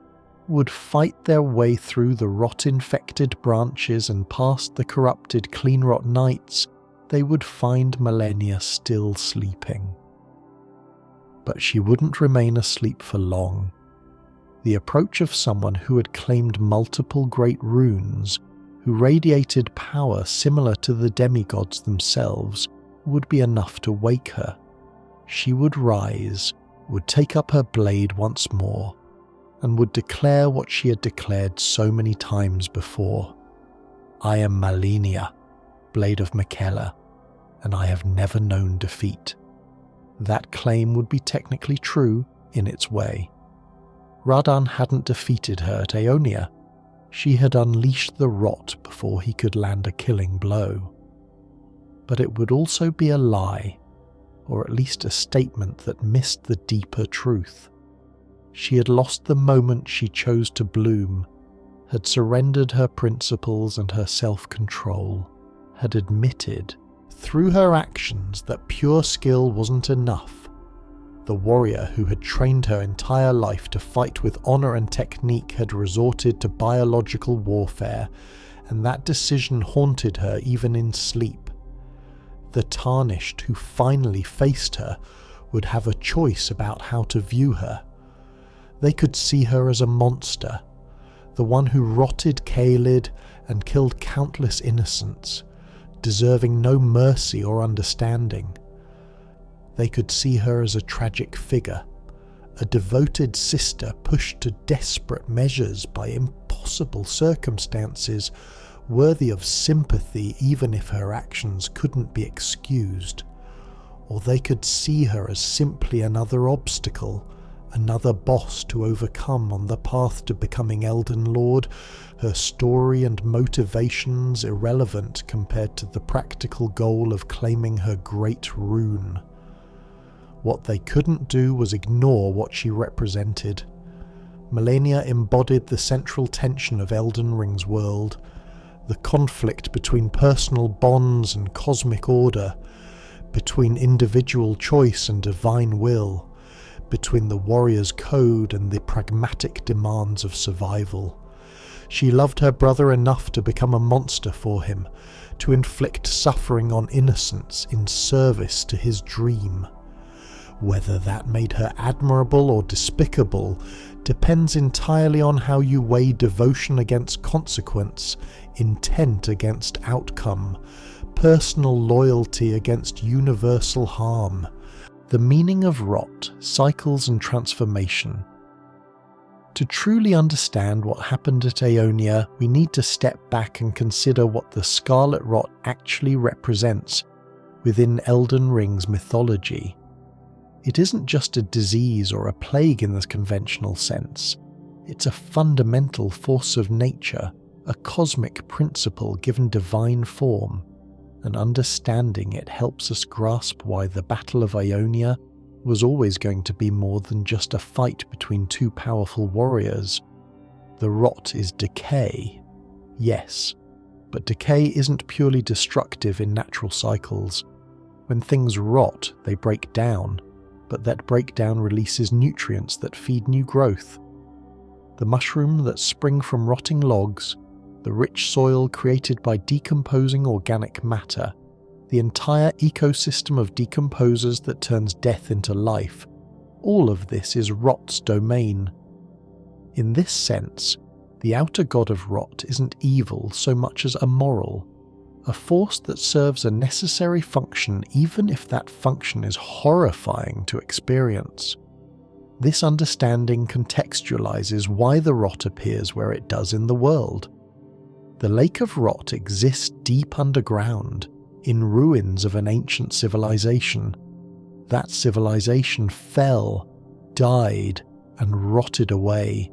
would fight their way through the rot-infected branches and past the corrupted Cleanrot Knights, they would find Malenia still sleeping. But she wouldn't remain asleep for long. The approach of someone who had claimed multiple great runes, who radiated power similar to the demigods themselves, would be enough to wake her. She would rise, would take up her blade once more, and would declare what she had declared so many times before. I am Malenia, Blade of Miquella, and I have never known defeat. That claim would be technically true in its way. Radahn hadn't defeated her at Aeonia. She had unleashed the rot before he could land a killing blow. But it would also be a lie, or at least a statement that missed the deeper truth. She had lost the moment she chose to bloom, had surrendered her principles and her self-control, had admitted, through her actions, that pure skill wasn't enough. The warrior who had trained her entire life to fight with honor and technique had resorted to biological warfare, and that decision haunted her even in sleep. The Tarnished who finally faced her would have a choice about how to view her. They could see her as a monster, the one who rotted Caelid and killed countless innocents, deserving no mercy or understanding. They could see her as a tragic figure, a devoted sister pushed to desperate measures by impossible circumstances, worthy of sympathy even if her actions couldn't be excused. Or they could see her as simply another obstacle, another boss to overcome on the path to becoming Elden Lord, her story and motivations irrelevant compared to the practical goal of claiming her great rune. What they couldn't do was ignore what she represented. Malenia embodied the central tension of Elden Ring's world, the conflict between personal bonds and cosmic order, between individual choice and divine will, between the warrior's code and the pragmatic demands of survival. She loved her brother enough to become a monster for him, to inflict suffering on innocents in service to his dream. Whether that made her admirable or despicable depends entirely on how you weigh devotion against consequence, intent against outcome, personal loyalty against universal harm. The meaning of rot, cycles and transformation. To truly understand what happened at Aeonia, we need to step back and consider what the Scarlet Rot actually represents, within Elden Ring's mythology. It isn't just a disease or a plague in this conventional sense. It's a fundamental force of nature, a cosmic principle given divine form, and understanding it helps us grasp why the Battle of Aeonia was always going to be more than just a fight between two powerful warriors. The rot is decay, yes, but decay isn't purely destructive in natural cycles. When things rot, they break down, but that breakdown releases nutrients that feed new growth. The mushroom that spring from rotting logs, the rich soil created by decomposing organic matter, the entire ecosystem of decomposers that turns death into life, all of this is rot's domain. In this sense, the outer god of rot isn't evil so much as immoral, a force that serves a necessary function even if that function is horrifying to experience. This understanding contextualizes why the rot appears where it does in the world. The Lake of Rot exists deep underground, in ruins of an ancient civilization. That civilization fell, died, and rotted away,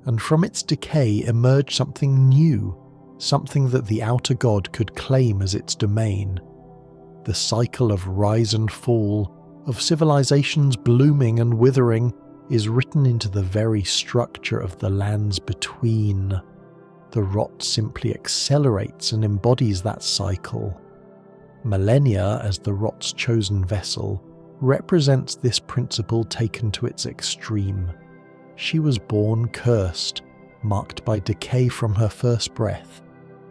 and from its decay emerged something new, something that the outer god could claim as its domain. The cycle of rise and fall, of civilizations blooming and withering, is written into the very structure of the lands between. The rot simply accelerates and embodies that cycle. Malenia, as the rot's chosen vessel, represents this principle taken to its extreme. She was born cursed, marked by decay from her first breath,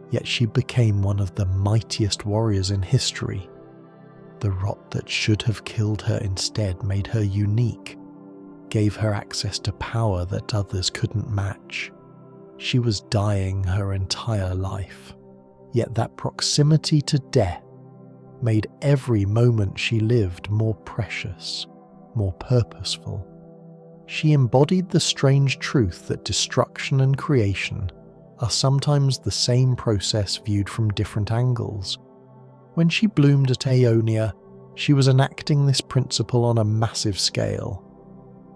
yet she became one of the mightiest warriors in history. The rot that should have killed her instead made her unique, gave her access to power that others couldn't match. She was dying her entire life, yet that proximity to death made every moment she lived more precious, more purposeful. She embodied the strange truth that destruction and creation are sometimes the same process viewed from different angles. When she bloomed at Aeonia, she was enacting this principle on a massive scale.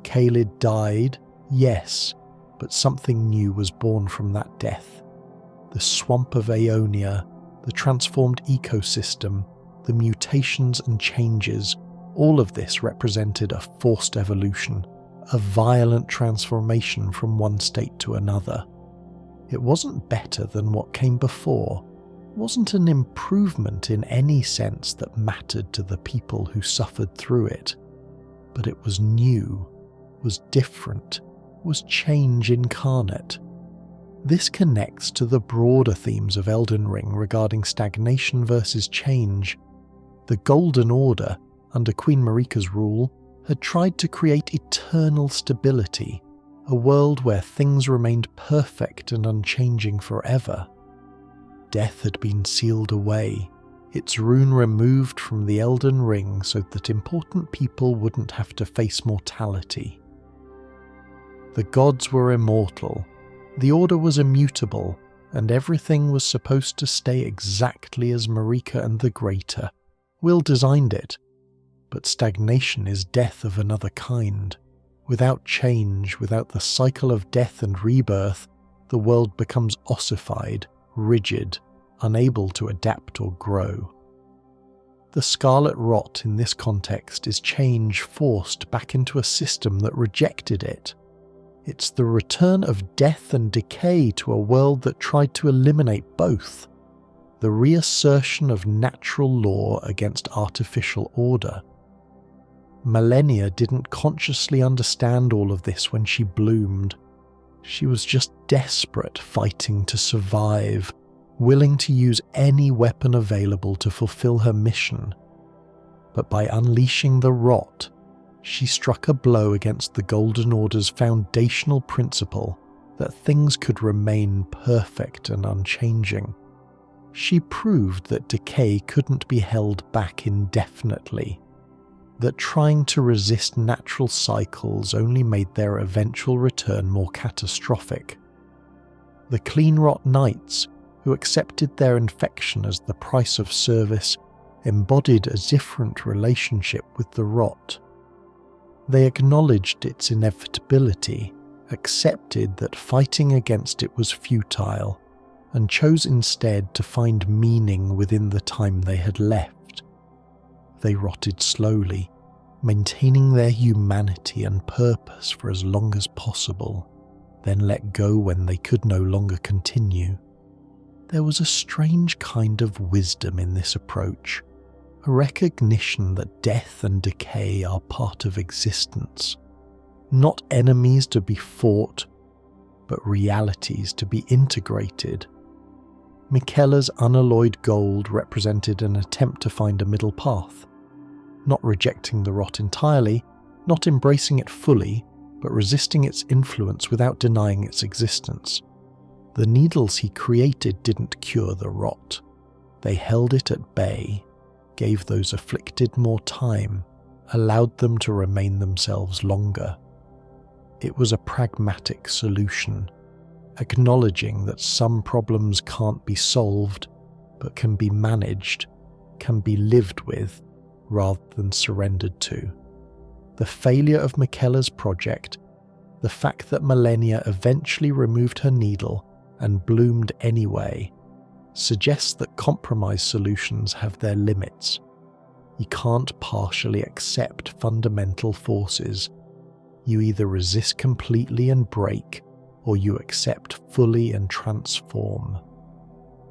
Caelid died, yes, but something new was born from that death. The swamp of Aeonia, the transformed ecosystem, the mutations and changes, all of this represented a forced evolution, a violent transformation from one state to another. It wasn't better than what came before, wasn't an improvement in any sense that mattered to the people who suffered through it, but it was new, was different, was change incarnate. This connects to the broader themes of Elden Ring regarding stagnation versus change. The Golden Order, under Queen Marika's rule, had tried to create eternal stability, a world where things remained perfect and unchanging forever. Death had been sealed away, its rune removed from the Elden Ring so that important people wouldn't have to face mortality. The gods were immortal, the Order was immutable, and everything was supposed to stay exactly as Marika and the Greater Will designed it. But stagnation is death of another kind. Without change, without the cycle of death and rebirth, the world becomes ossified, rigid, unable to adapt or grow. The Scarlet Rot in this context is change forced back into a system that rejected it. It's the return of death and decay to a world that tried to eliminate both. The reassertion of natural law against artificial order. Malenia didn't consciously understand all of this when she bloomed. She was just desperate, fighting to survive, willing to use any weapon available to fulfill her mission. But by unleashing the Rot, she struck a blow against the Golden Order's foundational principle that things could remain perfect and unchanging. She proved that decay couldn't be held back indefinitely, that trying to resist natural cycles only made their eventual return more catastrophic. The Clean Rot Knights, who accepted their infection as the price of service, embodied a different relationship with the rot. They acknowledged its inevitability, accepted that fighting against it was futile, and chose instead to find meaning within the time they had left. They rotted slowly, maintaining their humanity and purpose for as long as possible, then let go when they could no longer continue. There was a strange kind of wisdom in this approach, a recognition that death and decay are part of existence, not enemies to be fought, but realities to be integrated. Miquella's unalloyed gold represented an attempt to find a middle path, not rejecting the rot entirely, not embracing it fully, but resisting its influence without denying its existence. The needles he created didn't cure the rot. They held it at bay, gave those afflicted more time, allowed them to remain themselves longer. It was a pragmatic solution, acknowledging that some problems can't be solved, but can be managed, can be lived with, rather than surrendered to. The failure of Miquella's project, the fact that Malenia eventually removed her needle and bloomed anyway, suggests that compromise solutions have their limits. You can't partially accept fundamental forces. You either resist completely and break, or you accept fully and transform.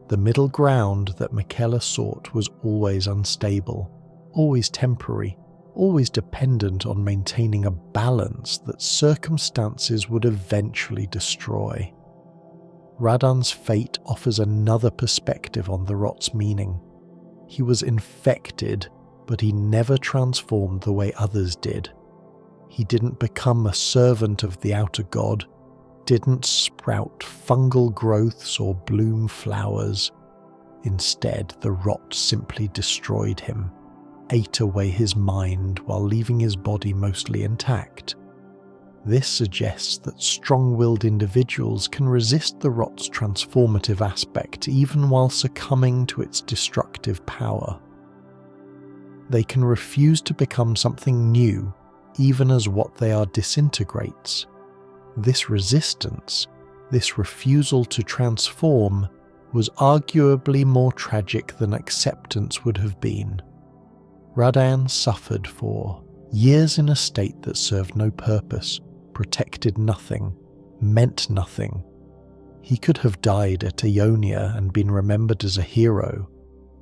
The middle ground that Miquella sought was always unstable, always temporary, always dependent on maintaining a balance that circumstances would eventually destroy. Radahn's fate offers another perspective on the rot's meaning. He was infected, but he never transformed the way others did. He didn't become a servant of the outer god, didn't sprout fungal growths or bloom flowers. Instead, the rot simply destroyed him, ate away his mind while leaving his body mostly intact. This suggests that strong-willed individuals can resist the rot's transformative aspect even while succumbing to its destructive power. They can refuse to become something new, even as what they are disintegrates. This resistance, this refusal to transform, was arguably more tragic than acceptance would have been. Radahn suffered for years in a state that served no purpose, protected nothing, meant nothing. He could have died at Aeonia and been remembered as a hero.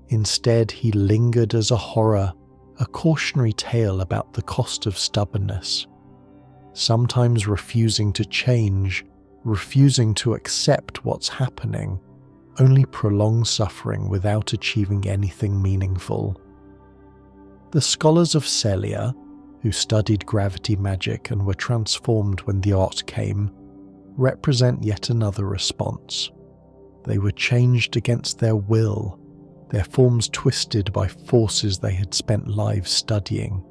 Instead, he lingered as a horror, a cautionary tale about the cost of stubbornness. Sometimes refusing to change, refusing to accept what's happening, only prolongs suffering without achieving anything meaningful. The scholars of Celia, who studied gravity magic and were transformed when the art came, represent yet another response. They were changed against their will, their forms twisted by forces they had spent lives studying.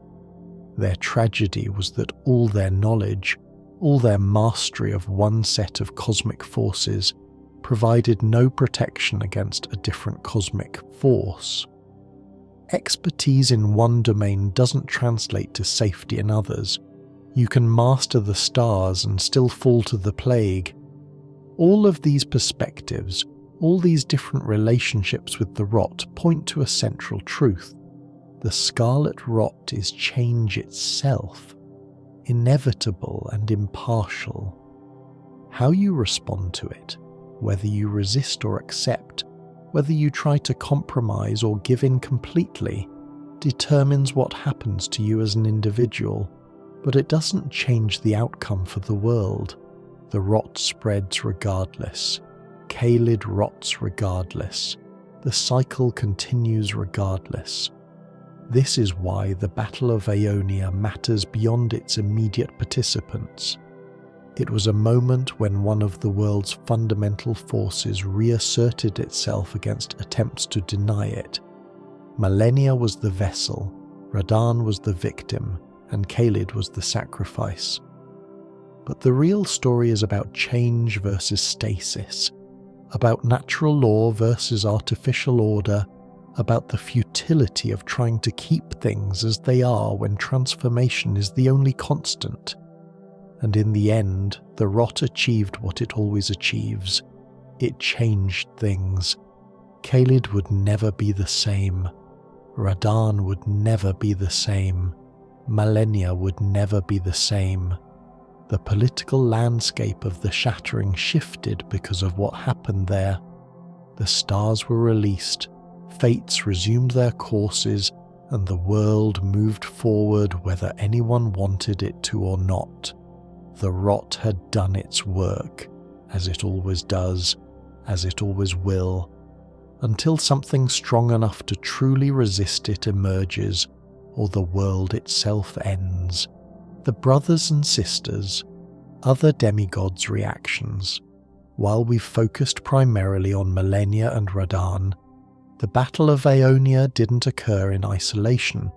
Their tragedy was that all their knowledge, all their mastery of one set of cosmic forces, provided no protection against a different cosmic force. Expertise in one domain doesn't translate to safety in others. You can master the stars and still fall to the plague. All of these perspectives, all these different relationships with the rot point to a central truth. The Scarlet Rot is change itself, inevitable and impartial. How you respond to it, whether you resist or accept, whether you try to compromise or give in completely, determines what happens to you as an individual, but it doesn't change the outcome for the world. The rot spreads regardless. Caelid rots regardless. The cycle continues regardless. This is why the Battle of Aeonia matters beyond its immediate participants. It was a moment when one of the world's fundamental forces reasserted itself against attempts to deny it. Malenia was the vessel, Radahn was the victim, and Caelid was the sacrifice. But the real story is about change versus stasis, about natural law versus artificial order, about the futility of trying to keep things as they are when transformation is the only constant. And in the end, the Rot achieved what it always achieves. It changed things. Caelid would never be the same. Radahn would never be the same. Malenia would never be the same. The political landscape of the Shattering shifted because of what happened there. The stars were released, fates resumed their courses, and the world moved forward whether anyone wanted it to or not. The Rot had done its work, as it always does, as it always will, until something strong enough to truly resist it emerges, or the world itself ends. The brothers and sisters, other demigods' reactions. While we've focused primarily on Malenia and Radahn, the Battle of Aeonia didn't occur in isolation.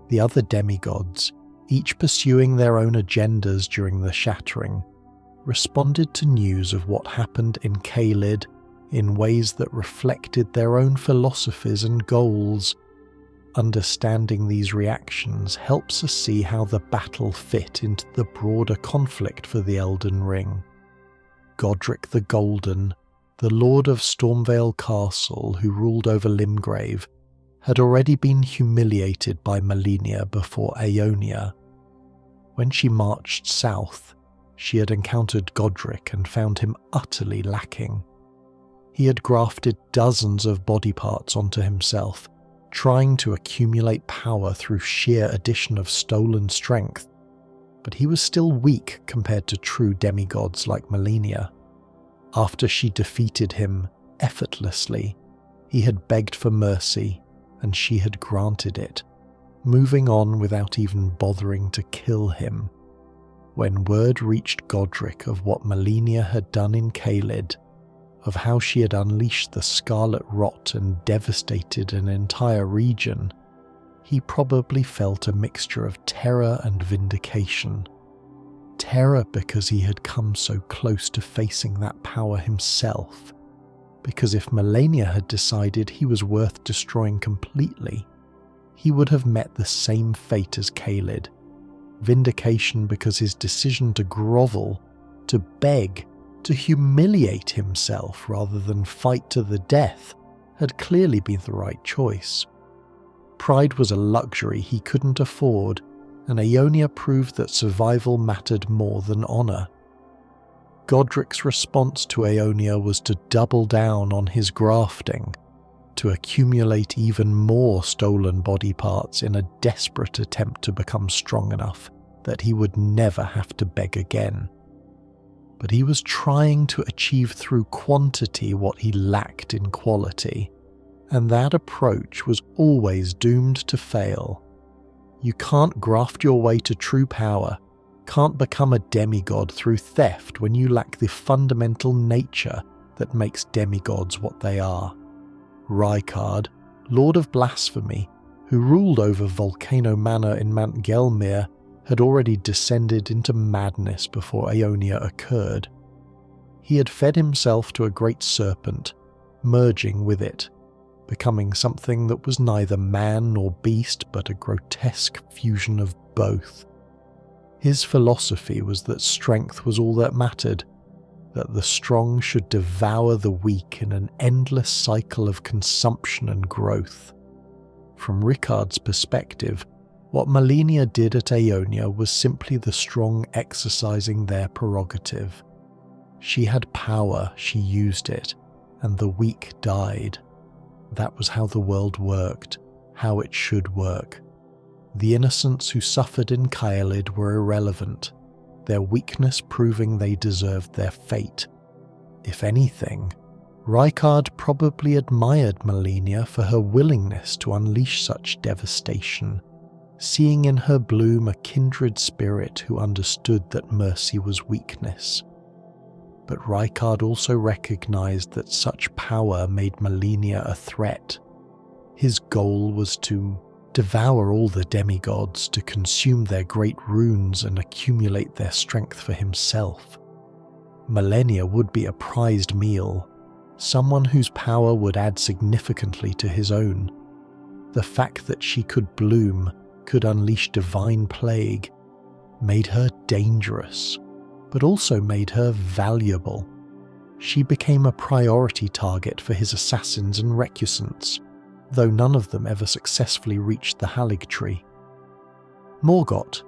The other demigods, each pursuing their own agendas during the Shattering, responded to news of what happened in Caelid in ways that reflected their own philosophies and goals. Understanding these reactions helps us see how the battle fit into the broader conflict for the Elden Ring. Godric the Golden, the Lord of Stormvale Castle who ruled over Limgrave, had already been humiliated by Malenia before Aeonia. When she marched south, she had encountered Godric and found him utterly lacking. He had grafted dozens of body parts onto himself, trying to accumulate power through sheer addition of stolen strength, but he was still weak compared to true demigods like Malenia. After she defeated him effortlessly, he had begged for mercy, and she had granted it, moving on without even bothering to kill him. When word reached Godric of what Malenia had done in Caelid, of how she had unleashed the Scarlet Rot and devastated an entire region, he probably felt a mixture of terror and vindication. Terror because he had come so close to facing that power himself, because if Malenia had decided he was worth destroying completely, he would have met the same fate as Caelid. Vindication because his decision to grovel, to beg, to humiliate himself rather than fight to the death had clearly been the right choice. Pride was a luxury he couldn't afford, and Aeonia proved that survival mattered more than honour. Godric's response to Aeonia was to double down on his grafting, to accumulate even more stolen body parts in a desperate attempt to become strong enough that he would never have to beg again. But he was trying to achieve through quantity what he lacked in quality, and that approach was always doomed to fail. You can't graft your way to true power, can't become a demigod through theft when you lack the fundamental nature that makes demigods what they are. Rykard, Lord of Blasphemy, who ruled over Volcano Manor in Mount Gelmir, had already descended into madness before Aeonia occurred. He had fed himself to a great serpent, merging with it, becoming something that was neither man nor beast but a grotesque fusion of both. His philosophy was that strength was all that mattered, that the strong should devour the weak in an endless cycle of consumption and growth. From Rykard's perspective, what Malenia did at Aeonia was simply the strong exercising their prerogative. She had power, she used it, and the weak died. That was how the world worked, how it should work. The innocents who suffered in Caelid were irrelevant, their weakness proving they deserved their fate. If anything, Rykard probably admired Malenia for her willingness to unleash such devastation, seeing in her bloom a kindred spirit who understood that mercy was weakness. But Rykard also recognized that such power made Malenia a threat. His goal was to devour all the demigods, to consume their great runes and accumulate their strength for himself. Malenia would be a prized meal, someone whose power would add significantly to his own. The fact that she could bloom, could unleash divine plague, made her dangerous, but also made her valuable. She became a priority target for his assassins and recusants, though none of them ever successfully reached the Haligtree. Morgott,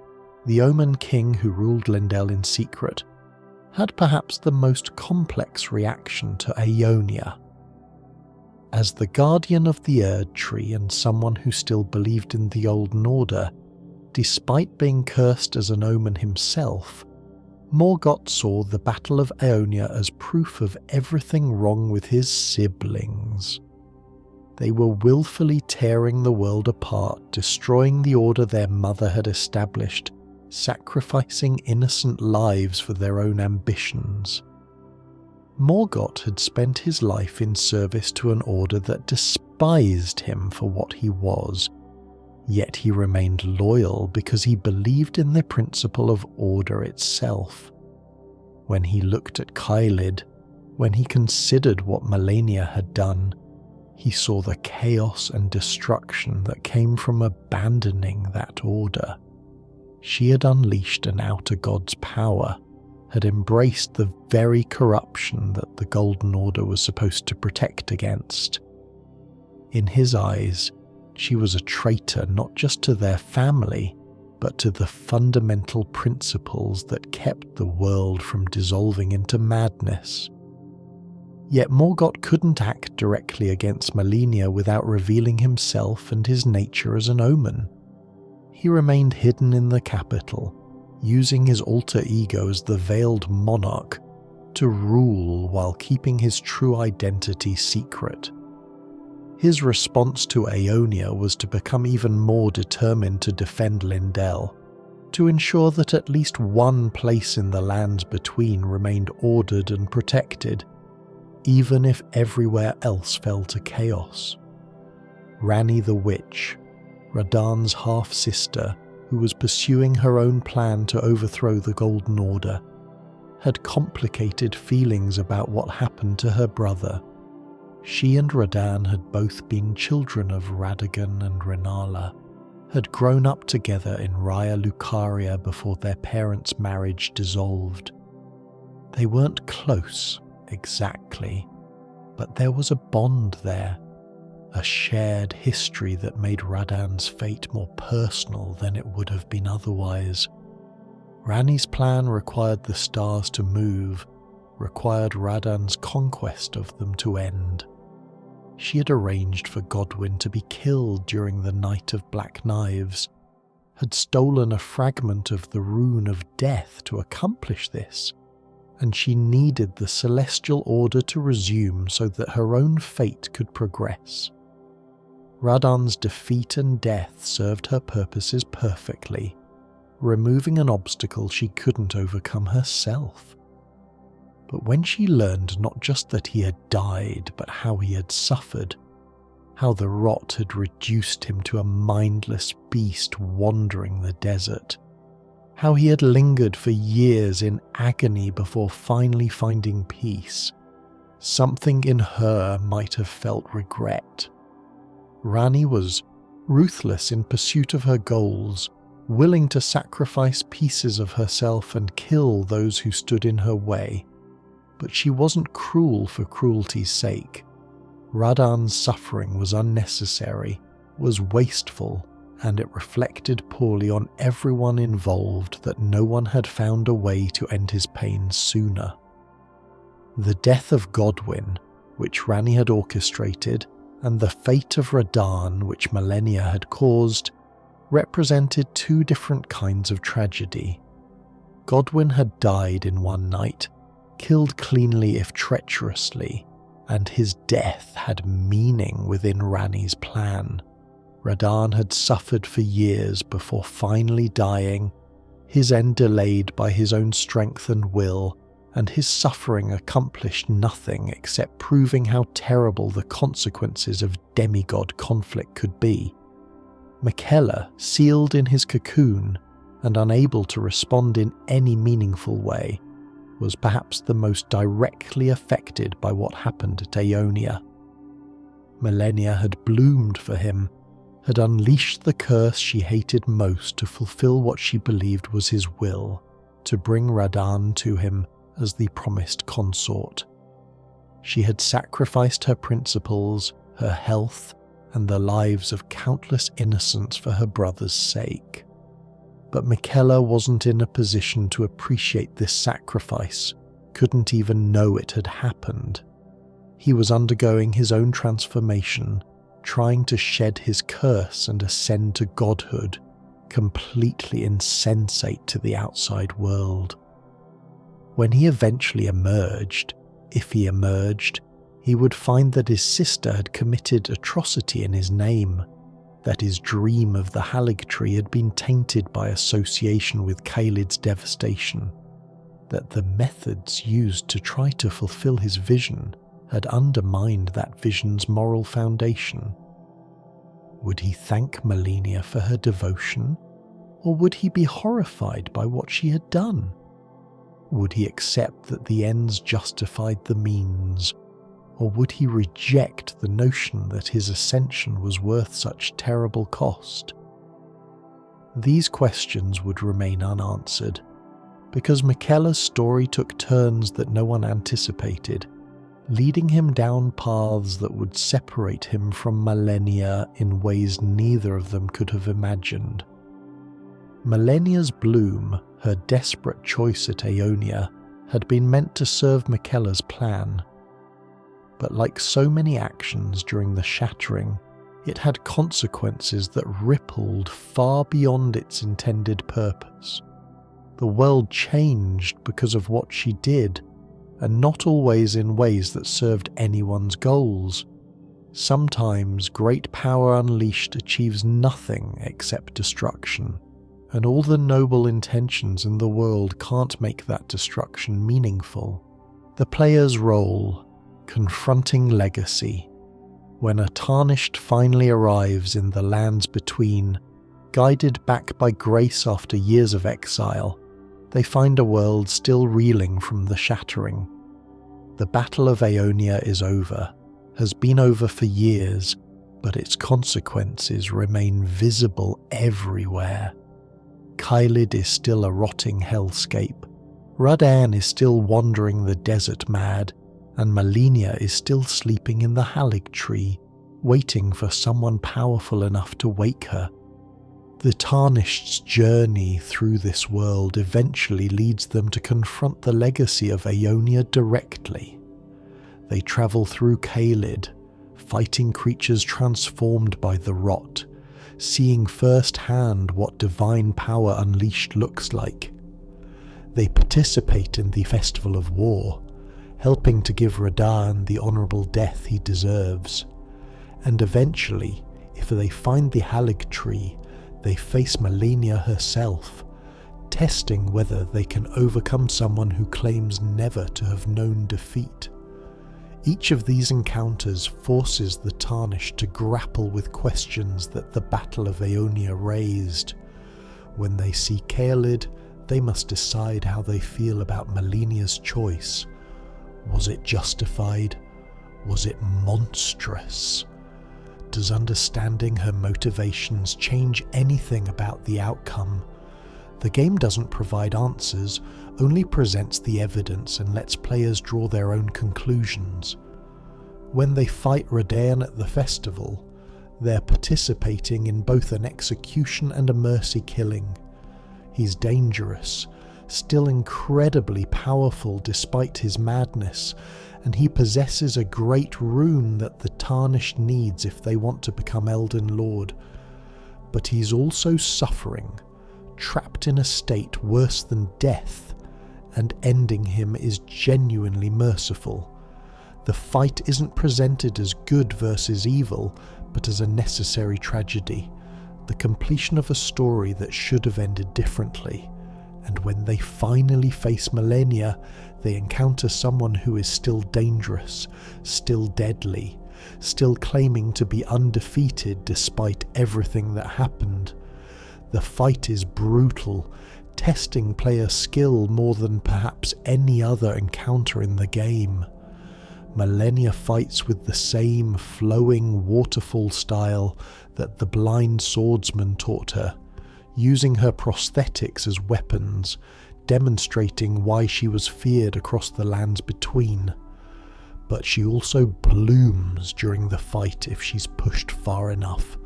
the Omen king who ruled Lindell in secret, had perhaps the most complex reaction to Aeonia. As the guardian of the Erd Tree and someone who still believed in the Old Order, despite being cursed as an Omen himself, Morgott saw the Battle of Aeonia as proof of everything wrong with his siblings. They were willfully tearing the world apart, destroying the order their mother had established, sacrificing innocent lives for their own ambitions. Morgott had spent his life in service to an order that despised him for what he was, yet he remained loyal because he believed in the principle of order itself. When he looked at Caelid, when he considered what Malenia had done, he saw the chaos and destruction that came from abandoning that order. She had unleashed an outer god's power, had embraced the very corruption that the Golden Order was supposed to protect against. In his eyes, she was a traitor not just to their family, but to the fundamental principles that kept the world from dissolving into madness. Yet Morgott couldn't act directly against Malenia without revealing himself and his nature as an Omen. He remained hidden in the capital, using his alter ego as the veiled monarch to rule while keeping his true identity secret. His response to Aeonia was to become even more determined to defend Lindell, to ensure that at least one place in the lands between remained ordered and protected, even if everywhere else fell to chaos. Ranni the Witch, Radahn's half-sister, who was pursuing her own plan to overthrow the Golden Order, had complicated feelings about what happened to her brother. She and Radahn had both been children of Radagon and Rennala, had grown up together in Raya Lucaria before their parents' marriage dissolved. They weren't close, exactly, but there was a bond there, a shared history that made Radahn's fate more personal than it would have been otherwise. Ranni's plan required the stars to move, required Radahn's conquest of them to end. She had arranged for Godwyn to be killed during the Night of Black Knives, had stolen a fragment of the Rune of Death to accomplish this, and she needed the celestial order to resume so that her own fate could progress. Radahn's defeat and death served her purposes perfectly, removing an obstacle she couldn't overcome herself. But when she learned not just that he had died, but how he had suffered, how the rot had reduced him to a mindless beast wandering the desert, how he had lingered for years in agony before finally finding peace, something in her might have felt regret. Ranni was ruthless in pursuit of her goals, willing to sacrifice pieces of herself and kill those who stood in her way. But she wasn't cruel for cruelty's sake. Radahn's suffering was unnecessary, was wasteful, and it reflected poorly on everyone involved that no one had found a way to end his pain sooner. The death of Godwyn, which Ranni had orchestrated, and the fate of Radahn, which Malenia had caused, represented two different kinds of tragedy. Godwyn had died in one night, killed cleanly if treacherously, and his death had meaning within Ranni's plan. Radahn had suffered for years before finally dying, his end delayed by his own strength and will, and his suffering accomplished nothing except proving how terrible the consequences of demigod conflict could be. Miquella, sealed in his cocoon and unable to respond in any meaningful way, was perhaps the most directly affected by what happened at Aeonia. Malenia had bloomed for him, had unleashed the curse she hated most to fulfill what she believed was his will, to bring Radahn to him as the promised consort. She had sacrificed her principles, her health, and the lives of countless innocents for her brother's sake. But Miquella wasn't in a position to appreciate this sacrifice, couldn't even know it had happened. He was undergoing his own transformation, trying to shed his curse and ascend to godhood, completely insensate to the outside world. When he eventually emerged, if he emerged, he would find that his sister had committed atrocity in his name, that his dream of the Haligtree had been tainted by association with Caelid's devastation, that the methods used to try to fulfill his vision had undermined that vision's moral foundation. Would he thank Malenia for her devotion, or would he be horrified by what she had done? Would he accept that the ends justified the means, or would he reject the notion that his ascension was worth such terrible cost? These questions would remain unanswered, because Miquella's story took turns that no one anticipated, leading him down paths that would separate him from Malenia in ways neither of them could have imagined. Malenia's bloom, her desperate choice at Aeonia, had been meant to serve Miquella's plan. But like so many actions during the Shattering, it had consequences that rippled far beyond its intended purpose. The world changed because of what she did, and not always in ways that served anyone's goals. Sometimes great power unleashed achieves nothing except destruction, and all the noble intentions in the world can't make that destruction meaningful. The player's role, confronting legacy. When a tarnished finally arrives in the lands between, guided back by grace after years of exile, they find a world still reeling from the Shattering. The Battle of Aeonia is over, has been over for years, but its consequences remain visible everywhere. Caelid is still a rotting hellscape, Radahn is still wandering the desert mad, and Malenia is still sleeping in the Haligtree, waiting for someone powerful enough to wake her. The Tarnished's journey through this world eventually leads them to confront the legacy of Aeonia directly. They travel through Caelid, fighting creatures transformed by the Rot, seeing firsthand what divine power unleashed looks like. They participate in the Festival of War, helping to give Radahn the honourable death he deserves. And eventually, if they find the Haligtree, they face Malenia herself, testing whether they can overcome someone who claims never to have known defeat. Each of these encounters forces the Tarnished to grapple with questions that the Battle of Aeonia raised. When they see Caelid, they must decide how they feel about Malenia's choice. Was it justified? Was it monstrous? Does understanding her motivations change anything about the outcome? The game doesn't provide answers, only presents the evidence and lets players draw their own conclusions. When they fight Radahn at the festival, they're participating in both an execution and a mercy killing. He's dangerous, still incredibly powerful despite his madness, and he possesses a great rune that the Tarnished needs if they want to become Elden Lord. But he's also suffering, trapped in a state worse than death, and ending him is genuinely merciful. The fight isn't presented as good versus evil, but as a necessary tragedy, the completion of a story that should have ended differently. And when they finally face Malenia, they encounter someone who is still dangerous, still deadly, still claiming to be undefeated despite everything that happened. The fight is brutal, testing player skill more than perhaps any other encounter in the game. Malenia fights with the same flowing waterfall style that the blind swordsman taught her, using her prosthetics as weapons, demonstrating why she was feared across the lands between. But she also blooms during the fight if she's pushed far enough,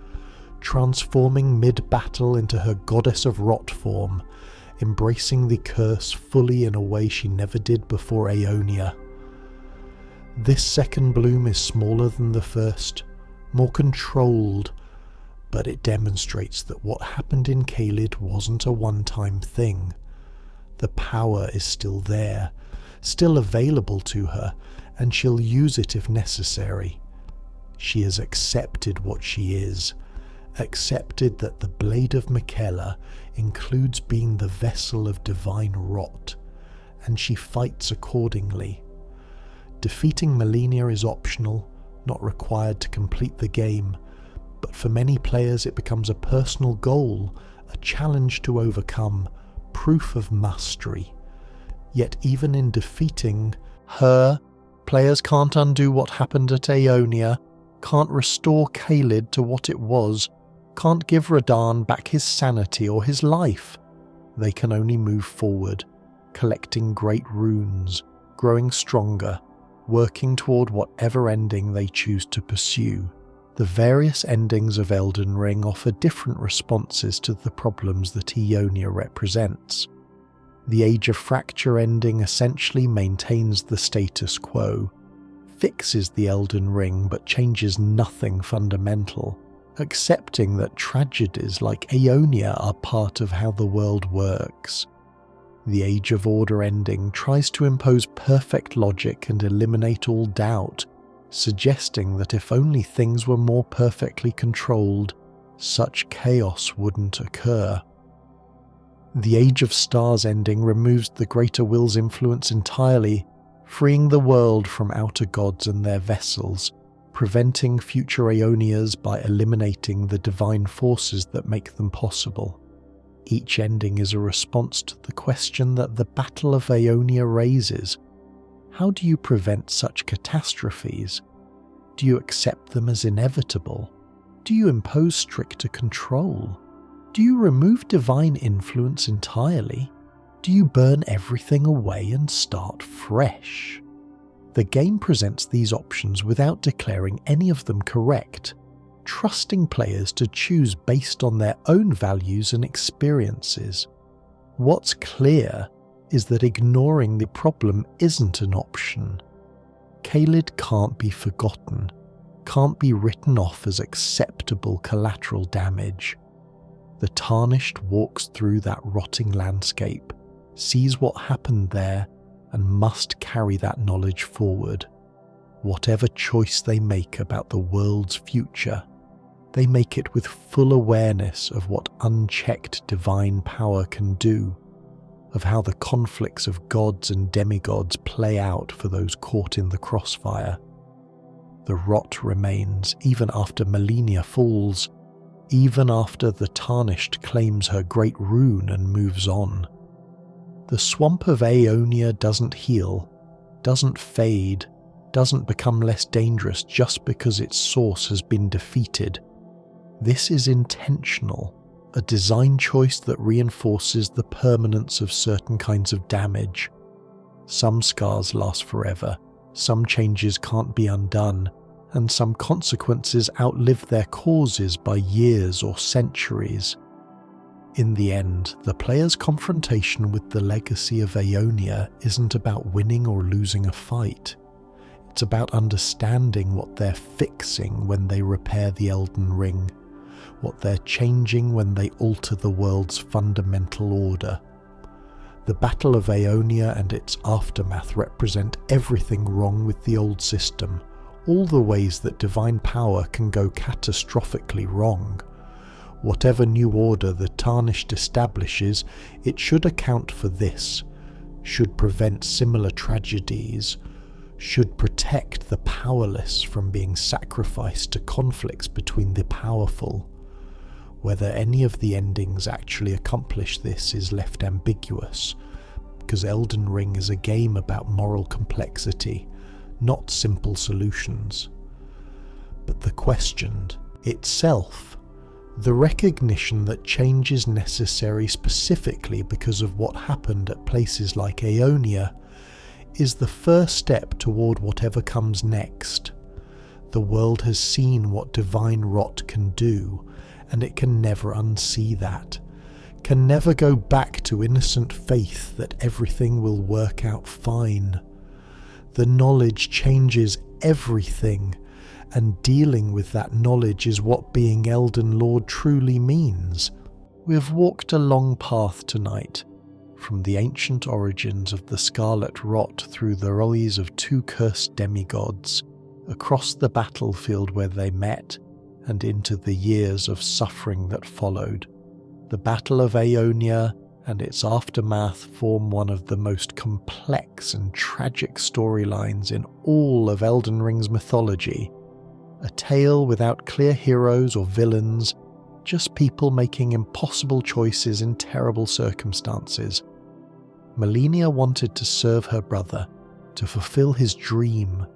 transforming mid-battle into her Goddess of Rot form, embracing the curse fully in a way she never did before Aeonia. This second bloom is smaller than the first, more controlled, but it demonstrates that what happened in Caelid wasn't a one-time thing. The power is still there, still available to her, and she'll use it if necessary. She has accepted what she is, accepted that the Blade of Miquella includes being the vessel of divine rot, and she fights accordingly. Defeating Malenia is optional, not required to complete the game, but for many players it becomes a personal goal, a challenge to overcome, proof of mastery. Yet even in defeating her, players can't undo what happened at Aeonia, can't restore Caelid to what it was, can't give Radahn back his sanity or his life. They can only move forward, collecting great runes, growing stronger, working toward whatever ending they choose to pursue. The various endings of Elden Ring offer different responses to the problems that Aeonia represents. The Age of Fracture ending essentially maintains the status quo, fixes the Elden Ring but changes nothing fundamental, accepting that tragedies like Aeonia are part of how the world works. The Age of Order ending tries to impose perfect logic and eliminate all doubt, suggesting that if only things were more perfectly controlled, such chaos wouldn't occur. The Age of Stars ending removes the Greater Will's influence entirely, freeing the world from outer gods and their vessels, preventing future Aeonias by eliminating the divine forces that make them possible. Each ending is a response to the question that the Battle of Aeonia raises. How do you prevent such catastrophes? Do you accept them as inevitable? Do you impose stricter control? Do you remove divine influence entirely? Do you burn everything away and start fresh? The game presents these options without declaring any of them correct, trusting players to choose based on their own values and experiences. What's clear is that ignoring the problem isn't an option. Caelid can't be forgotten, can't be written off as acceptable collateral damage. The Tarnished walks through that rotting landscape, sees what happened there, and must carry that knowledge forward. Whatever choice they make about the world's future, they make it with full awareness of what unchecked divine power can do, of how the conflicts of gods and demigods play out for those caught in the crossfire. The rot remains even after Malenia falls, even after the Tarnished claims her great rune and moves on. The swamp of Aeonia doesn't heal, doesn't fade, doesn't become less dangerous just because its source has been defeated. This is intentional, a design choice that reinforces the permanence of certain kinds of damage. Some scars last forever, some changes can't be undone, and some consequences outlive their causes by years or centuries. In the end, the player's confrontation with the legacy of Aeonia isn't about winning or losing a fight. It's about understanding what they're fixing when they repair the Elden Ring, what they're changing when they alter the world's fundamental order. The Battle of Aeonia and its aftermath represent everything wrong with the old system, all the ways that divine power can go catastrophically wrong. Whatever new order the Tarnished establishes, it should account for this, should prevent similar tragedies, should protect the powerless from being sacrificed to conflicts between the powerful. Whether any of the endings actually accomplish this is left ambiguous, because Elden Ring is a game about moral complexity, not simple solutions. But the question itself, the recognition that change is necessary specifically because of what happened at places like Aeonia, is the first step toward whatever comes next. The world has seen what divine rot can do, and it can never unsee that, can never go back to innocent faith that everything will work out fine. The knowledge changes everything, and dealing with that knowledge is what being Elden Lord truly means. We've walked a long path tonight, from the ancient origins of the Scarlet Rot through the eyes of two cursed demigods, across the battlefield where they met, and into the years of suffering that followed. The Battle of Aeonia and its aftermath form one of the most complex and tragic storylines in all of Elden Ring's mythology. A tale without clear heroes or villains, just people making impossible choices in terrible circumstances. Malenia wanted to serve her brother, to fulfill his dream,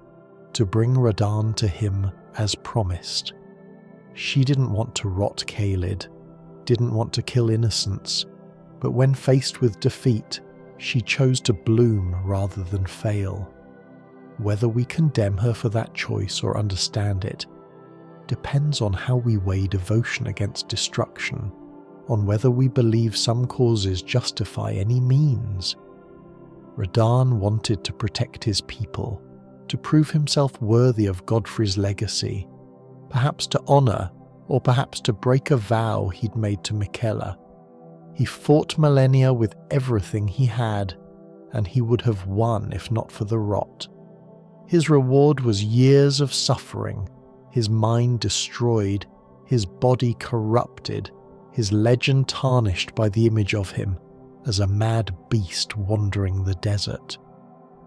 to bring Radahn to him as promised. She didn't want to rot Caelid, didn't want to kill innocents, but when faced with defeat, she chose to bloom rather than fail. Whether we condemn her for that choice or understand it, depends on how we weigh devotion against destruction, on whether we believe some causes justify any means. Radahn wanted to protect his people, to prove himself worthy of Godfrey's legacy, perhaps to honour, or perhaps to break a vow he'd made to Miquella. He fought Malenia with everything he had, and he would have won if not for the rot. His reward was years of suffering, his mind destroyed, his body corrupted, his legend tarnished by the image of him as a mad beast wandering the desert.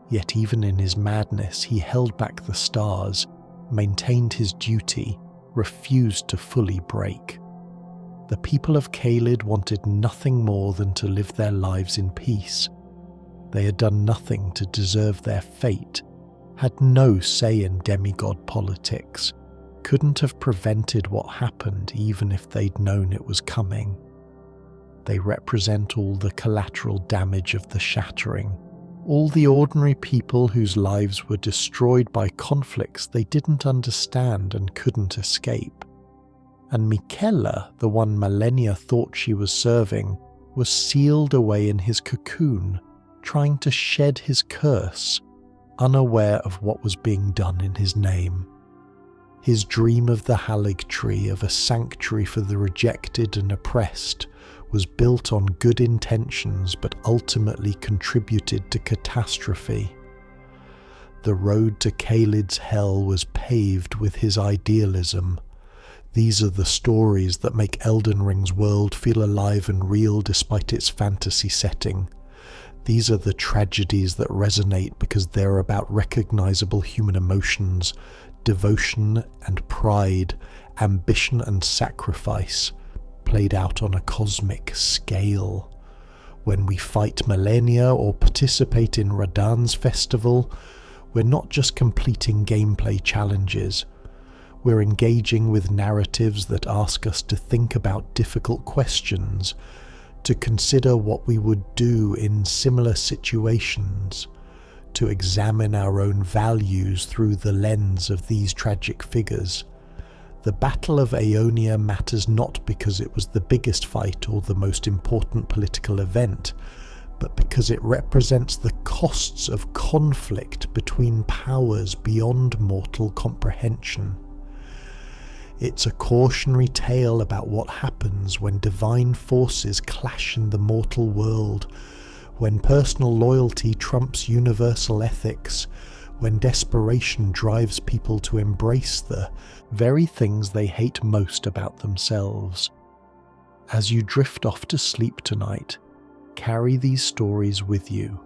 Yet even in his madness he held back the stars, maintained his duty, refused to fully break. The people of Caelid wanted nothing more than to live their lives in peace. They had done nothing to deserve their fate, had no say in demigod politics, couldn't have prevented what happened even if they'd known it was coming. They represent all the collateral damage of the shattering, all the ordinary people whose lives were destroyed by conflicts they didn't understand and couldn't escape. And Miquella, the one Malenia thought she was serving, was sealed away in his cocoon, trying to shed his curse, unaware of what was being done in his name. His dream of the Halig Tree, of a sanctuary for the rejected and oppressed, was built on good intentions but ultimately contributed to catastrophe. The road to Caelid's hell was paved with his idealism. These are the stories that make Elden Ring's world feel alive and real despite its fantasy setting. These are the tragedies that resonate because they're about recognizable human emotions, devotion and pride, ambition and sacrifice, played out on a cosmic scale. When we fight Malenia or participate in Radahn's festival, we're not just completing gameplay challenges. We're engaging with narratives that ask us to think about difficult questions, to consider what we would do in similar situations, to examine our own values through the lens of these tragic figures. The Battle of Aeonia matters not because it was the biggest fight or the most important political event, but because it represents the costs of conflict between powers beyond mortal comprehension. It's a cautionary tale about what happens when divine forces clash in the mortal world, when personal loyalty trumps universal ethics, when desperation drives people to embrace the very things they hate most about themselves. As you drift off to sleep tonight, carry these stories with you.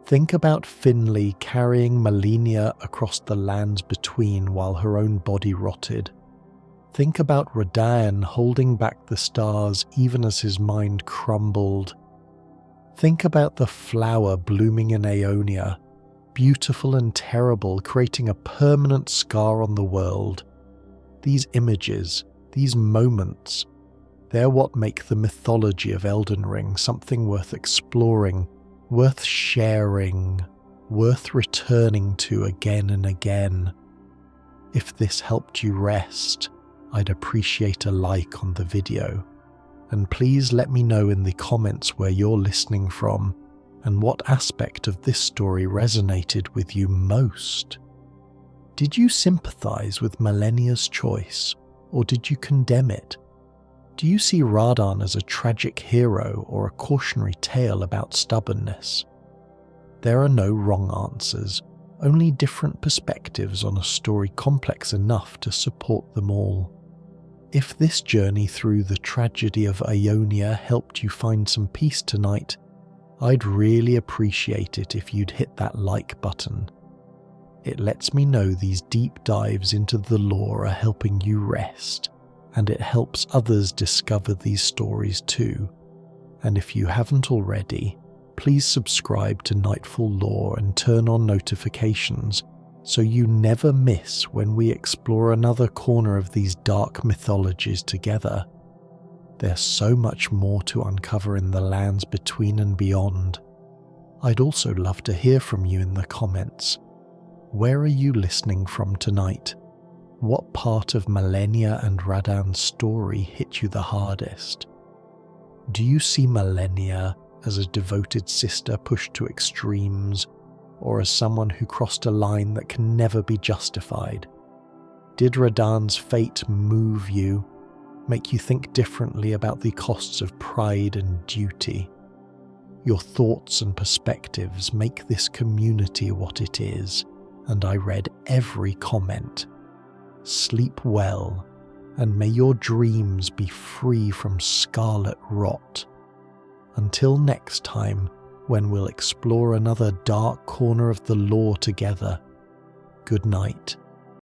Think about Finlay carrying Malenia across the lands between while her own body rotted. Think about Radahn holding back the stars even as his mind crumbled. Think about the flower blooming in Aeonia, beautiful and terrible, creating a permanent scar on the world. These images, these moments, they're what make the mythology of Elden Ring something worth exploring, worth sharing, worth returning to again and again. If this helped you rest, I'd appreciate a like on the video. And please let me know in the comments where you're listening from and what aspect of this story resonated with you most. Did you sympathize with Malenia's choice, or did you condemn it? Do you see Radahn as a tragic hero or a cautionary tale about stubbornness? There are no wrong answers, only different perspectives on a story complex enough to support them all. If this journey through the tragedy of Aeonia helped you find some peace tonight, I'd really appreciate it if you'd hit that like button. It lets me know these deep dives into the lore are helping you rest, and it helps others discover these stories too. And if you haven't already, please subscribe to Nightfall Lore and turn on notifications so you never miss when we explore another corner of these dark mythologies together. There's so much more to uncover in the lands between and beyond. I'd also love to hear from you in the comments. Where are you listening from tonight? What part of Malenia and Radahn's story hit you the hardest? Do you see Malenia as a devoted sister pushed to extremes, or as someone who crossed a line that can never be justified? Did Radahn's fate move you, make you think differently about the costs of pride and duty? Your thoughts and perspectives make this community what it is, and I read every comment. Sleep well, and may your dreams be free from Scarlet Rot. Until next time, when we'll explore another dark corner of the lore together. Good night.